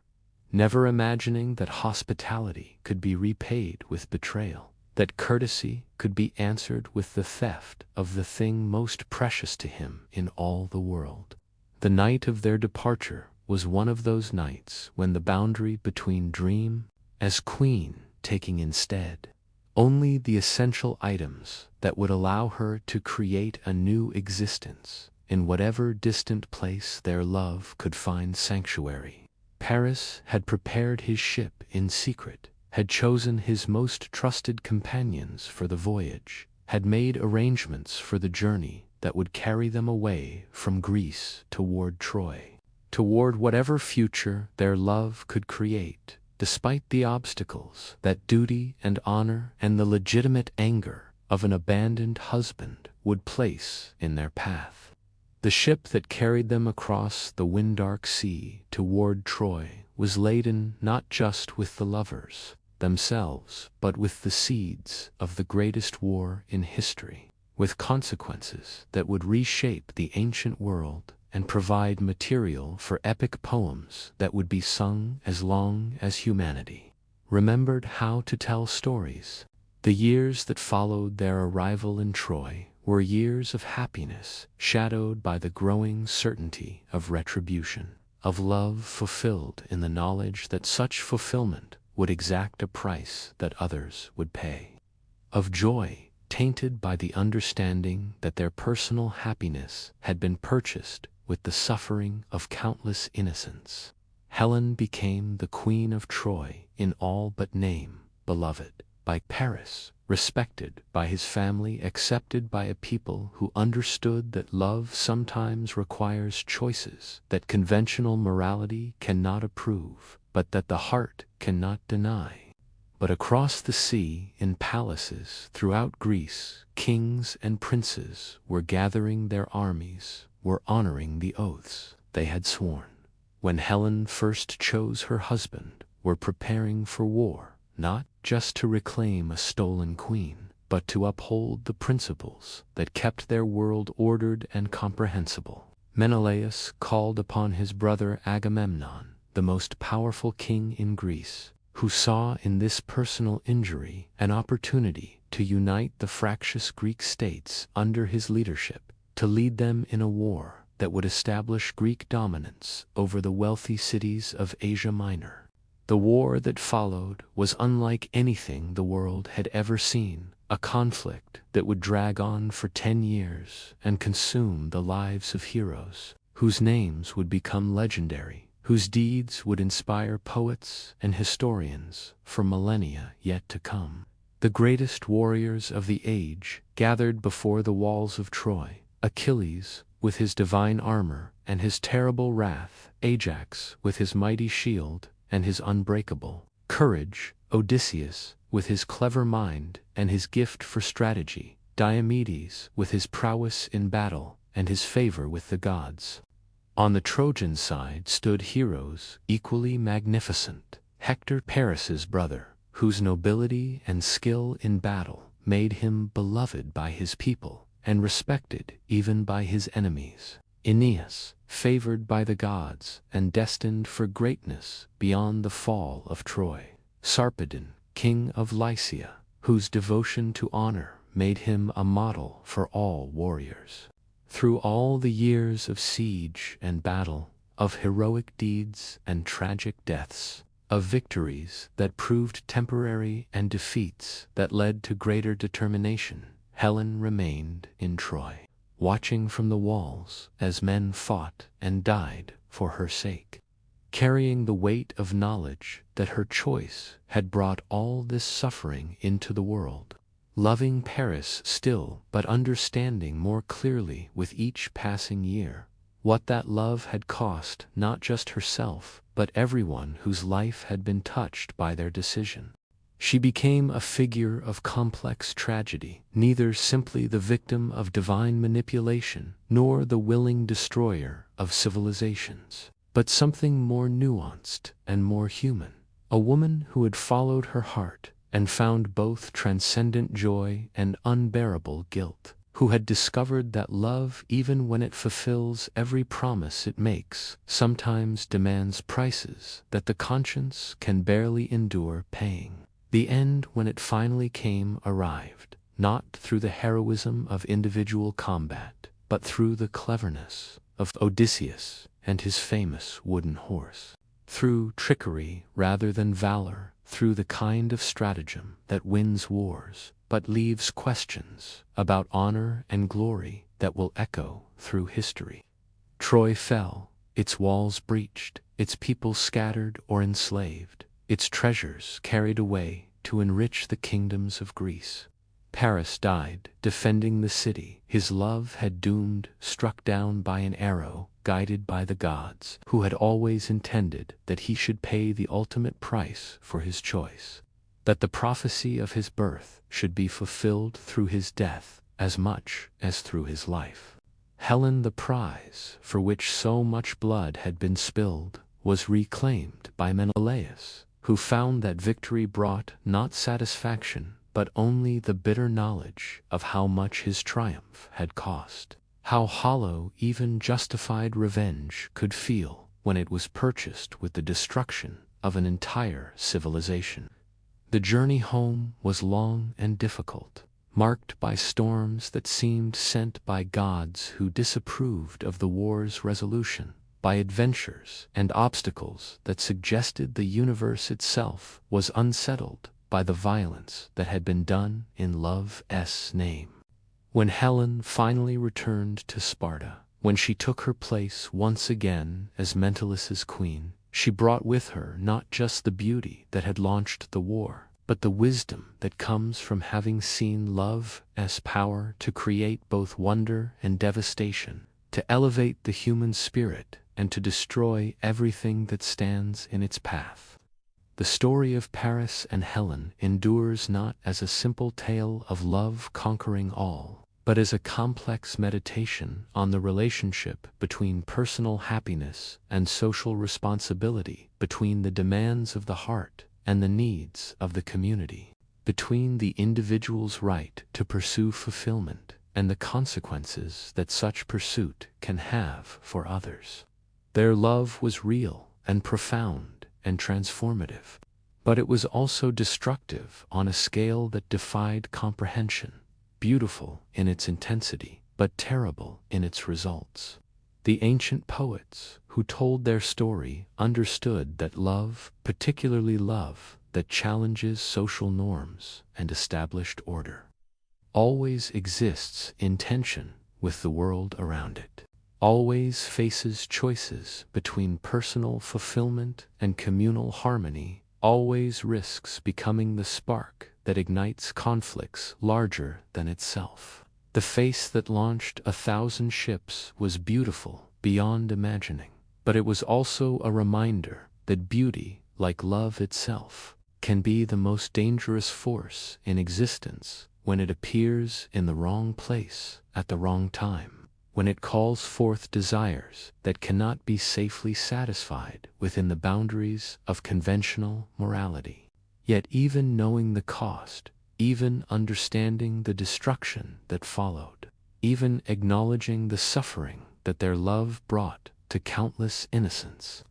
A: never imagining that hospitality could be repaid with betrayal, that courtesy could be answered with the theft of the thing most precious to him in all the world. The night of their departure was one of those nights when the boundary between dream as queen taking instead only the essential items that would allow her to create a new existence in whatever distant place their love could find sanctuary. Paris had prepared his ship in secret, had chosen his most trusted companions for the voyage, had made arrangements for the journey that would carry them away from Greece toward Troy, toward whatever future their love could create, despite the obstacles that duty and honor and the legitimate anger of an abandoned husband would place in their path. The ship that carried them across the wind-dark sea toward Troy was laden not just with the lovers themselves, but with the seeds of the greatest war in history, with consequences that would reshape the ancient world and provide material for epic poems that would be sung as long as humanity remembered how to tell stories. The years that followed their arrival in Troy were years of happiness, shadowed by the growing certainty of retribution, of love fulfilled in the knowledge that such fulfillment would exact a price that others would pay, of joy tainted by the understanding that their personal happiness had been purchased with the suffering of countless innocents. Helen became the queen of Troy in all but name, beloved by Paris, respected by his family, accepted by a people who understood that love sometimes requires choices that conventional morality cannot approve, but that the heart cannot deny. But across the sea, in palaces throughout Greece, kings and princes were gathering their armies, were honoring the oaths they had sworn. When Helen first chose her husband, were preparing for war, not just to reclaim a stolen queen, but to uphold the principles that kept their world ordered and comprehensible. Menelaus called upon his brother Agamemnon, the most powerful king in Greece, who saw in this personal injury an opportunity to unite the fractious Greek states under his leadership, to lead them in a war that would establish Greek dominance over the wealthy cities of Asia Minor. The war that followed was unlike anything the world had ever seen, a conflict that would drag on for 10 years and consume the lives of heroes, whose names would become legendary, whose deeds would inspire poets and historians for millennia yet to come. The greatest warriors of the age gathered before the walls of Troy: Achilles with his divine armor and his terrible wrath, Ajax with his mighty shield and his unbreakable courage, Odysseus with his clever mind and his gift for strategy, Diomedes with his prowess in battle and his favor with the gods. On the Trojan side stood heroes equally magnificent: Hector, Paris's brother, whose nobility and skill in battle made him beloved by his people and respected even by his enemies; Aeneas, favored by the gods and destined for greatness beyond the fall of Troy; Sarpedon, king of Lycia, whose devotion to honor made him a model for all warriors. Through all the years of siege and battle, of heroic deeds and tragic deaths, of victories that proved temporary and defeats that led to greater determination, Helen remained in Troy, watching from the walls as men fought and died for her sake, carrying the weight of knowledge that her choice had brought all this suffering into the world. Loving Paris still, but understanding more clearly with each passing year what that love had cost not just herself, but everyone whose life had been touched by their decision. She became a figure of complex tragedy, neither simply the victim of divine manipulation nor the willing destroyer of civilizations, but something more nuanced and more human. A woman who had followed her heart and found both transcendent joy and unbearable guilt, who had discovered that love, even when it fulfills every promise it makes, sometimes demands prices that the conscience can barely endure paying. The end, when it finally came, arrived, not through the heroism of individual combat, but through the cleverness of Odysseus and his famous wooden horse. Through trickery rather than valor, through the kind of stratagem that wins wars, but leaves questions about honor and glory that will echo through history. Troy fell, its walls breached, its people scattered or enslaved, its treasures carried away to enrich the kingdoms of Greece. Paris died, defending the city his love had doomed, struck down by an arrow, guided by the gods, who had always intended that he should pay the ultimate price for his choice, that the prophecy of his birth should be fulfilled through his death as much as through his life. Helen, the prize for which so much blood had been spilled, was reclaimed by Menelaus, who found that victory brought not satisfaction but only the bitter knowledge of how much his triumph had cost, how hollow even justified revenge could feel when it was purchased with the destruction of an entire civilization. The journey home was long and difficult, marked by storms that seemed sent by gods who disapproved of the war's resolution, by adventures and obstacles that suggested the universe itself was unsettled by the violence that had been done in love's name. When Helen finally returned to Sparta, when she took her place once again as Menelaus's queen, she brought with her not just the beauty that had launched the war, but the wisdom that comes from having seen love's power to create both wonder and devastation, to elevate the human spirit and to destroy everything that stands in its path. The story of Paris and Helen endures not as a simple tale of love conquering all, but as a complex meditation on the relationship between personal happiness and social responsibility, between the demands of the heart and the needs of the community, between the individual's right to pursue fulfillment and the consequences that such pursuit can have for others. Their love was real and profound and transformative, but it was also destructive on a scale that defied comprehension, beautiful in its intensity, but terrible in its results. The ancient poets who told their story understood that love, particularly love that challenges social norms and established order, always exists in tension with the world around it, always faces choices between personal fulfillment and communal harmony, always risks becoming the spark that ignites conflicts larger than itself. The face that launched 1,000 ships was beautiful beyond imagining, but it was also a reminder that beauty, like love itself, can be the most dangerous force in existence when it appears in the wrong place at the wrong time, when it calls forth desires that cannot be safely satisfied within the boundaries of conventional morality. Yet even knowing the cost, even understanding the destruction that followed, even acknowledging the suffering that their love brought to countless innocents,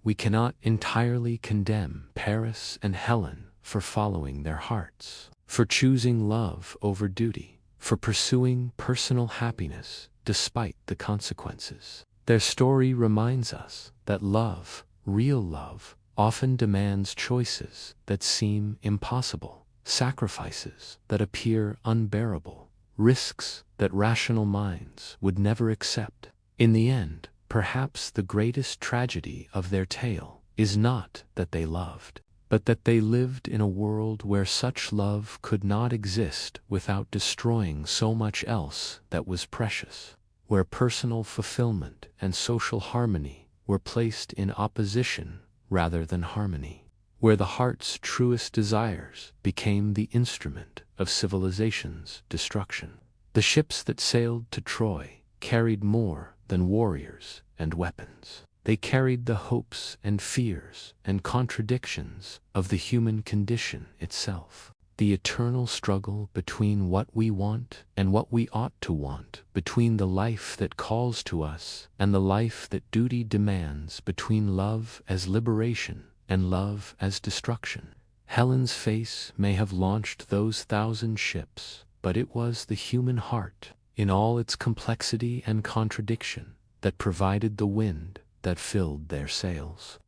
A: we cannot entirely condemn Paris and Helen for following their hearts, for choosing love over duty, for pursuing personal happiness despite the consequences. Their story reminds us that love, real love, often demands choices that seem impossible, sacrifices that appear unbearable, risks that rational minds would never accept. In the end, perhaps the greatest tragedy of their tale is not that they loved, but that they lived in a world where such love could not exist without destroying so much else that was precious, where personal fulfillment and social harmony were placed in opposition rather than harmony, where the heart's truest desires became the instrument of civilization's destruction. The ships that sailed to Troy carried more than warriors and weapons. They carried the hopes and fears and contradictions of the human condition itself, the eternal struggle between what we want and what we ought to want, between the life that calls to us and the life that duty demands, between love as liberation and love as destruction. Helen's face may have launched those 1,000 ships, but it was the human heart, in all its complexity and contradiction, that provided the wind that filled their sails.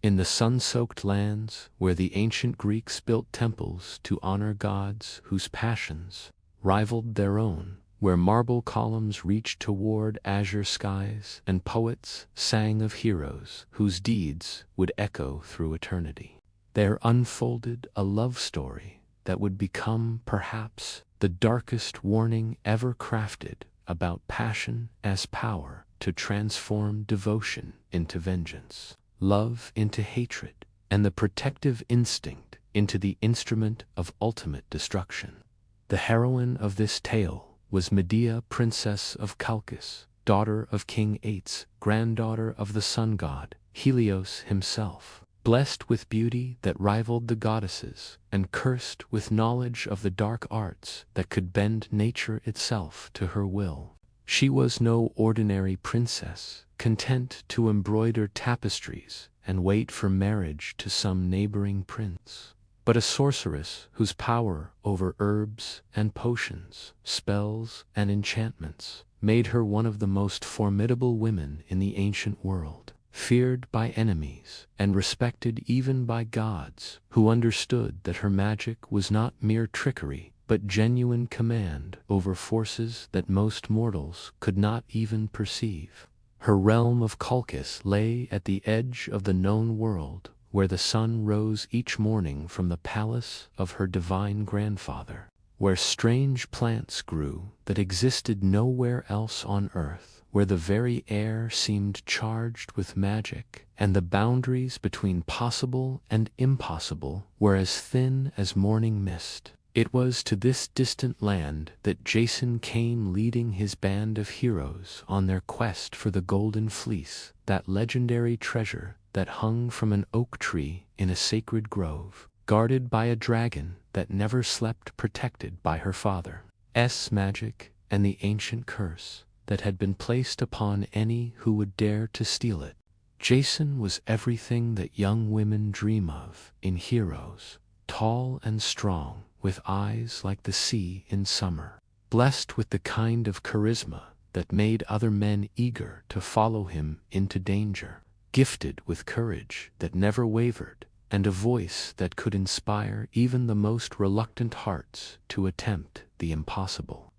A: In the sun-soaked lands where the ancient Greeks built temples to honor gods whose passions rivaled their own, where marble columns reached toward azure skies and poets sang of heroes whose deeds would echo through eternity, there unfolded a love story that would become perhaps the darkest warning ever crafted about passion as power to transform devotion into vengeance, love into hatred, and the protective instinct into the instrument of ultimate destruction. The heroine of this tale was Medea, princess of Chalcis, daughter of King Ates, granddaughter of the sun god, Helios himself, blessed with beauty that rivaled the goddesses, and cursed with knowledge of the dark arts that could bend nature itself to her will. She was no ordinary princess, content to embroider tapestries and wait for marriage to some neighboring prince, but a sorceress whose power over herbs and potions, spells and enchantments, made her one of the most formidable women in the ancient world, feared by enemies and respected even by gods who understood that her magic was not mere trickery, but genuine command over forces that most mortals could not even perceive. Her realm of Chalcis lay at the edge of the known world, where the sun rose each morning from the palace of her divine grandfather, where strange plants grew that existed nowhere else on earth, where the very air seemed charged with magic, and the boundaries between possible and impossible were as thin as morning mist. It was to this distant land that Jason came leading his band of heroes on their quest for the Golden Fleece, that legendary treasure that hung from an oak tree in a sacred grove, guarded by a dragon that never slept, protected by her father's magic and the ancient curse that had been placed upon any who would dare to steal it. Jason was everything that young women dream of in heroes, tall and strong, with eyes like the sea in summer, blessed with the kind of charisma that made other men eager to follow him into danger, gifted with courage that never wavered, and a voice that could inspire even the most reluctant hearts to attempt the impossible.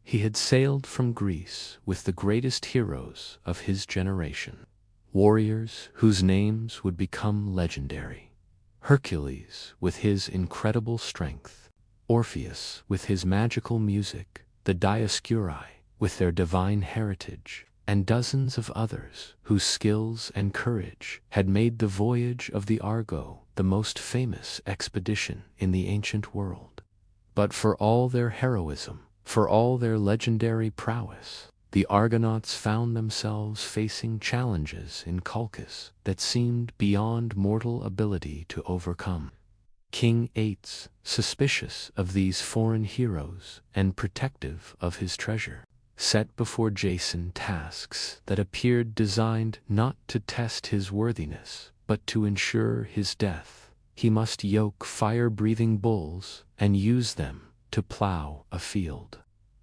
A: He had sailed from Greece with the greatest heroes of his generation, warriors whose names would become legendary. Hercules with his incredible strength, Orpheus with his magical music, the Dioscuri with their divine heritage, and dozens of others whose skills and courage had made the voyage of the Argo the most famous expedition in the ancient world. But for all their heroism, for all their legendary prowess, the Argonauts found themselves facing challenges in Colchis that seemed beyond mortal ability to overcome. King Aetes, suspicious of these foreign heroes and protective of his treasure, set before Jason tasks that appeared designed not to test his worthiness, but to ensure his death. He must yoke fire-breathing bulls and use them to plow a field,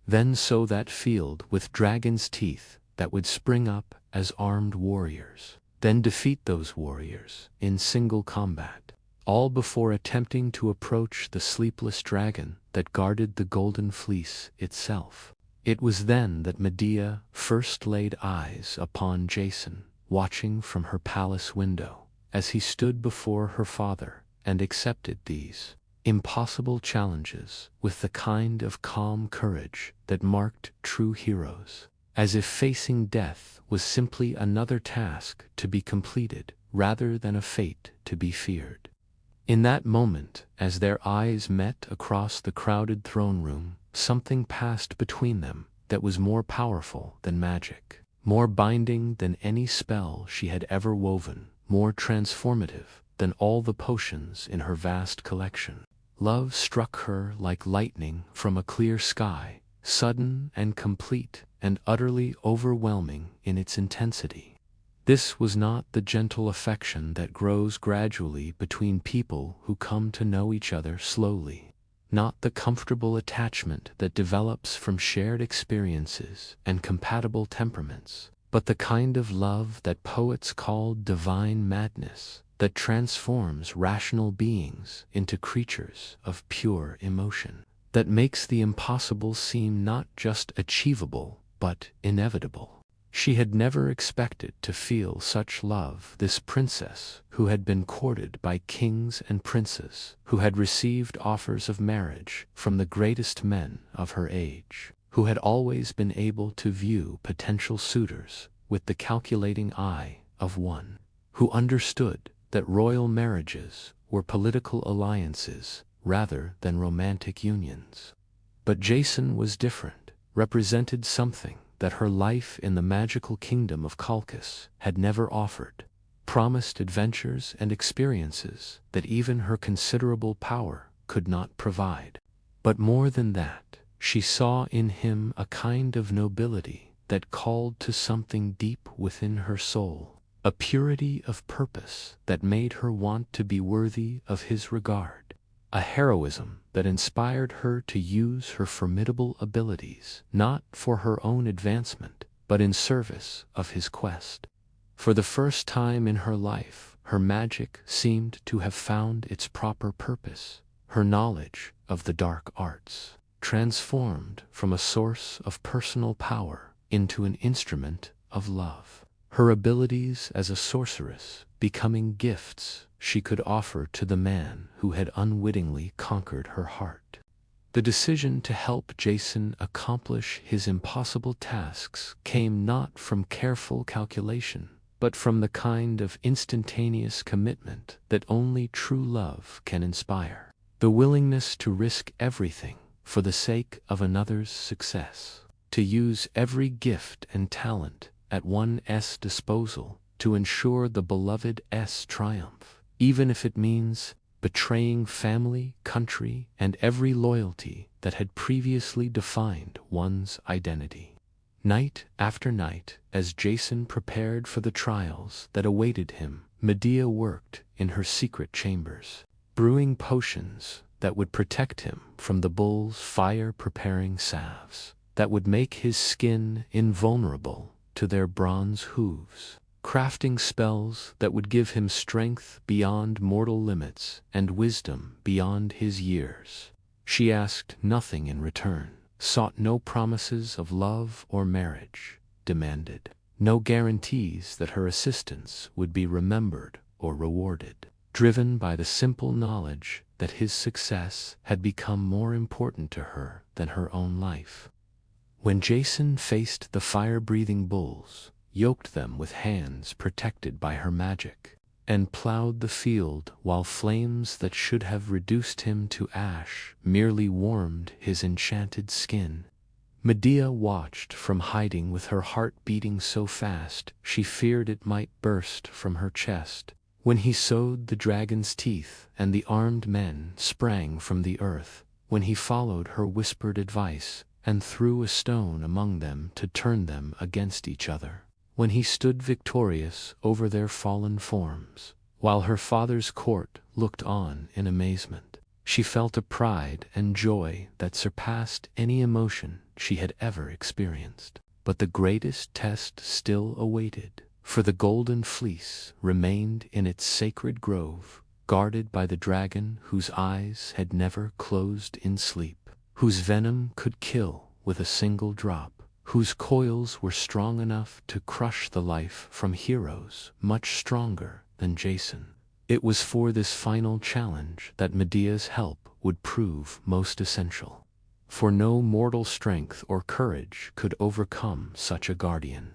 A: then sow that field with dragons' teeth that would spring up as armed warriors, then defeat those warriors in single combat, all before attempting to approach the sleepless dragon that guarded the golden fleece itself. It was then that Medea first laid eyes upon Jason, watching from her palace window, as he stood before her father and accepted these impossible challenges with the kind of calm courage that marked true heroes, as if facing death was simply another task to be completed rather than a fate to be feared. In that moment, as their eyes met across the crowded throne room, something passed between them that was more powerful than magic, more binding than any spell she had ever woven, more transformative than all the potions in her vast collection. Love struck her like lightning from a clear sky, sudden and complete and utterly overwhelming in its intensity. This was not the gentle affection that grows gradually between people who come to know each other slowly, not the comfortable attachment that develops from shared experiences and compatible temperaments, but the kind of love that poets call divine madness, that transforms rational beings into creatures of pure emotion, that makes the impossible seem not just achievable but inevitable. She had never expected to feel such love, this princess who had been courted by kings and princes, who had received offers of marriage from the greatest men of her age, who had always been able to view potential suitors with the calculating eye of one who understood that royal marriages were political alliances rather than romantic unions. But Jason was different, represented something that her life in the magical kingdom of Colchis had never offered, promised adventures and experiences that even her considerable power could not provide. But more than that, she saw in him a kind of nobility that called to something deep within her soul, a purity of purpose that made her want to be worthy of his regard, a heroism that inspired her to use her formidable abilities not for her own advancement, but in service of his quest. For the first time in her life, her magic seemed to have found its proper purpose, her knowledge of the dark arts, transformed from a source of personal power into an instrument of love, her abilities as a sorceress becoming gifts she could offer to the man who had unwittingly conquered her heart. The decision to help Jason accomplish his impossible tasks came not from careful calculation, but from the kind of instantaneous commitment that only true love can inspire, the willingness to risk everything for the sake of another's success, to use every gift and talent at one's disposal to ensure the beloved's triumph, even if it means betraying family, country, and every loyalty that had previously defined one's identity. Night after night, as Jason prepared for the trials that awaited him, Medea worked in her secret chambers, brewing potions that would protect him from the bull's fire-preparing salves, that would make his skin invulnerable to their bronze hooves, crafting spells that would give him strength beyond mortal limits and wisdom beyond his years. She asked nothing in return, sought no promises of love or marriage, demanded no guarantees that her assistance would be remembered or rewarded, driven by the simple knowledge that his success had become more important to her than her own life. When Jason faced the fire-breathing bulls, yoked them with hands protected by her magic, and plowed the field while flames that should have reduced him to ash merely warmed his enchanted skin, Medea watched from hiding with her heart beating so fast she feared it might burst from her chest. When he sowed the dragon's teeth and the armed men sprang from the earth, when he followed her whispered advice and threw a stone among them to turn them against each other, when he stood victorious over their fallen forms, while her father's court looked on in amazement, she felt a pride and joy that surpassed any emotion she had ever experienced. But the greatest test still awaited, for the golden fleece remained in its sacred grove, guarded by the dragon whose eyes had never closed in sleep, whose venom could kill with a single drop, whose coils were strong enough to crush the life from heroes much stronger than Jason. It was for this final challenge that Medea's help would prove most essential, for no mortal strength or courage could overcome such a guardian.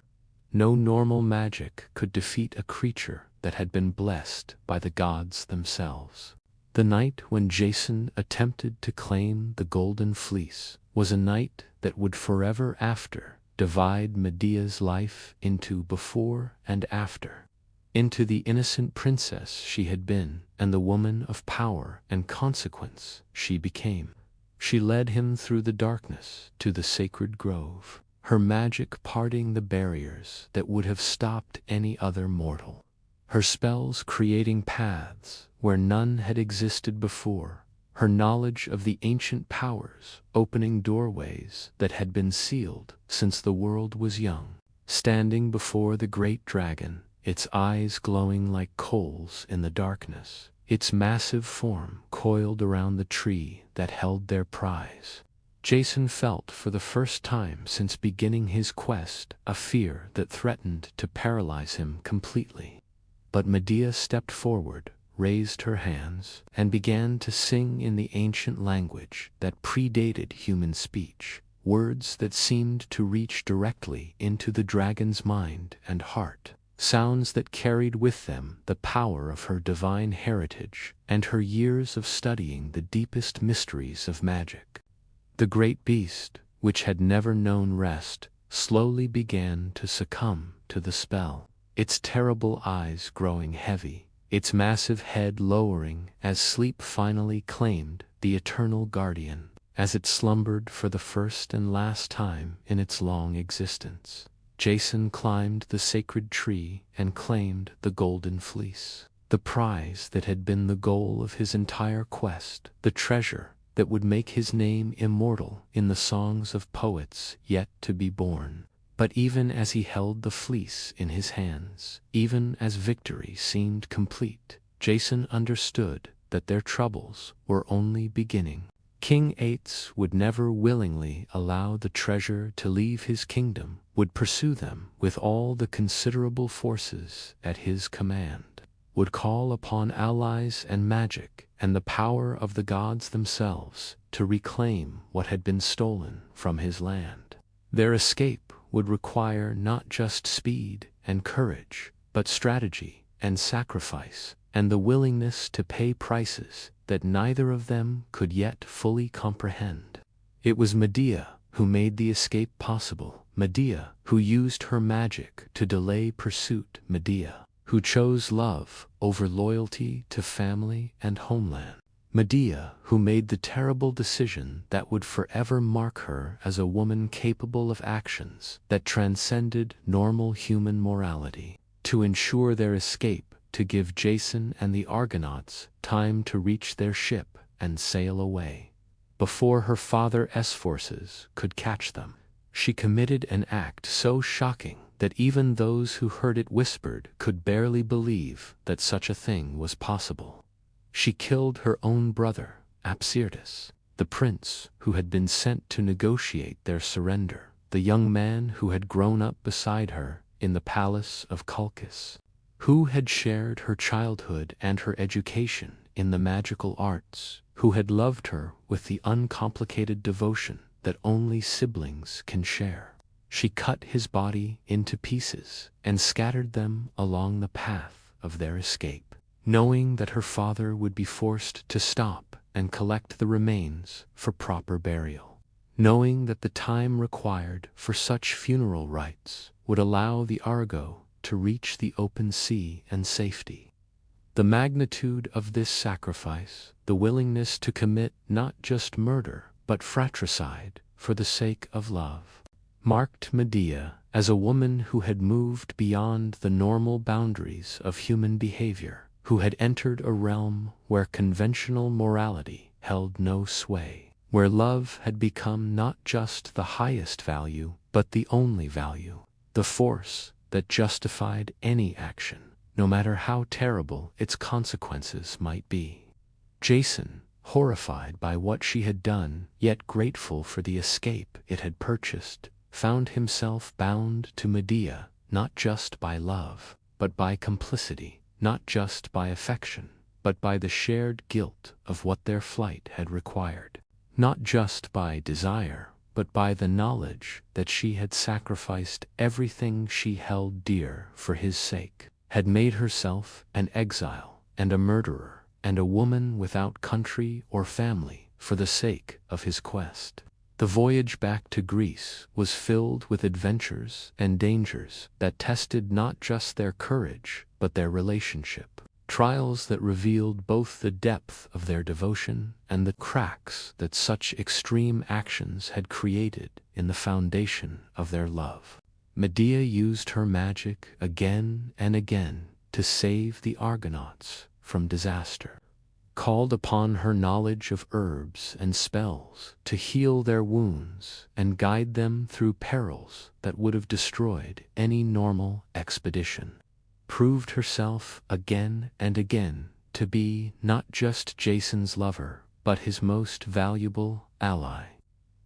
A: No normal magic could defeat a creature that had been blessed by the gods themselves. The night when Jason attempted to claim the golden fleece was a night that would forever after divide Medea's life into before and after, into the innocent princess she had been and the woman of power and consequence she became. She led him through the darkness to the sacred grove, her magic parting the barriers that would have stopped any other mortal, her spells creating paths where none had existed before, her knowledge of the ancient powers opening doorways that had been sealed since the world was young. Standing before the great dragon, its eyes glowing like coals in the darkness, its massive form coiled around the tree that held their prize, Jason felt for the first time since beginning his quest a fear that threatened to paralyze him completely. But Medea stepped forward, raised her hands, and began to sing in the ancient language that predated human speech, words that seemed to reach directly into the dragon's mind and heart, sounds that carried with them the power of her divine heritage and her years of studying the deepest mysteries of magic. The great beast, which had never known rest, slowly began to succumb to the spell, its terrible eyes growing heavy, its massive head lowering as sleep finally claimed the eternal guardian, as it slumbered for the first and last time in its long existence. Jason climbed the sacred tree and claimed the golden fleece, the prize that had been the goal of his entire quest, the treasure that would make his name immortal in the songs of poets yet to be born. But even as he held the fleece in his hands, even as victory seemed complete, Jason understood that their troubles were only beginning. King Ates would never willingly allow the treasure to leave his kingdom, would pursue them with all the considerable forces at his command, would call upon allies and magic and the power of the gods themselves to reclaim what had been stolen from his land. Their escape would require not just speed and courage, but strategy and sacrifice, and the willingness to pay prices that neither of them could yet fully comprehend. It was Medea who made the escape possible, Medea who used her magic to delay pursuit, Medea who chose love over loyalty to family and homeland, Medea who made the terrible decision that would forever mark her as a woman capable of actions that transcended normal human morality, to ensure their escape, to give Jason and the Argonauts time to reach their ship and sail away, before her father's forces could catch them. She committed an act so shocking that even those who heard it whispered could barely believe that such a thing was possible. She killed her own brother, Apsyrtus, the prince who had been sent to negotiate their surrender, the young man who had grown up beside her in the palace of Colchis, who had shared her childhood and her education in the magical arts, who had loved her with the uncomplicated devotion that only siblings can share. She cut his body into pieces and scattered them along the path of their escape, knowing that her father would be forced to stop and collect the remains for proper burial, knowing that the time required for such funeral rites would allow the Argo to reach the open sea and safety. The magnitude of this sacrifice, the willingness to commit not just murder but fratricide for the sake of love, marked Medea as a woman who had moved beyond the normal boundaries of human behavior, who had entered a realm where conventional morality held no sway, where love had become not just the highest value but the only value, the force that justified any action, no matter how terrible its consequences might be. Jason, horrified by what she had done, yet grateful for the escape it had purchased, found himself bound to Medea not just by love, but by complicity, not just by affection, but by the shared guilt of what their flight had required, not just by desire, but by the knowledge that she had sacrificed everything she held dear for his sake, had made herself an exile and a murderer and a woman without country or family for the sake of his quest. The voyage back to Greece was filled with adventures and dangers that tested not just their courage but their relationship, trials that revealed both the depth of their devotion and the cracks that such extreme actions had created in the foundation of their love. Medea used her magic again and again to save the Argonauts from disaster, called upon her knowledge of herbs and spells to heal their wounds and guide them through perils that would have destroyed any normal expedition, proved herself again and again to be not just Jason's lover but his most valuable ally.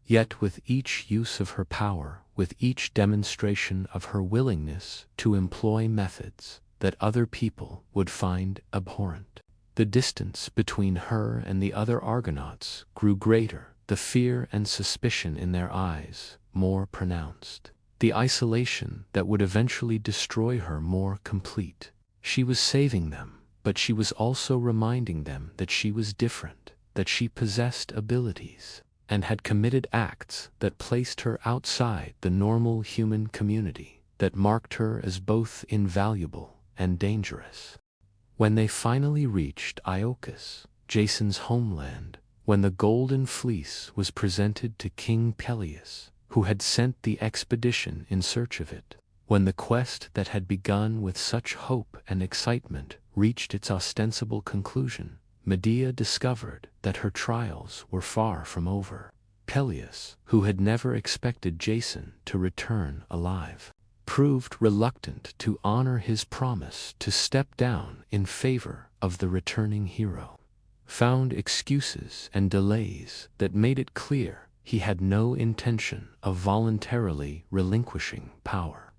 A: Yet with each use of her power, with each demonstration of her willingness to employ methods that other people would find abhorrent, the distance between her and the other Argonauts grew greater, the fear and suspicion in their eyes more pronounced, the isolation that would eventually destroy her more complete. She was saving them, but she was also reminding them that she was different, that she possessed abilities, and had committed acts that placed her outside the normal human community, that marked her as both invaluable and dangerous. When they finally reached Iolcus, Jason's homeland, when the golden fleece was presented to King Peleus, who had sent the expedition in search of it, when the quest that had begun with such hope and excitement reached its ostensible conclusion, Medea discovered that her trials were far from over. Peleus, who had never expected Jason to return alive, proved reluctant to honor his promise to step down in favor of the returning hero, found excuses and delays that made it clear he had no intention of voluntarily relinquishing power.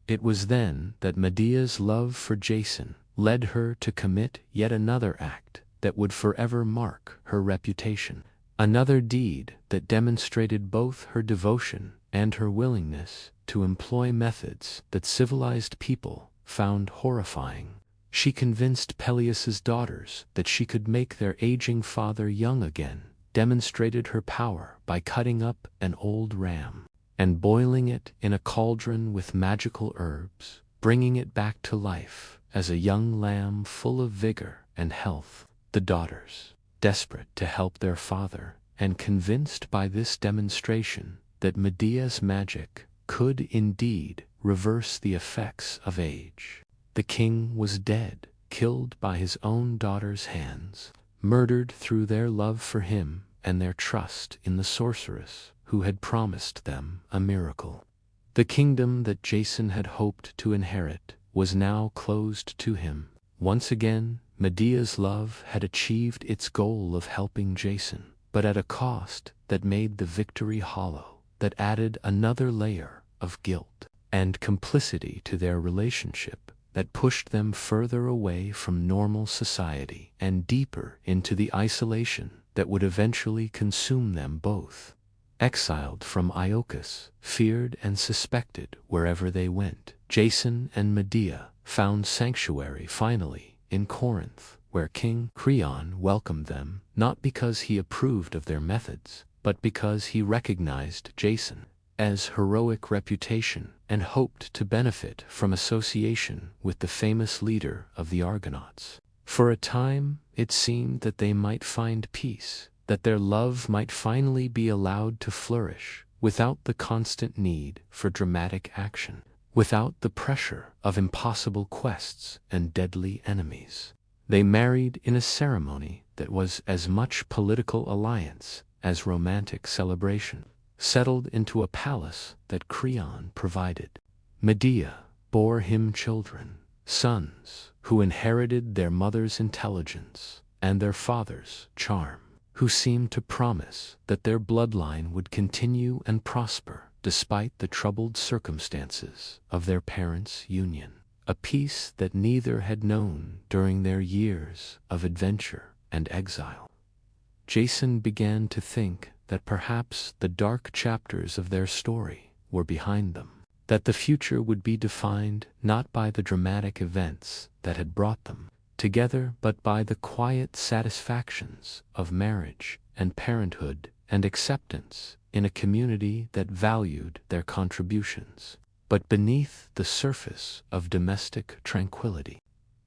A: It was then that Medea's love for Jason led her to commit yet another act that would forever mark her reputation, another deed that demonstrated both her devotion and her willingness to employ methods that civilized people found horrifying. She convinced Peleus's daughters that she could make their aging father young again, demonstrated her power by cutting up an old ram and boiling it in a cauldron with magical herbs, bringing it back to life as a young lamb full of vigor and health. The daughters, desperate to help their father, and convinced by this demonstration that Medea's magic could indeed reverse the effects of age. The king was dead, killed by his own daughters' hands, murdered through their love for him and their trust in the sorceress, who had promised them a miracle. The kingdom that Jason had hoped to inherit was now closed to him. Once again, Medea's love had achieved its goal of helping Jason, but at a cost that made the victory hollow, that added another layer of guilt and complicity to their relationship, that pushed them further away from normal society and deeper into the isolation that would eventually consume them both. Exiled from Iolcus, feared and suspected wherever they went, Jason and Medea found sanctuary finally in Corinth, where King Creon welcomed them, not because he approved of their methods, but because he recognized Jason as heroic reputation and hoped to benefit from association with the famous leader of the Argonauts. For a time, it seemed that they might find peace, that their love might finally be allowed to flourish without the constant need for dramatic action, without the pressure of impossible quests and deadly enemies. They married in a ceremony that was as much political alliance as romantic celebration, settled into a palace that Creon provided. Medea bore him children, sons, who inherited their mother's intelligence and their father's charm, who seemed to promise that their bloodline would continue and prosper despite the troubled circumstances of their parents' union, a peace that neither had known during their years of adventure and exile. Jason began to think that perhaps the dark chapters of their story were behind them, that the future would be defined not by the dramatic events that had brought them together, but by the quiet satisfactions of marriage and parenthood and acceptance in a community that valued their contributions. But beneath the surface of domestic tranquility,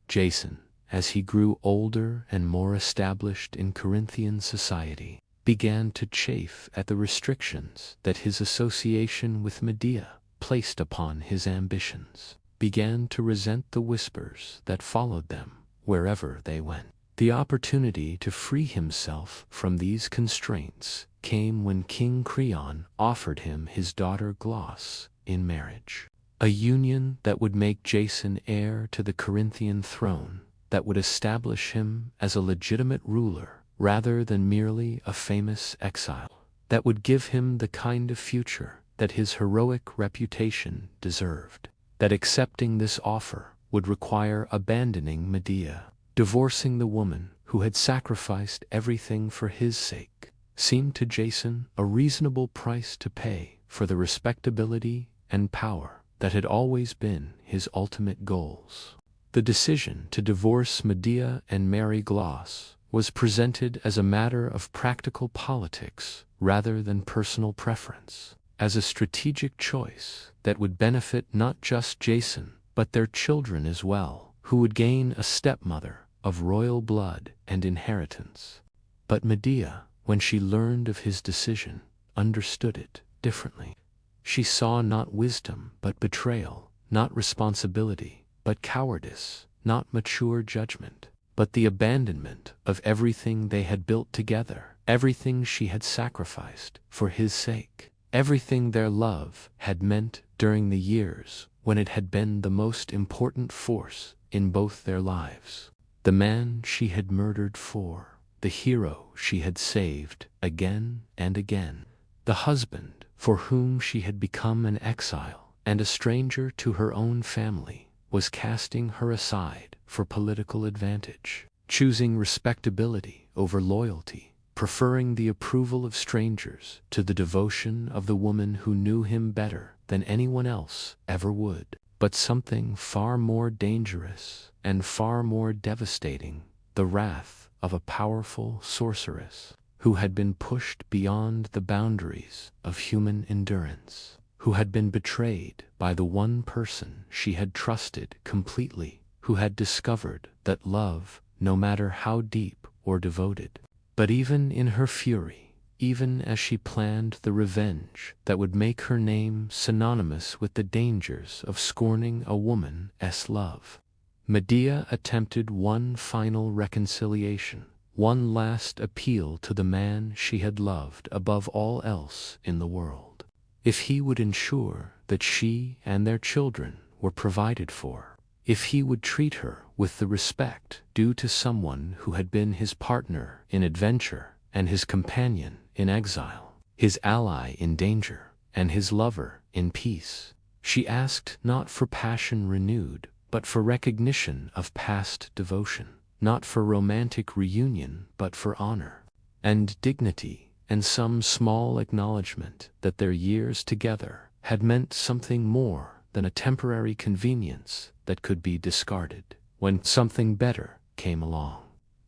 A: Jason, as he grew older and more established in Corinthian society, began to chafe at the restrictions that his association with Medea placed upon his ambitions, began to resent the whispers that followed them wherever they went. The opportunity to free himself from these constraints came when King Creon offered him his daughter Glauce in marriage, a union that would make Jason heir to the Corinthian throne, that would establish him as a legitimate ruler rather than merely a famous exile, that would give him the kind of future that his heroic reputation deserved. That accepting this offer would require abandoning Medea, divorcing the woman who had sacrificed everything for his sake, seemed to Jason a reasonable price to pay for the respectability and power that had always been his ultimate goals. The decision to divorce Medea and marry Glauce was presented as a matter of practical politics rather than personal preference, as a strategic choice that would benefit not just Jason, but their children as well, who would gain a stepmother of royal blood and inheritance. But Medea, when she learned of his decision, understood it differently. She saw not wisdom but betrayal, not responsibility but cowardice, not mature judgment, but the abandonment of everything they had built together, everything she had sacrificed for his sake, everything their love had meant during the years when it had been the most important force in both their lives. The man she had murdered for, the hero she had saved again and again, the husband for whom she had become an exile and a stranger to her own family, was casting her aside for political advantage, choosing respectability over loyalty, preferring the approval of strangers to the devotion of the woman who knew him better than anyone else ever would. But something far more dangerous and far more devastating, the wrath of a powerful sorceress who had been pushed beyond the boundaries of human endurance, who had been betrayed by the one person she had trusted completely, who had discovered that love, no matter how deep or devoted, but even in her fury, even as she planned the revenge that would make her name synonymous with the dangers of scorning a woman's love, Medea attempted one final reconciliation, one last appeal to the man she had loved above all else in the world. If he would ensure that she and their children were provided for, if he would treat her with the respect due to someone who had been his partner in adventure and his companion in exile, his ally in danger and his lover in peace. She asked not for passion renewed, but for recognition of past devotion, not for romantic reunion, but for honor and dignity and some small acknowledgement that their years together had meant something more than a temporary convenience that could be discarded when something better came along.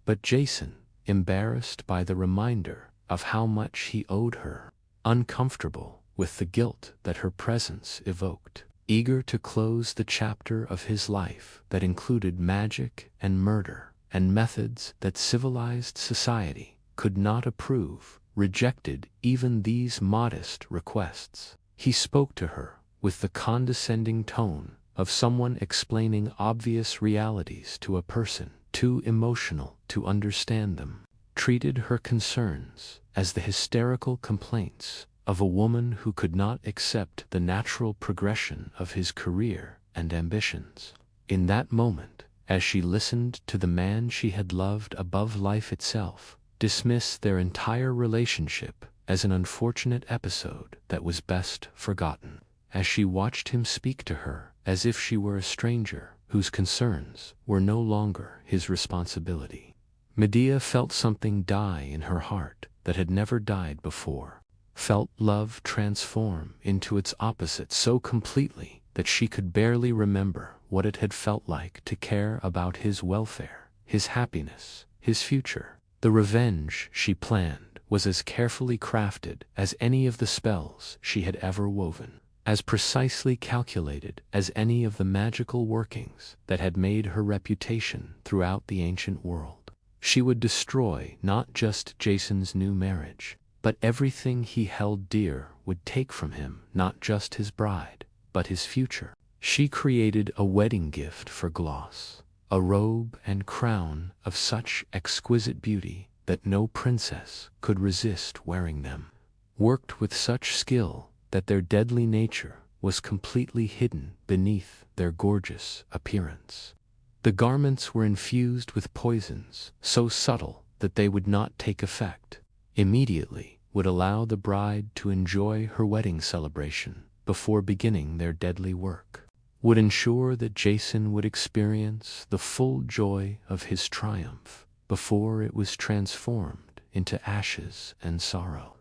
A: But Jason, embarrassed by the reminder of how much he owed her, uncomfortable with the guilt that her presence evoked, eager to close the chapter of his life that included magic and murder and methods that civilized society could not approve, rejected even these modest requests. He spoke to her with the condescending tone of someone explaining obvious realities to a person too emotional to understand them, treated her concerns as the hysterical complaints of a woman who could not accept the natural progression of his career and ambitions. In that moment, as she listened to the man she had loved above life itself dismiss their entire relationship as an unfortunate episode that was best forgotten, as she watched him speak to her as if she were a stranger whose concerns were no longer his responsibility, Medea felt something die in her heart that had never died before, felt love transform into its opposite so completely that she could barely remember what it had felt like to care about his welfare, his happiness, his future. The revenge she planned was as carefully crafted as any of the spells she had ever woven, as precisely calculated as any of the magical workings that had made her reputation throughout the ancient world. She would destroy not just Jason's new marriage, but everything he held dear, would take from him not just his bride, but his future. She created a wedding gift for Glauce, a robe and crown of such exquisite beauty that no princess could resist wearing them, worked with such skill that their deadly nature was completely hidden beneath their gorgeous appearance. The garments were infused with poisons so subtle that they would not take effect, immediately would allow the bride to enjoy her wedding celebration before beginning their deadly work, would ensure that Jason would experience the full joy of his triumph before it was transformed into ashes and sorrow.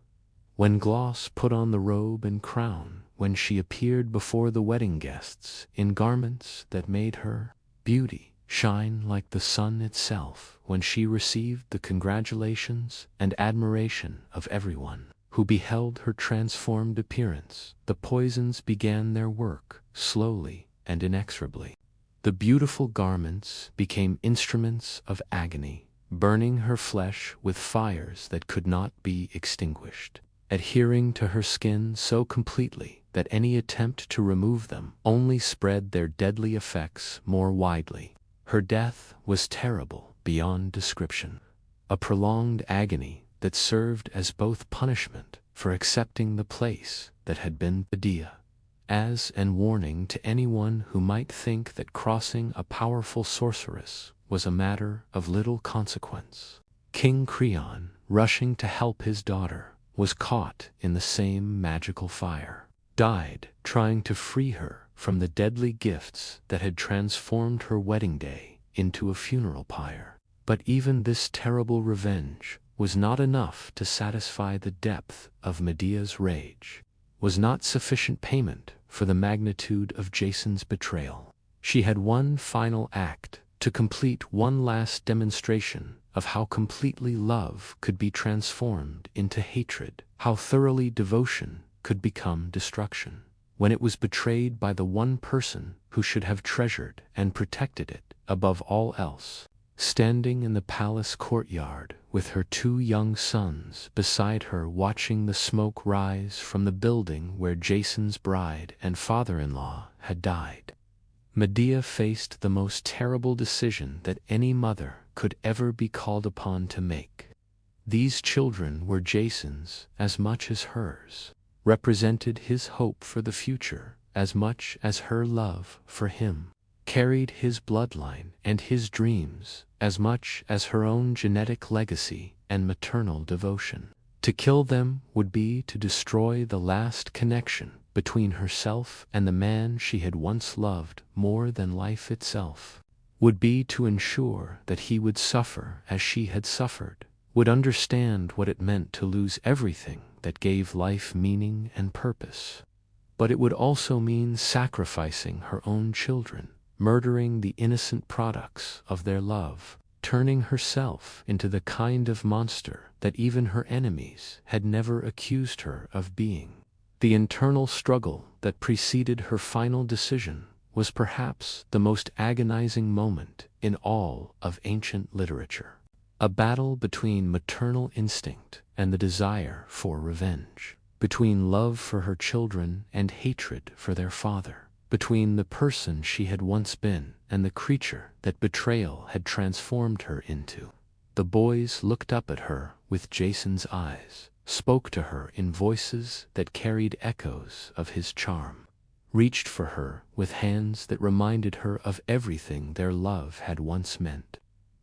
A: When Glauce put on the robe and crown, when she appeared before the wedding guests in garments that made her beauty shine like the sun itself, when she received the congratulations and admiration of everyone who beheld her transformed appearance, the poisons began their work slowly and inexorably. The beautiful garments became instruments of agony, burning her flesh with fires that could not be extinguished, adhering to her skin so completely that any attempt to remove them only spread their deadly effects more widely. Her death was terrible beyond description, a prolonged agony that served as both punishment for accepting the place that had been Medea, as an warning to anyone who might think that crossing a powerful sorceress was a matter of little consequence. King Creon, rushing to help his daughter, was caught in the same magical fire, died trying to free her from the deadly gifts that had transformed her wedding day into a funeral pyre. But even this terrible revenge was not enough to satisfy the depth of Medea's rage, was not sufficient payment for the magnitude of Jason's betrayal. She had one final act to complete, one last demonstration of how completely love could be transformed into hatred, how thoroughly devotion could become destruction, when it was betrayed by the one person who should have treasured and protected it above all else. Standing in the palace courtyard with her 2 young sons beside her, watching the smoke rise from the building where Jason's bride and father-in-law had died, Medea faced the most terrible decision that any mother could ever be called upon to make. These children were Jason's as much as hers, represented his hope for the future as much as her love for him, carried his bloodline and his dreams as much as her own genetic legacy and maternal devotion. To kill them would be to destroy the last connection between herself and the man she had once loved more than life itself, would be to ensure that he would suffer as she had suffered, would understand what it meant to lose everything that gave life meaning and purpose. But it would also mean sacrificing her own children, murdering the innocent products of their love, turning herself into the kind of monster that even her enemies had never accused her of being. The internal struggle that preceded her final decision was perhaps the most agonizing moment in all of ancient literature. A battle between maternal instinct and the desire for revenge, between love for her children and hatred for their father, between the person she had once been and the creature that betrayal had transformed her into. The boys looked up at her with Jason's eyes, spoke to her in voices that carried echoes of his charm, reached for her with hands that reminded her of everything their love had once meant.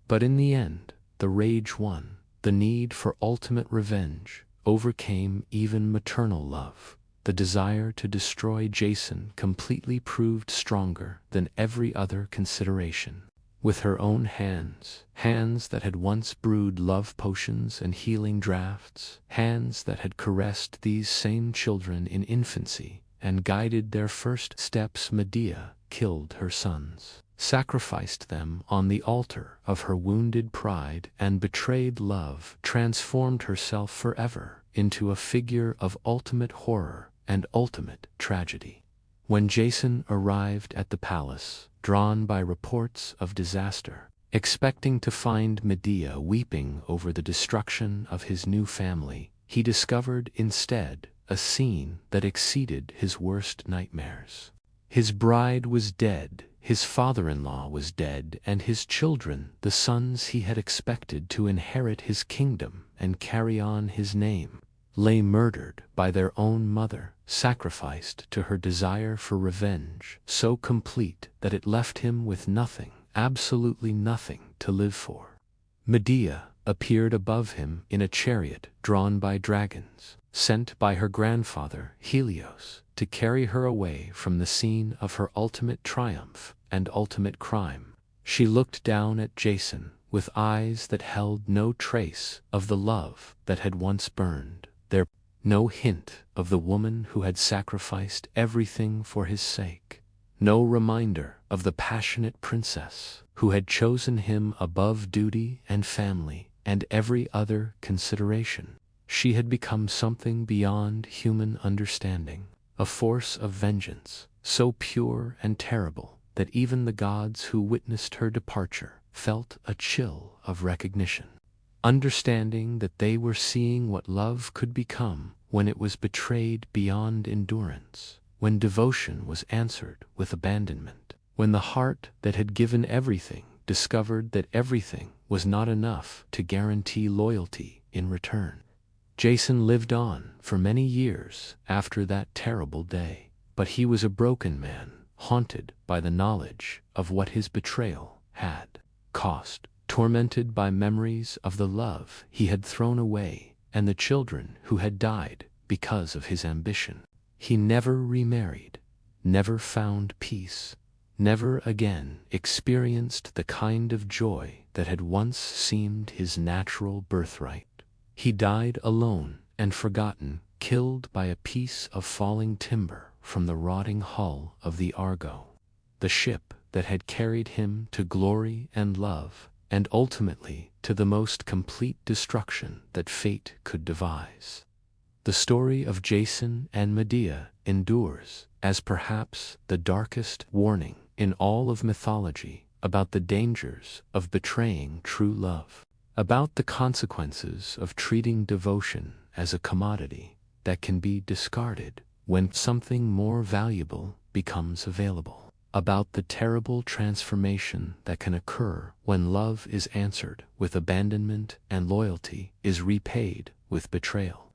A: But in the end, the rage won. The need for ultimate revenge overcame even maternal love. The desire to destroy Jason completely proved stronger than every other consideration. With her own hands, hands that had once brewed love potions and healing drafts, hands that had caressed these same children in infancy and guided their first steps, Medea killed her sons, sacrificed them on the altar of her wounded pride and betrayed love, transformed herself forever into a figure of ultimate horror and ultimate tragedy. When Jason arrived at the palace, drawn by reports of disaster, expecting to find Medea weeping over the destruction of his new family, he discovered instead a scene that exceeded his worst nightmares. His bride was dead, his father-in-law was dead, and his children, the sons he had expected to inherit his kingdom and carry on his name, lay murdered by their own mother, sacrificed to her desire for revenge, so complete that it left him with nothing, absolutely nothing to live for. Medea appeared above him in a chariot drawn by dragons, sent by her grandfather Helios to carry her away from the scene of her ultimate triumph and ultimate crime. She looked down at Jason with eyes that held no trace of the love that had once burned there, no hint of the woman who had sacrificed everything for his sake, no reminder of the passionate princess who had chosen him above duty and family and every other consideration. She had become something beyond human understanding, a force of vengeance, so pure and terrible that even the gods who witnessed her departure felt a chill of recognition, understanding that they were seeing what love could become when it was betrayed beyond endurance, when devotion was answered with abandonment, when the heart that had given everything discovered that everything was not enough to guarantee loyalty in return. Jason lived on for many years after that terrible day, but he was a broken man, haunted by the knowledge of what his betrayal had cost, tormented by memories of the love he had thrown away and the children who had died because of his ambition. He never remarried, never found peace, never again experienced the kind of joy that had once seemed his natural birthright. He died alone and forgotten, killed by a piece of falling timber from the rotting hull of the Argo, the ship that had carried him to glory and love, and ultimately to the most complete destruction that fate could devise. The story of Jason and Medea endures as perhaps the darkest warning in all of mythology about the dangers of betraying true love, about the consequences of treating devotion as a commodity that can be discarded when something more valuable becomes available, about the terrible transformation that can occur when love is answered with abandonment and loyalty is repaid with betrayal.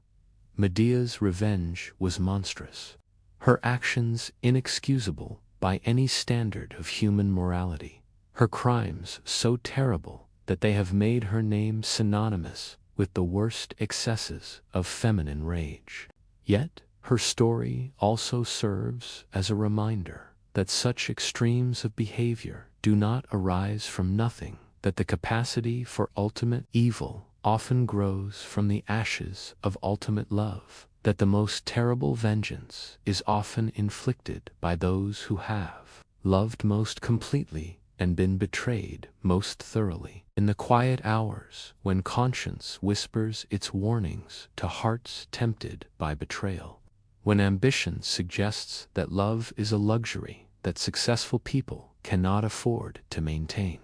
A: Medea's revenge was monstrous, her actions inexcusable by any standard of human morality, her crimes so terrible that they have made her name synonymous with the worst excesses of feminine rage. Yet, her story also serves as a reminder that such extremes of behavior do not arise from nothing, that the capacity for ultimate evil often grows from the ashes of ultimate love, that the most terrible vengeance is often inflicted by those who have loved most completely and been betrayed most thoroughly. In the quiet hours when conscience whispers its warnings to hearts tempted by betrayal, when ambition suggests that love is a luxury that successful people cannot afford to maintain,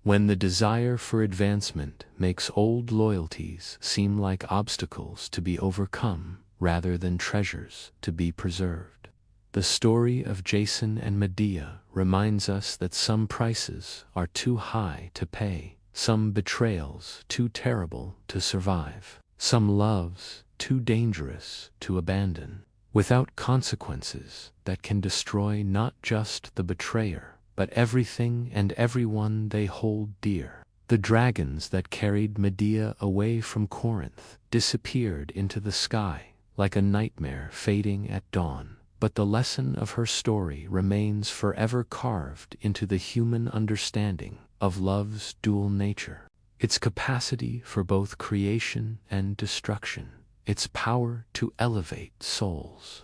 A: when the desire for advancement makes old loyalties seem like obstacles to be overcome rather than treasures to be preserved, the story of Jason and Medea reminds us that some prices are too high to pay, some betrayals too terrible to survive, some loves too dangerous to abandon, without consequences that can destroy not just the betrayer, but everything and everyone they hold dear. The dragons that carried Medea away from Corinth disappeared into the sky like a nightmare fading at dawn, but the lesson of her story remains forever carved into the human understanding of love's dual nature, its capacity for both creation and destruction, its power to elevate souls.